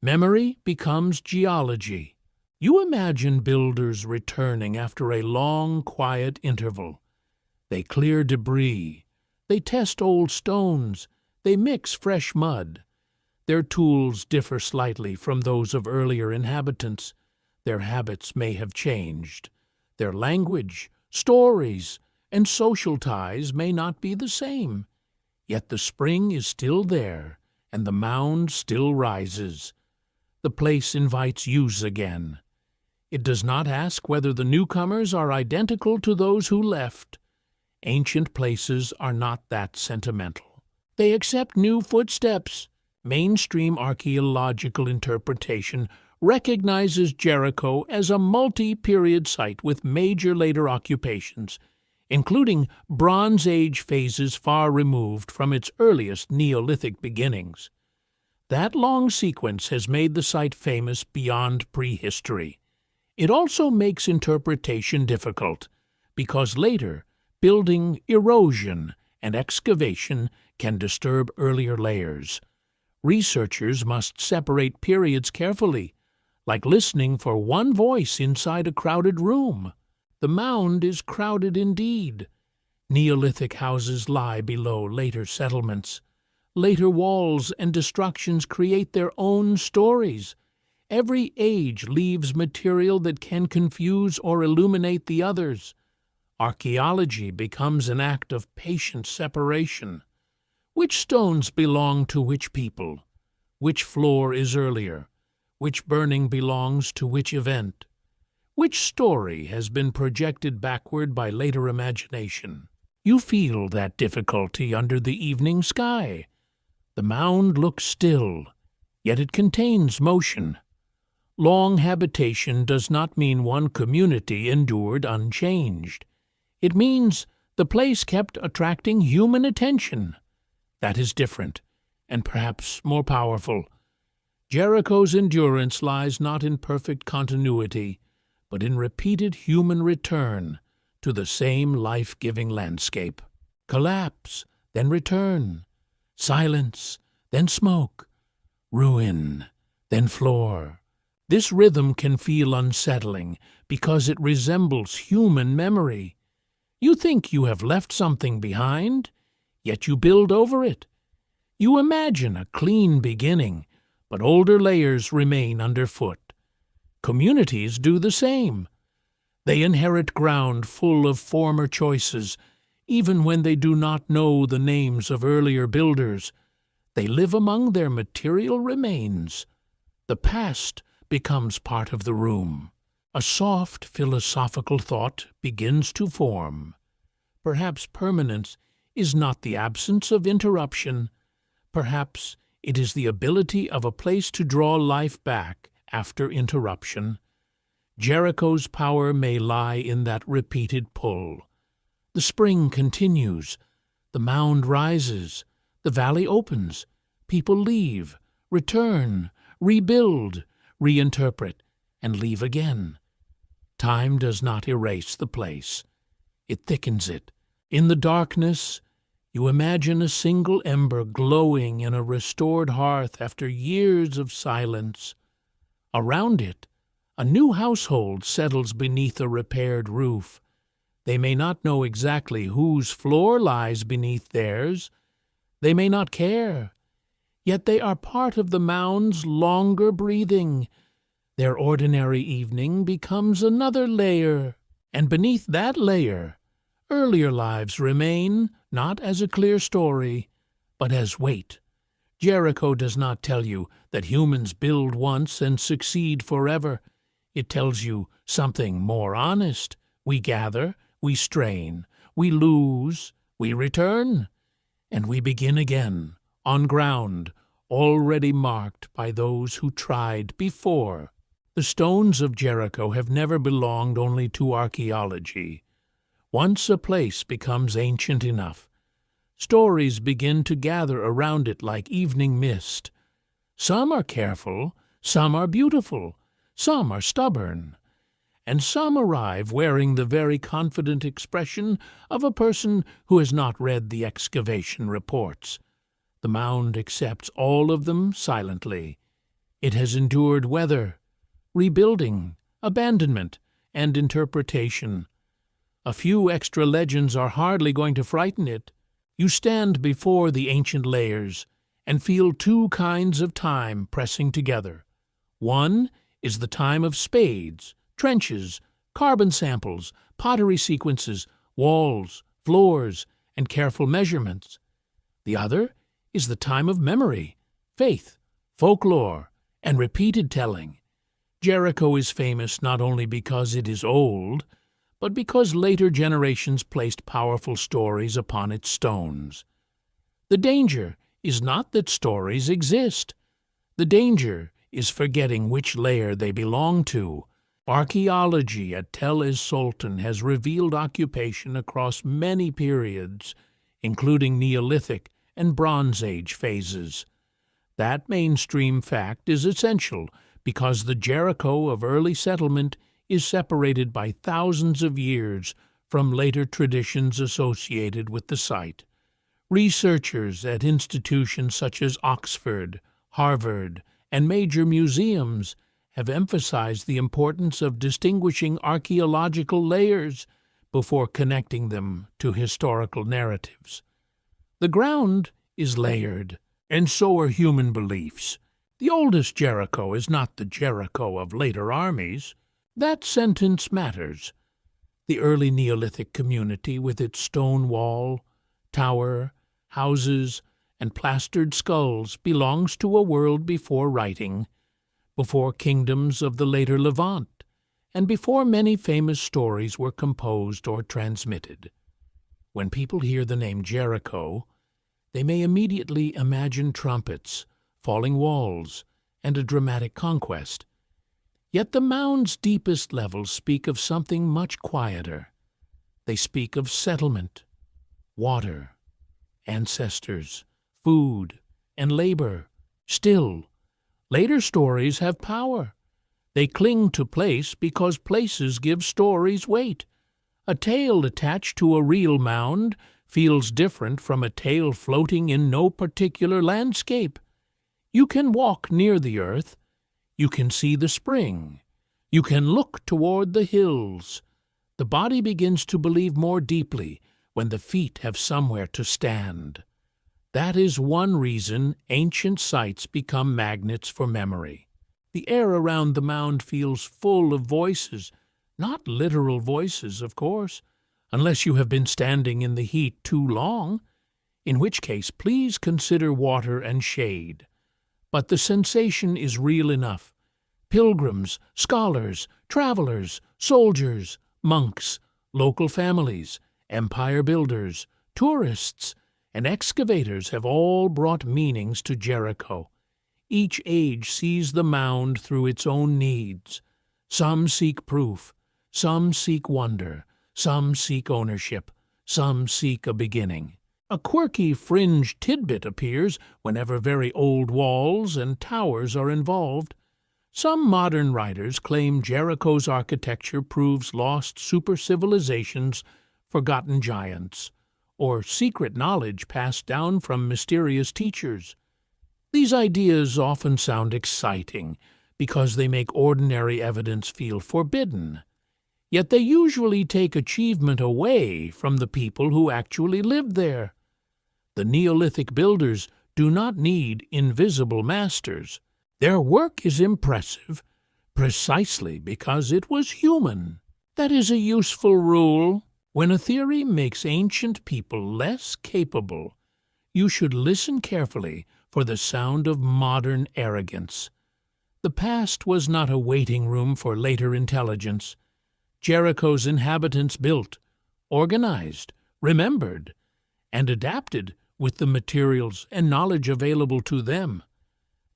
Memory becomes geology. You imagine builders returning after a long, quiet interval. They clear debris. They test old stones. They mix fresh mud. Their tools differ slightly from those of earlier inhabitants. Their habits may have changed. Their language, stories, and social ties may not be the same. Yet the spring is still there, and the mound still rises. The place invites use again. It does not ask whether the newcomers are identical to those who left. Ancient places are not that sentimental. They accept new footsteps. Mainstream archaeological interpretation recognizes Jericho as a multi-period site with major later occupations, including Bronze Age phases far removed from its earliest Neolithic beginnings. That long sequence has made the site famous beyond prehistory. It also makes interpretation difficult, because later, building, erosion, and excavation can disturb earlier layers. Researchers must separate periods carefully, like listening for one voice inside a crowded room. The mound is crowded indeed. Neolithic houses lie below later settlements. Later walls and destructions create their own stories. Every age leaves material that can confuse or illuminate the others. Archaeology becomes an act of patient separation. Which stones belong to which people? Which floor is earlier? Which burning belongs to which event? Which story has been projected backward by later imagination? You feel that difficulty under the evening sky. The mound looks still, yet it contains motion. Long habitation does not mean one community endured unchanged. It means the place kept attracting human attention. That is different. and perhaps more powerful. Jericho's endurance lies not in perfect continuity, but in repeated human return to the same life-giving landscape. Collapse, then return. Silence, then smoke. Ruin, then floor. This rhythm can feel unsettling because it resembles human memory. You think you have left something behind, yet you build over it. You imagine a clean beginning, but older layers remain underfoot. Communities do the same. They inherit ground full of former choices, even when they do not know the names of earlier builders. They live among their material remains. The past becomes part of the room. A soft philosophical thought begins to form. Perhaps permanence is not the absence of interruption. Perhaps it is the ability of a place to draw life back after interruption. Jericho's power may lie in that repeated pull. The spring continues. The mound rises. The valley opens. People leave, return, rebuild, reinterpret, and leave again. Time does not erase the place. It thickens it. In the darkness, you imagine a single ember glowing in a restored hearth after years of silence. Around it, a new household settles beneath a repaired roof. They may not know exactly whose floor lies beneath theirs. They may not care. Yet they are part of the mound's longer breathing. Their ordinary evening becomes another layer, and beneath that layer, earlier lives remain, not as a clear story, but as weight. Jericho does not tell you that humans build once and succeed forever. It tells you something more honest. We gather, we strain, we lose, we return, and we begin again, on ground already marked by those who tried before. The stones of Jericho have never belonged only to archaeology. Once a place becomes ancient enough, stories begin to gather around it like evening mist. Some are careful, some are beautiful, some are stubborn, and some arrive wearing the very confident expression of a person who has not read the excavation reports. The mound accepts all of them silently. It has endured weather, rebuilding, abandonment, and interpretation. A few extra legends are hardly going to frighten it. You stand before the ancient layers and feel two kinds of time pressing together. One is the time of spades, trenches, carbon samples, pottery sequences, walls, floors, and careful measurements. The other is the time of memory, faith, folklore, and repeated telling. Jericho is famous not only because it is old, but because later generations placed powerful stories upon its stones. The danger is not that stories exist. The danger is forgetting which layer they belong to. Archaeology at Tel es-Sultan has revealed occupation across many periods, including Neolithic and Bronze Age phases. That mainstream fact is essential because the Jericho of early settlement is separated by thousands of years from later traditions associated with the site. Researchers at institutions such as Oxford, Harvard, and major museums have emphasized the importance of distinguishing archaeological layers before connecting them to historical narratives. The ground is layered, and so are human beliefs. The oldest Jericho is not the Jericho of later armies. That sentence matters. The early Neolithic community, with its stone wall, tower, houses, and plastered skulls, belongs to a world before writing, before kingdoms of the later Levant, and before many famous stories were composed or transmitted. When people hear the name Jericho, they may immediately imagine trumpets, falling walls, and a dramatic conquest. Yet the mound's deepest levels speak of something much quieter. They speak of settlement, water, ancestors, food, and labor. Still, later stories have power. They cling to place because places give stories weight. A tale attached to a real mound feels different from a tale floating in no particular landscape. You can walk near the earth. You can see the spring. You can look toward the hills. The body begins to believe more deeply when the feet have somewhere to stand. That is one reason ancient sites become magnets for memory. The air around the mound feels full of voices, not literal voices, of course, unless you have been standing in the heat too long, in which case please consider water and shade. But the sensation is real enough. Pilgrims, scholars, travelers, soldiers, monks, local families, empire builders, tourists, and excavators have all brought meanings to Jericho. Each age sees the mound through its own needs. Some seek proof, some seek wonder, some seek ownership, some seek a beginning. A quirky fringe tidbit appears whenever very old walls and towers are involved. Some modern writers claim Jericho's architecture proves lost super-civilizations, forgotten giants, or secret knowledge passed down from mysterious teachers. These ideas often sound exciting because they make ordinary evidence feel forbidden. Yet they usually take achievement away from the people who actually lived there. The Neolithic builders do not need invisible masters. Their work is impressive precisely because it was human. That is a useful rule. When a theory makes ancient people less capable, you should listen carefully for the sound of modern arrogance. The past was not a waiting room for later intelligence. Jericho's inhabitants built, organized, remembered, and adapted with the materials and knowledge available to them.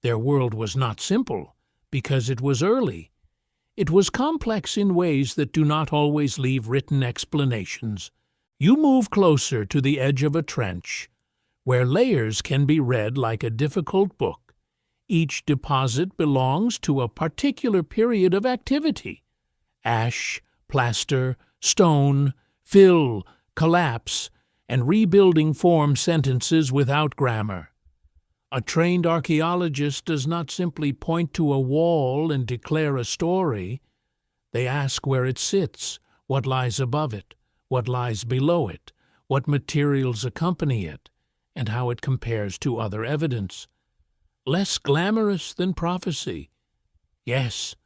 Their world was not simple because it was early. It was complex in ways that do not always leave written explanations. You move closer to the edge of a trench, where layers can be read like a difficult book. Each deposit belongs to a particular period of activity. Ash, plaster, stone, fill, collapse, and rebuilding form sentences without grammar. A trained archaeologist does not simply point to a wall and declare a story. They ask where it sits, what lies above it, what lies below it, what materials accompany it, and how it compares to other evidence. Less glamorous than prophecy. Yes,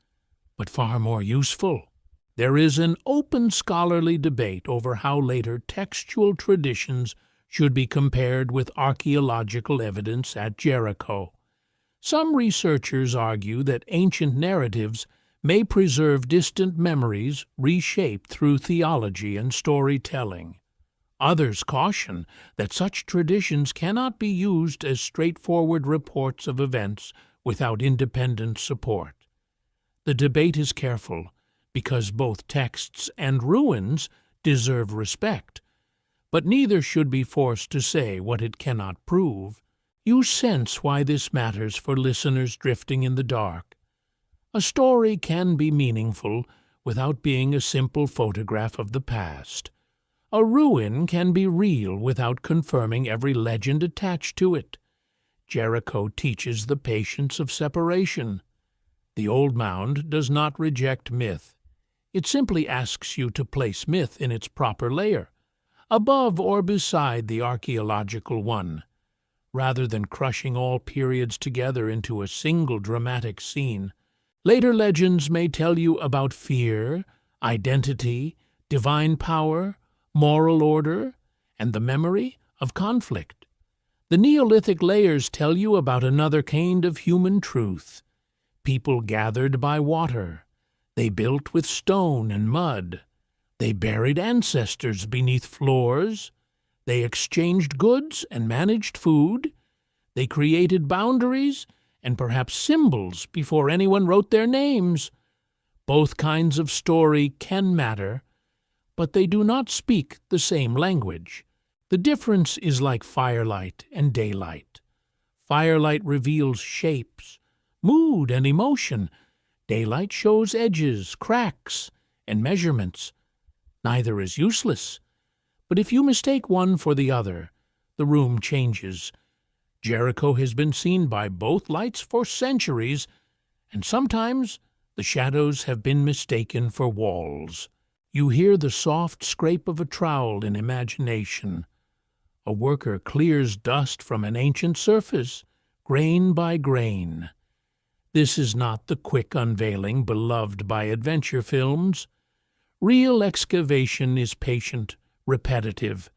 but far more useful. There is an open scholarly debate over how later textual traditions should be compared with archaeological evidence at Jericho. Some researchers argue that ancient narratives may preserve distant memories reshaped through theology and storytelling. Others caution that such traditions cannot be used as straightforward reports of events without independent support. The debate is careful because both texts and ruins deserve respect, but neither should be forced to say what it cannot prove. You sense why this matters for listeners drifting in the dark. A story can be meaningful without being a simple photograph of the past. A ruin can be real without confirming every legend attached to it. Jericho teaches the patience of separation. The old mound does not reject myth. It simply asks you to place myth in its proper layer, above or beside the archaeological one, rather than crushing all periods together into a single dramatic scene. Later legends may tell you about fear, identity, divine power, moral order, and the memory of conflict. The Neolithic layers tell you about another kind of human truth. People gathered by water. They built with stone and mud. They buried ancestors beneath floors. They exchanged goods and managed food. They created boundaries and perhaps symbols before anyone wrote their names. Both kinds of story can matter, but they do not speak the same language. The difference is like firelight and daylight. Firelight reveals shapes, mood, and emotion. Daylight shows edges, cracks, and measurements. Neither is useless, but if you mistake one for the other, the room changes. Jericho has been seen by both lights for centuries, and sometimes the shadows have been mistaken for walls. You hear the soft scrape of a trowel in imagination. A worker clears dust from an ancient surface, grain by grain. This is not the quick unveiling beloved by adventure films. Real excavation is patient, repetitive,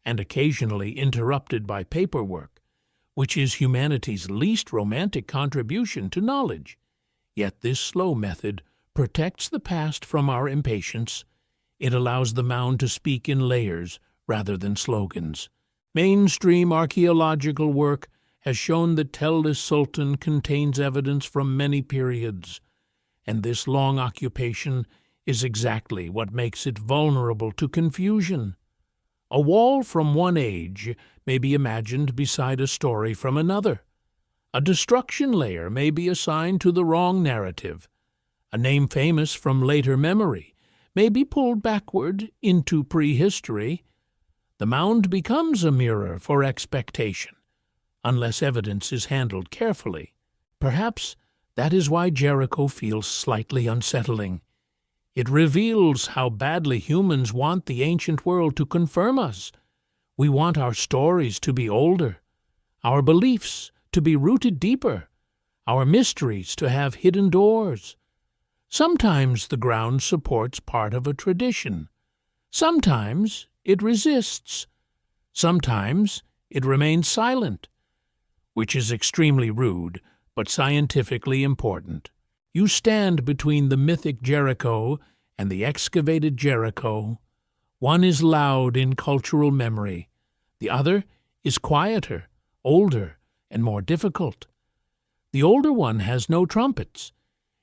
and occasionally interrupted by paperwork, which is humanity's least romantic contribution to knowledge. Yet this slow method protects the past from our impatience. It allows the mound to speak in layers rather than slogans. Mainstream archaeological work has shown that Tel Sultan contains evidence from many periods, and this long occupation is exactly what makes it vulnerable to confusion. A wall from one age may be imagined beside a story from another. A destruction layer may be assigned to the wrong narrative. A name famous from later memory may be pulled backward into prehistory. The mound becomes a mirror for expectation, unless evidence is handled carefully. Perhaps that is why Jericho feels slightly unsettling. It reveals how badly humans want the ancient world to confirm us. We want our stories to be older, our beliefs to be rooted deeper, our mysteries to have hidden doors. Sometimes the ground supports part of a tradition. Sometimes it resists. Sometimes it remains silent, which is extremely rude but scientifically important. You stand between the mythic Jericho and the excavated Jericho. One is loud in cultural memory. The other is quieter, older, and more difficult. The older one has no trumpets.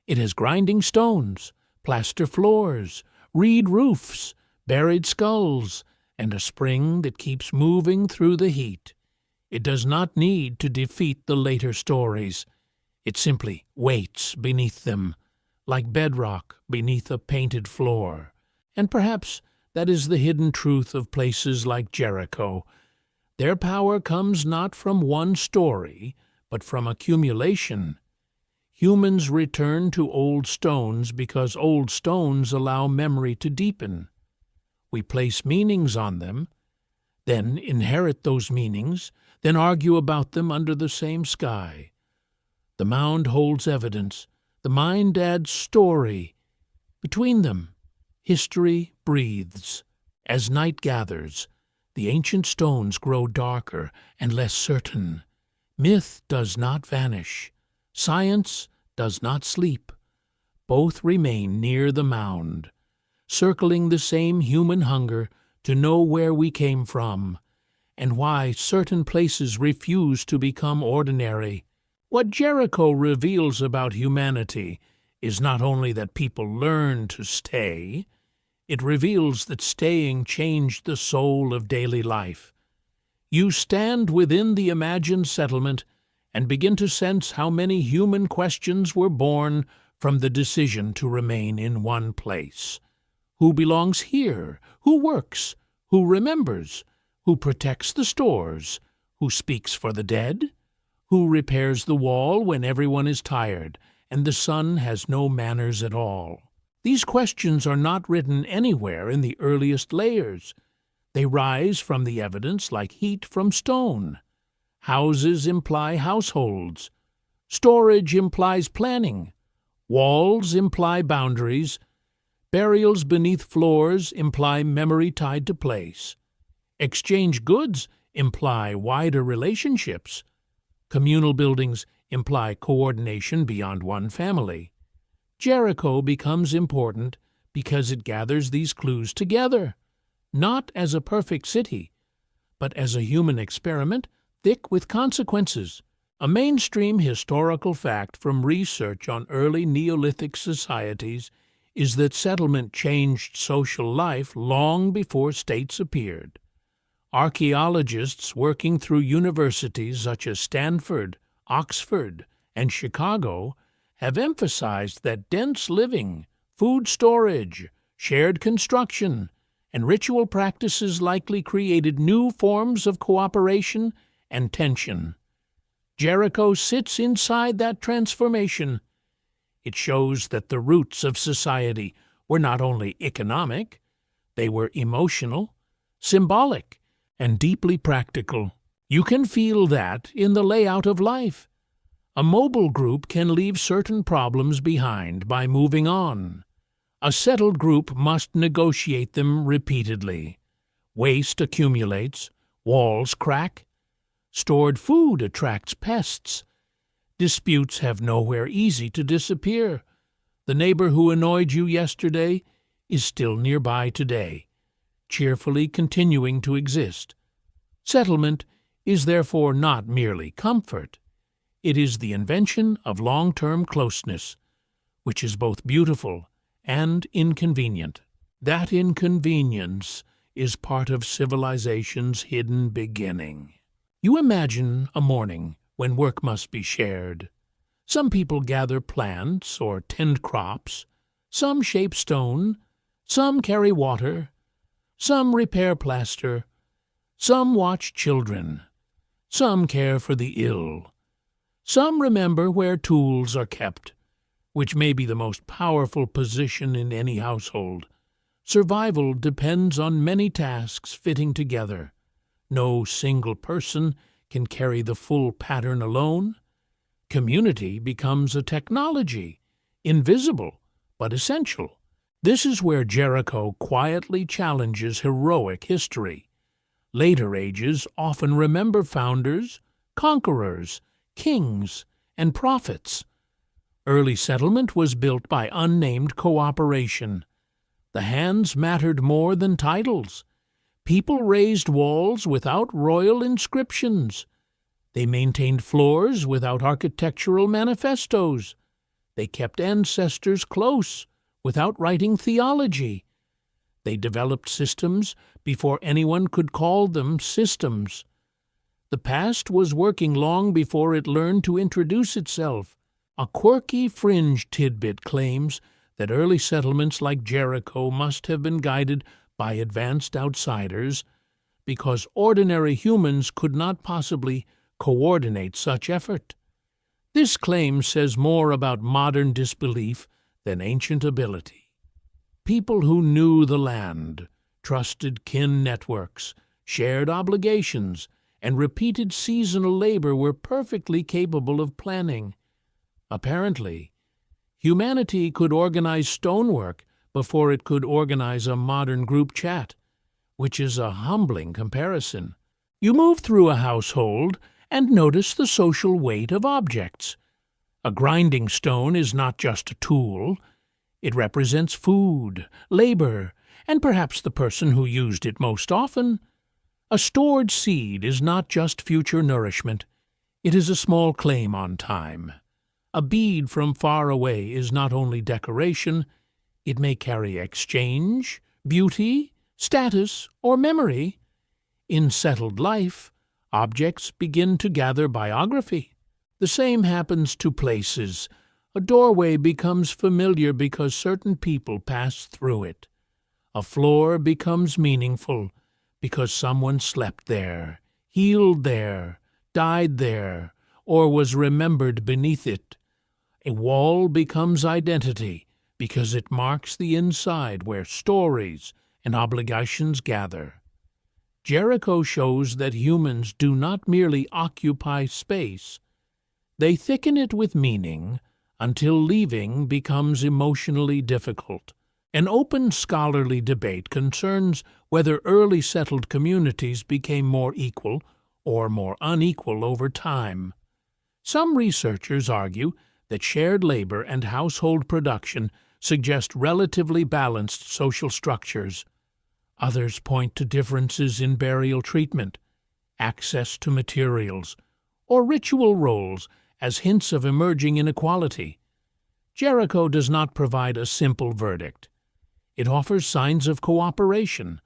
It has grinding stones, plaster floors, reed roofs, buried skulls, and a spring that keeps moving through the heat. It does not need to defeat the later stories. It simply waits beneath them, like bedrock beneath a painted floor. And perhaps that is the hidden truth of places like Jericho. Their power comes not from one story, but from accumulation. Humans return to old stones because old stones allow memory to deepen. We place meanings on them, then inherit those meanings, then argue about them under the same sky. The mound holds evidence. The mind adds story. Between them, history breathes. As night gathers, the ancient stones grow darker and less certain. Myth does not vanish. Science does not sleep. Both remain near the mound, circling the same human hunger to know where we came from and why certain places refuse to become ordinary. What Jericho reveals about humanity is not only that people learn to stay, it reveals that staying changed the soul of daily life. You stand within the imagined settlement and begin to sense how many human questions were born from the decision to remain in one place. Who belongs here? Who works? Who remembers? Who protects the stores? Who speaks for the dead? Who repairs the wall when everyone is tired and the sun has no manners at all? These questions are not written anywhere in the earliest layers. They rise from the evidence like heat from stone. Houses imply households. Storage implies planning. Walls imply boundaries. Burials beneath floors imply memory tied to place. Exchange goods imply wider relationships. Communal buildings imply coordination beyond one family. Jericho becomes important because it gathers these clues together, not as a perfect city, but as a human experiment thick with consequences. A mainstream historical fact from research on early Neolithic societies is that settlement changed social life long before states appeared. Archaeologists working through universities such as Stanford, Oxford, and Chicago have emphasized that dense living, food storage, shared construction, and ritual practices likely created new forms of cooperation and tension. Jericho sits inside that transformation. It shows that the roots of society were not only economic, they were emotional, symbolic, and deeply practical. You can feel that in the layout of life. A mobile group can leave certain problems behind by moving on. A settled group must negotiate them repeatedly. Waste accumulates, walls crack, stored food attracts pests. Disputes have nowhere easy to disappear. The neighbor who annoyed you yesterday is still nearby today, cheerfully continuing to exist. Settlement is therefore not merely comfort. It is the invention of long-term closeness, which is both beautiful and inconvenient. That inconvenience is part of civilization's hidden beginning. You imagine a morning when work must be shared. Some people gather plants or tend crops, some shape stone, some carry water, some repair plaster, some watch children, some care for the ill, some remember where tools are kept, which may be the most powerful position in any household. Survival depends on many tasks fitting together. No single person can carry the full pattern alone. Community becomes a technology, invisible but essential. This is where Jericho quietly challenges heroic history. Later ages often remember founders, conquerors, kings, and prophets. Early settlement was built by unnamed cooperation. The hands mattered more than titles. People raised walls without royal inscriptions. They maintained floors without architectural manifestos. They kept ancestors close without writing theology. They developed systems before anyone could call them systems. The past was working long before it learned to introduce itself. A quirky fringe tidbit claims that early settlements like Jericho must have been guided by advanced outsiders because ordinary humans could not possibly coordinate such effort. This claim says more about modern disbelief than ancient ability. People who knew the land, trusted kin networks, shared obligations, and repeated seasonal labor were perfectly capable of planning. Apparently, humanity could organize stonework before it could organize a modern group chat, which is a humbling comparison. You move through a household and notice the social weight of objects. A grinding stone is not just a tool. It represents food, labor, and perhaps the person who used it most often. A stored seed is not just future nourishment. It is a small claim on time. A bead from far away is not only decoration, it may carry exchange, beauty, status, or memory. In settled life, objects begin to gather biography. The same happens to places. A doorway becomes familiar because certain people pass through it. A floor becomes meaningful because someone slept there, healed there, died there, or was remembered beneath it. A wall becomes identity because it marks the inside where stories and obligations gather. Jericho shows that humans do not merely occupy space. They thicken it with meaning until leaving becomes emotionally difficult. An open scholarly debate concerns whether early settled communities became more equal or more unequal over time. Some researchers argue that shared labor and household production suggest relatively balanced social structures. Others point to differences in burial treatment, access to materials, or ritual roles as hints of emerging inequality. Jericho does not provide a simple verdict. It offers signs of cooperation,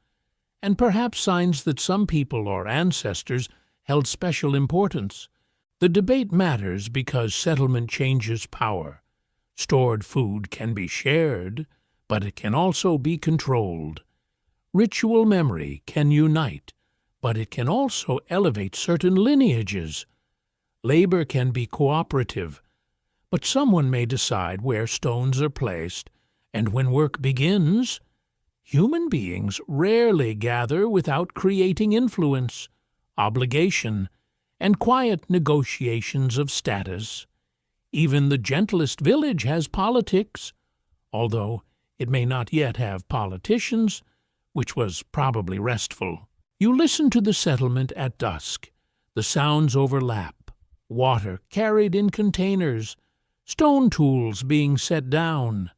and perhaps signs that some people or ancestors held special importance. The debate matters because settlement changes power. Stored food can be shared, but it can also be controlled. Ritual memory can unite, but it can also elevate certain lineages. Labor can be cooperative, but someone may decide where stones are placed, and when work begins, human beings rarely gather without creating influence, obligation, and quiet negotiations of status. Even the gentlest village has politics, although it may not yet have politicians, which was probably restful. You listen to the settlement at dusk. The sounds overlap. Water carried in containers, stone tools being set down,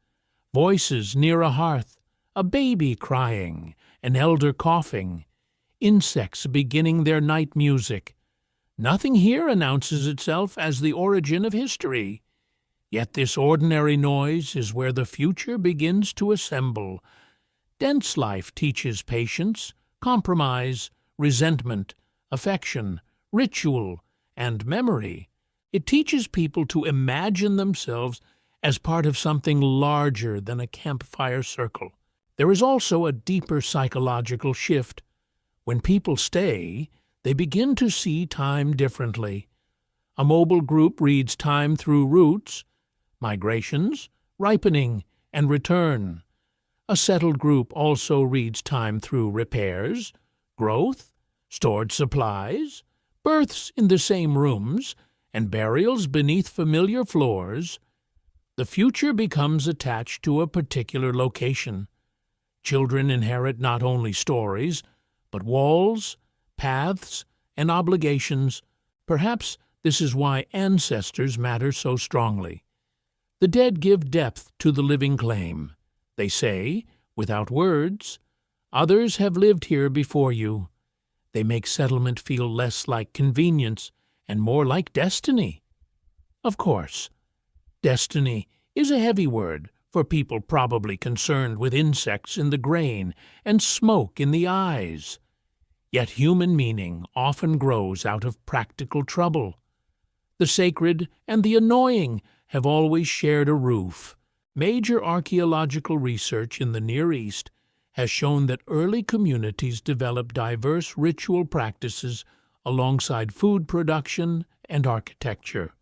voices near a hearth, a baby crying, an elder coughing, insects beginning their night music. Nothing here announces itself as the origin of history. Yet this ordinary noise is where the future begins to assemble. Dense life teaches patience, compromise, resentment, affection, ritual, and memory. It teaches people to imagine themselves as part of something larger than a campfire circle. There is also a deeper psychological shift. When people stay, they begin to see time differently. A mobile group reads time through roots, migrations, ripening, and return. A settled group also reads time through repairs, growth, stored supplies, births in the same rooms, and burials beneath familiar floors. The future becomes attached to a particular location. Children inherit not only stories, but walls, paths, and obligations. Perhaps this is why ancestors matter so strongly. The dead give depth to the living claim. They say, without words, others have lived here before you. They make settlement feel less like convenience and more like destiny. Of course, destiny is a heavy word for people probably concerned with insects in the grain and smoke in the eyes. Yet human meaning often grows out of practical trouble. The sacred and the annoying have always shared a roof. Major archaeological research in the Near East has shown that early communities developed diverse ritual practices alongside food production and architecture.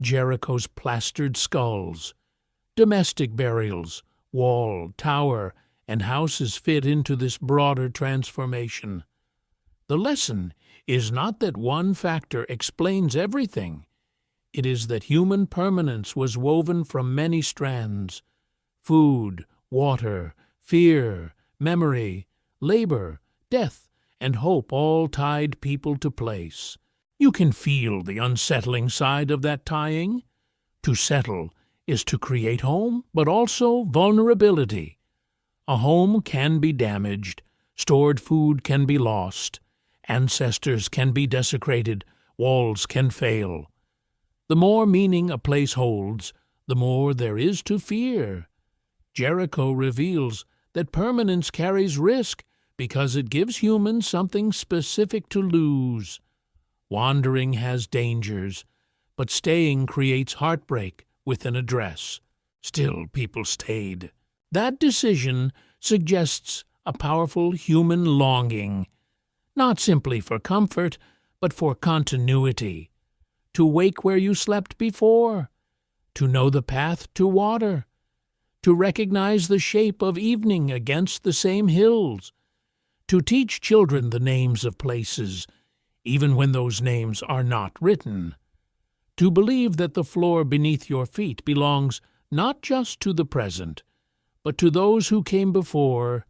Jericho's plastered skulls, domestic burials, wall, tower, and houses fit into this broader transformation. The lesson is not that one factor explains everything. It is that human permanence was woven from many strands: food, water, fear, memory, labor, death, and hope all tied people to place. You can feel the unsettling side of that tying. To settle is to create home, but also vulnerability. A home can be damaged, stored food can be lost, ancestors can be desecrated, walls can fail. The more meaning a place holds, the more there is to fear. Jericho reveals that permanence carries risk because it gives humans something specific to lose. Wandering has dangers, but staying creates heartbreak with an address. Still, people stayed. That decision suggests a powerful human longing, not simply for comfort, but for continuity. To wake where you slept before, to know the path to water, to recognize the shape of evening against the same hills, to teach children the names of places, even when those names are not written, to believe that the floor beneath your feet belongs not just to the present, but to those who came before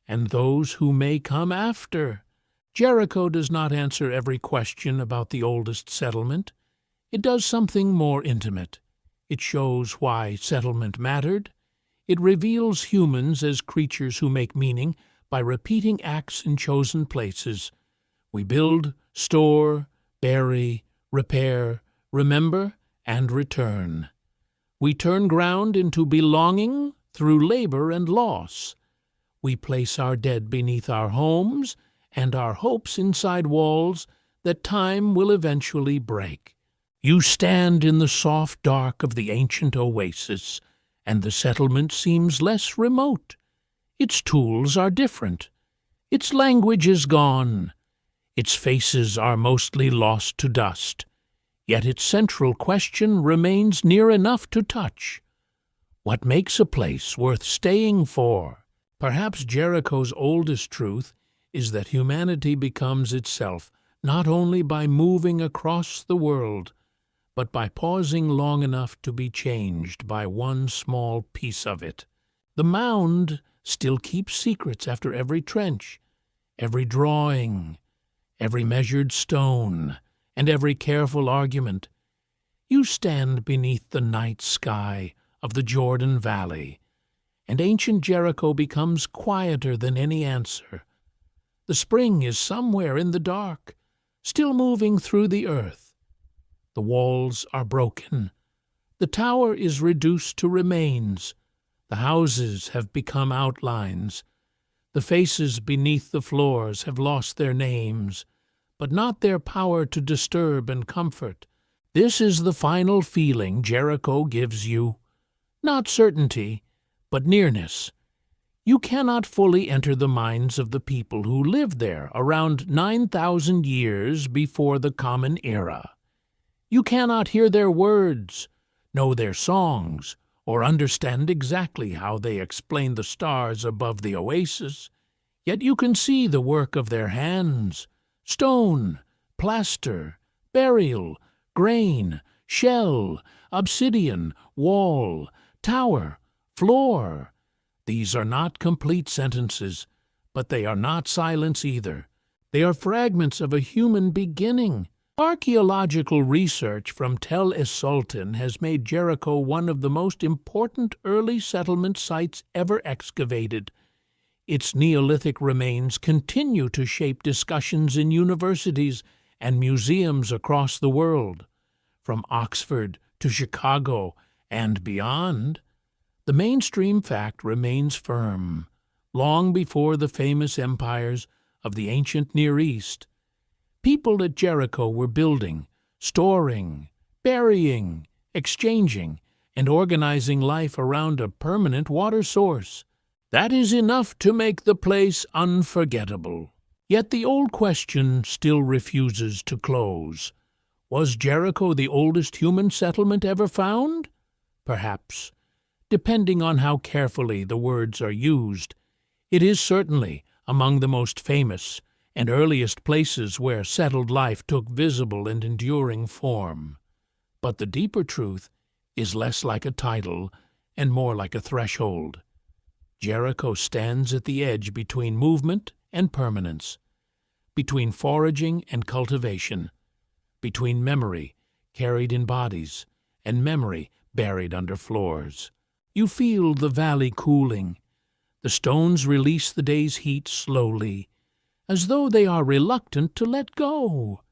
and those who may come after. Jericho does not answer every question about the oldest settlement. It does something more intimate. It shows why settlement mattered. It reveals humans as creatures who make meaning by repeating acts in chosen places. We build, store, bury, repair, remember, and return. We turn ground into belonging through labor and loss. We place our dead beneath our homes and our hopes inside walls that time will eventually break. You stand in the soft dark of the ancient oasis, and the settlement seems less remote. Its tools are different. Its language is gone. Its faces are mostly lost to dust. Yet its central question remains near enough to touch. What makes a place worth staying for? Perhaps Jericho's oldest truth is that humanity becomes itself not only by moving across the world, but by pausing long enough to be changed by one small piece of it. The mound still keeps secrets after every trench, every drawing, every measured stone, and every careful argument. You stand beneath the night sky of the Jordan Valley, and ancient Jericho becomes quieter than any answer. The spring is somewhere in the dark, still moving through the earth. The walls are broken. The tower is reduced to remains. The houses have become outlines. The faces beneath the floors have lost their names, but not their power to disturb and comfort. This is the final feeling Jericho gives you. Not certainty, but nearness. You cannot fully enter the minds of the people who lived there around 9,000 years before the Common Era. You cannot hear their words, know their songs, or understand exactly how they explain the stars above the oasis, yet you can see the work of their hands: stone, plaster, burial, grain, shell, obsidian, wall, tower, floor. These are not complete sentences, but they are not silence either. They are fragments of a human beginning. Archaeological research from Tel Es-Sultan has made Jericho one of the most important early settlement sites ever excavated. Its Neolithic remains continue to shape discussions in universities and museums across the world. From Oxford to Chicago and beyond, the mainstream fact remains firm. Long before the famous empires of the ancient Near East, people at Jericho were building, storing, burying, exchanging, and organizing life around a permanent water source. That is enough to make the place unforgettable. Yet the old question still refuses to close. Was Jericho the oldest human settlement ever found? Perhaps. Depending on how carefully the words are used, it is certainly among the most famous and earliest places where settled life took visible and enduring form. But the deeper truth is less like a title and more like a threshold. Jericho stands at the edge between movement and permanence, between foraging and cultivation, between memory carried in bodies and memory buried under floors. You feel the valley cooling. The stones release the day's heat slowly, as though they are reluctant to let go.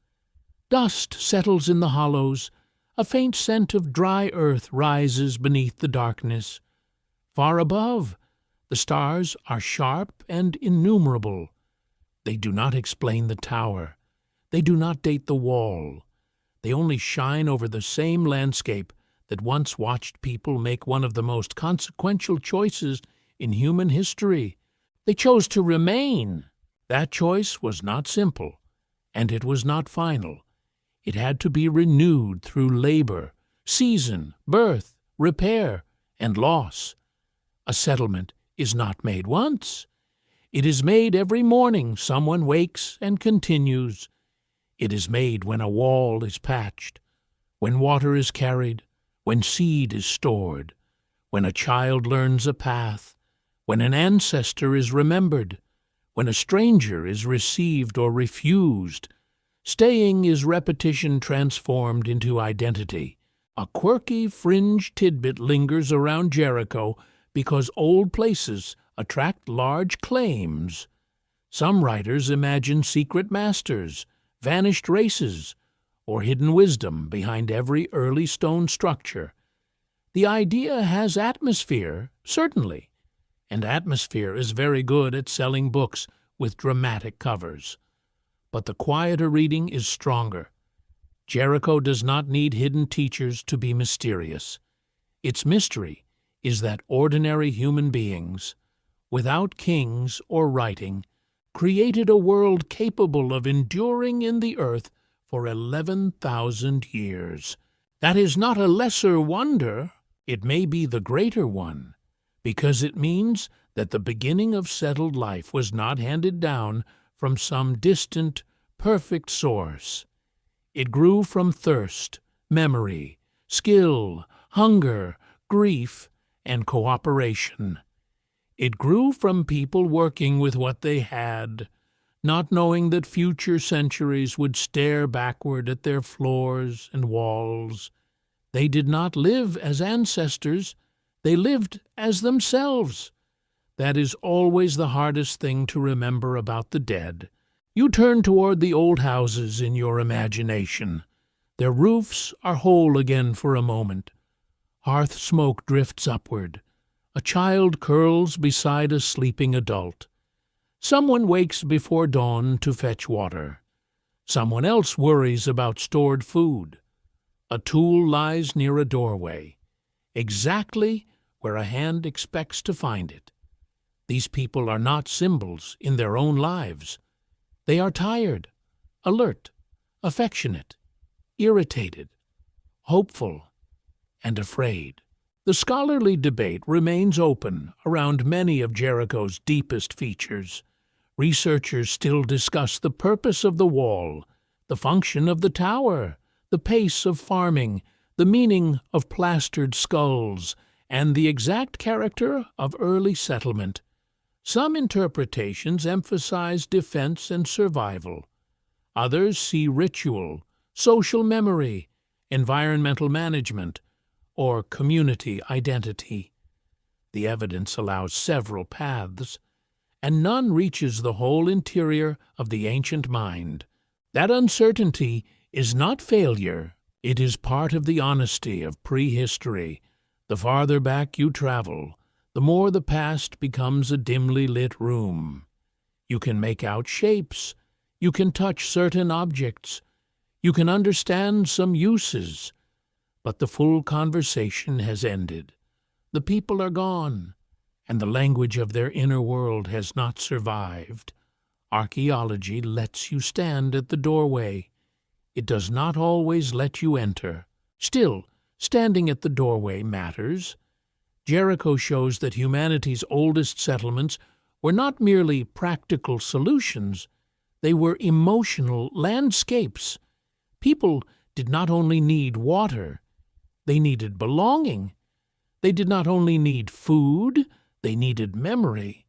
Dust settles in the hollows. A faint scent of dry earth rises beneath the darkness. Far above, the stars are sharp and innumerable. They do not explain the tower. They do not date the wall. They only shine over the same landscape that once watched people make one of the most consequential choices in human history. They chose to remain. That choice was not simple, and it was not final. It had to be renewed through labor, season, birth, repair, and loss. A settlement is not made once. It is made every morning someone wakes and continues. It is made when a wall is patched, when water is carried, when seed is stored, when a child learns a path, when an ancestor is remembered, when a stranger is received or refused. Staying is repetition transformed into identity. A quirky fringe tidbit lingers around Jericho because old places attract large claims. Some writers imagine secret masters, vanished races, or hidden wisdom behind every early stone structure. The idea has atmosphere, certainly, and atmosphere is very good at selling books with dramatic covers. But the quieter reading is stronger. Jericho does not need hidden teachers to be mysterious. Its mystery is that ordinary human beings, without kings or writing, created a world capable of enduring in the earth for 11,000 years. That is not a lesser wonder, it may be the greater one, because it means that the beginning of settled life was not handed down from some distant, perfect source. It grew from thirst, memory, skill, hunger, grief, and cooperation. It grew from people working with what they had, not knowing that future centuries would stare backward at their floors and walls. They did not live as ancestors, they lived as themselves. That is always the hardest thing to remember about the dead. You turn toward the old houses in your imagination. Their roofs are whole again for a moment. Hearth smoke drifts upward. A child curls beside a sleeping adult. Someone wakes before dawn to fetch water. Someone else worries about stored food. A tool lies near a doorway, exactly where a hand expects to find it. These people are not symbols in their own lives. They are tired, alert, affectionate, irritated, hopeful, and afraid. The scholarly debate remains open around many of Jericho's deepest features. Researchers still discuss the purpose of the wall, the function of the tower, the pace of farming, the meaning of plastered skulls, and the exact character of early settlement. Some interpretations emphasize defense and survival. Others see ritual, social memory, environmental management, or community identity. The evidence allows several paths, and none reaches the whole interior of the ancient mind. That uncertainty is not failure. It is part of the honesty of prehistory. The farther back you travel, the more the past becomes a dimly lit room. You can make out shapes. You can touch certain objects. You can understand some uses. But the full conversation has ended. The people are gone, and the language of their inner world has not survived. Archaeology lets you stand at the doorway. It does not always let you enter. Still, standing at the doorway matters. Jericho shows that humanity's oldest settlements were not merely practical solutions, they were emotional landscapes. People did not only need water, they needed belonging. They did not only need food, they needed memory.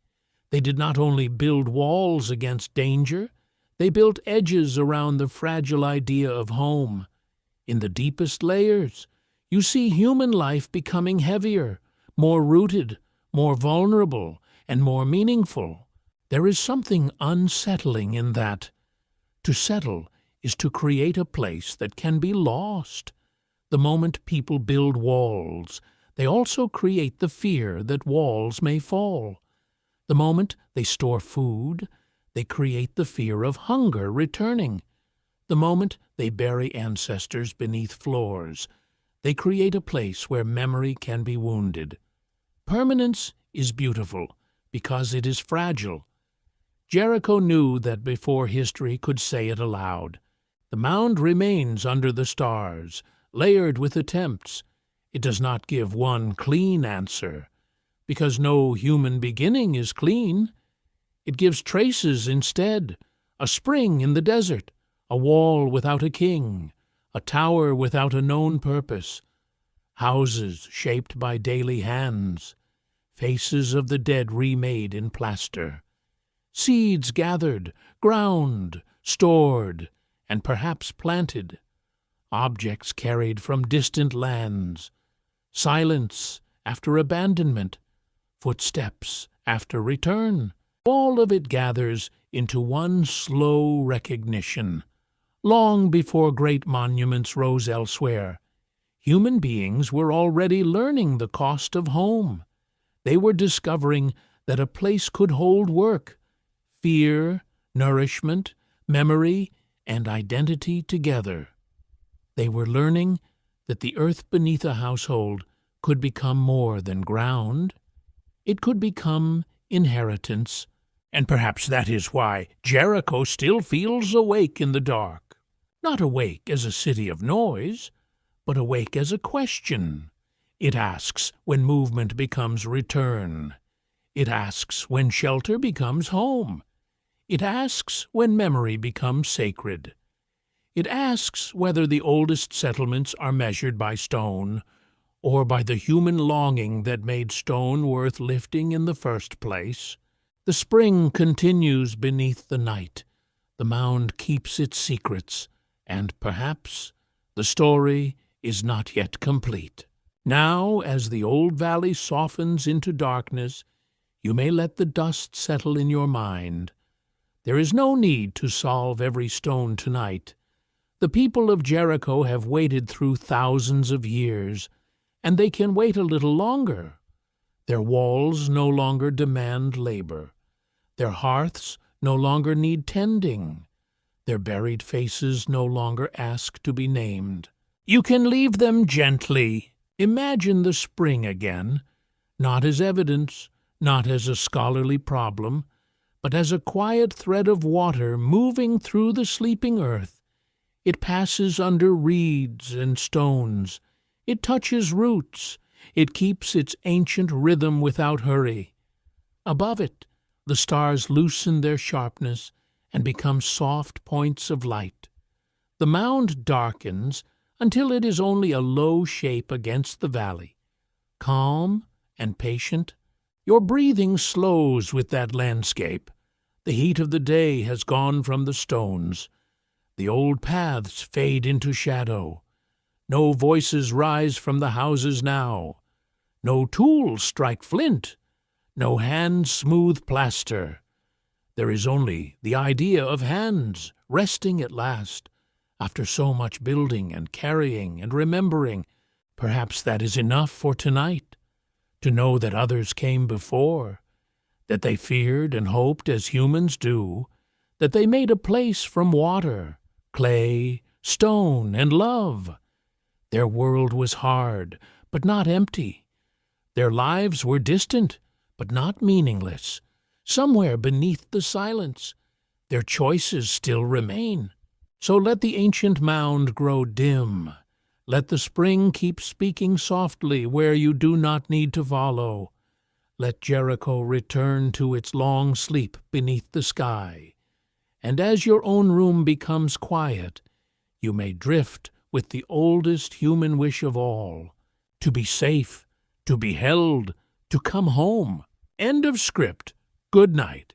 They did not only build walls against danger, they built edges around the fragile idea of home. In the deepest layers, you see human life becoming heavier, more rooted, more vulnerable, and more meaningful. There is something unsettling in that. To settle is to create a place that can be lost. The moment people build walls, they also create the fear that walls may fall. The moment they store food, they create the fear of hunger returning. The moment they bury ancestors beneath floors, they create a place where memory can be wounded. Permanence is beautiful because it is fragile. Jericho knew that before history could say it aloud. The mound remains under the stars, layered with attempts. It does not give one clean answer, because no human beginning is clean. It gives traces instead, a spring in the desert, a wall without a king, a tower without a known purpose, houses shaped by daily hands, faces of the dead remade in plaster, seeds gathered, ground, stored, and perhaps planted, objects carried from distant lands, silence after abandonment, footsteps after return. All of it gathers into one slow recognition. Long before great monuments rose elsewhere, human beings were already learning the cost of home. They were discovering that a place could hold work, fear, nourishment, memory, and identity together. They were learning that the earth beneath a household could become more than ground. It could become inheritance, and perhaps that is why Jericho still feels awake in the dark. Not awake as a city of noise, but awake as a question. It asks when movement becomes return. It asks when shelter becomes home. It asks when memory becomes sacred. It asks whether the oldest settlements are measured by stone, or by the human longing that made stone worth lifting in the first place. The spring continues beneath the night. The mound keeps its secrets, and perhaps the story is not yet complete. Now, as the old valley softens into darkness, you may let the dust settle in your mind. There is no need to solve every stone tonight. The people of Jericho have waited through thousands of years, and they can wait a little longer. Their walls no longer demand labor. Their hearths no longer need tending. Their buried faces no longer ask to be named. You can leave them gently. Imagine the spring again, not as evidence, not as a scholarly problem, but as a quiet thread of water moving through the sleeping earth. It passes under reeds and stones. It touches roots. It keeps its ancient rhythm without hurry. Above it, the stars loosen their sharpness and become soft points of light. The mound darkens until it is only a low shape against the valley. Calm and patient, your breathing slows with that landscape. The heat of the day has gone from the stones. The old paths fade into shadow. No voices rise from the houses now. No tools strike flint. No hands smooth plaster. There is only the idea of hands resting at last, after so much building and carrying and remembering. Perhaps that is enough for tonight, to know that others came before, that they feared and hoped as humans do, that they made a place from water, clay, stone, and love. Their world was hard, but not empty. Their lives were distant, but not meaningless. Somewhere beneath the silence, their choices still remain. So let the ancient mound grow dim. Let the spring keep speaking softly where you do not need to follow. Let Jericho return to its long sleep beneath the sky. And as your own room becomes quiet, you may drift with the oldest human wish of all, to be safe, to be held, to come home. End of script. Good night.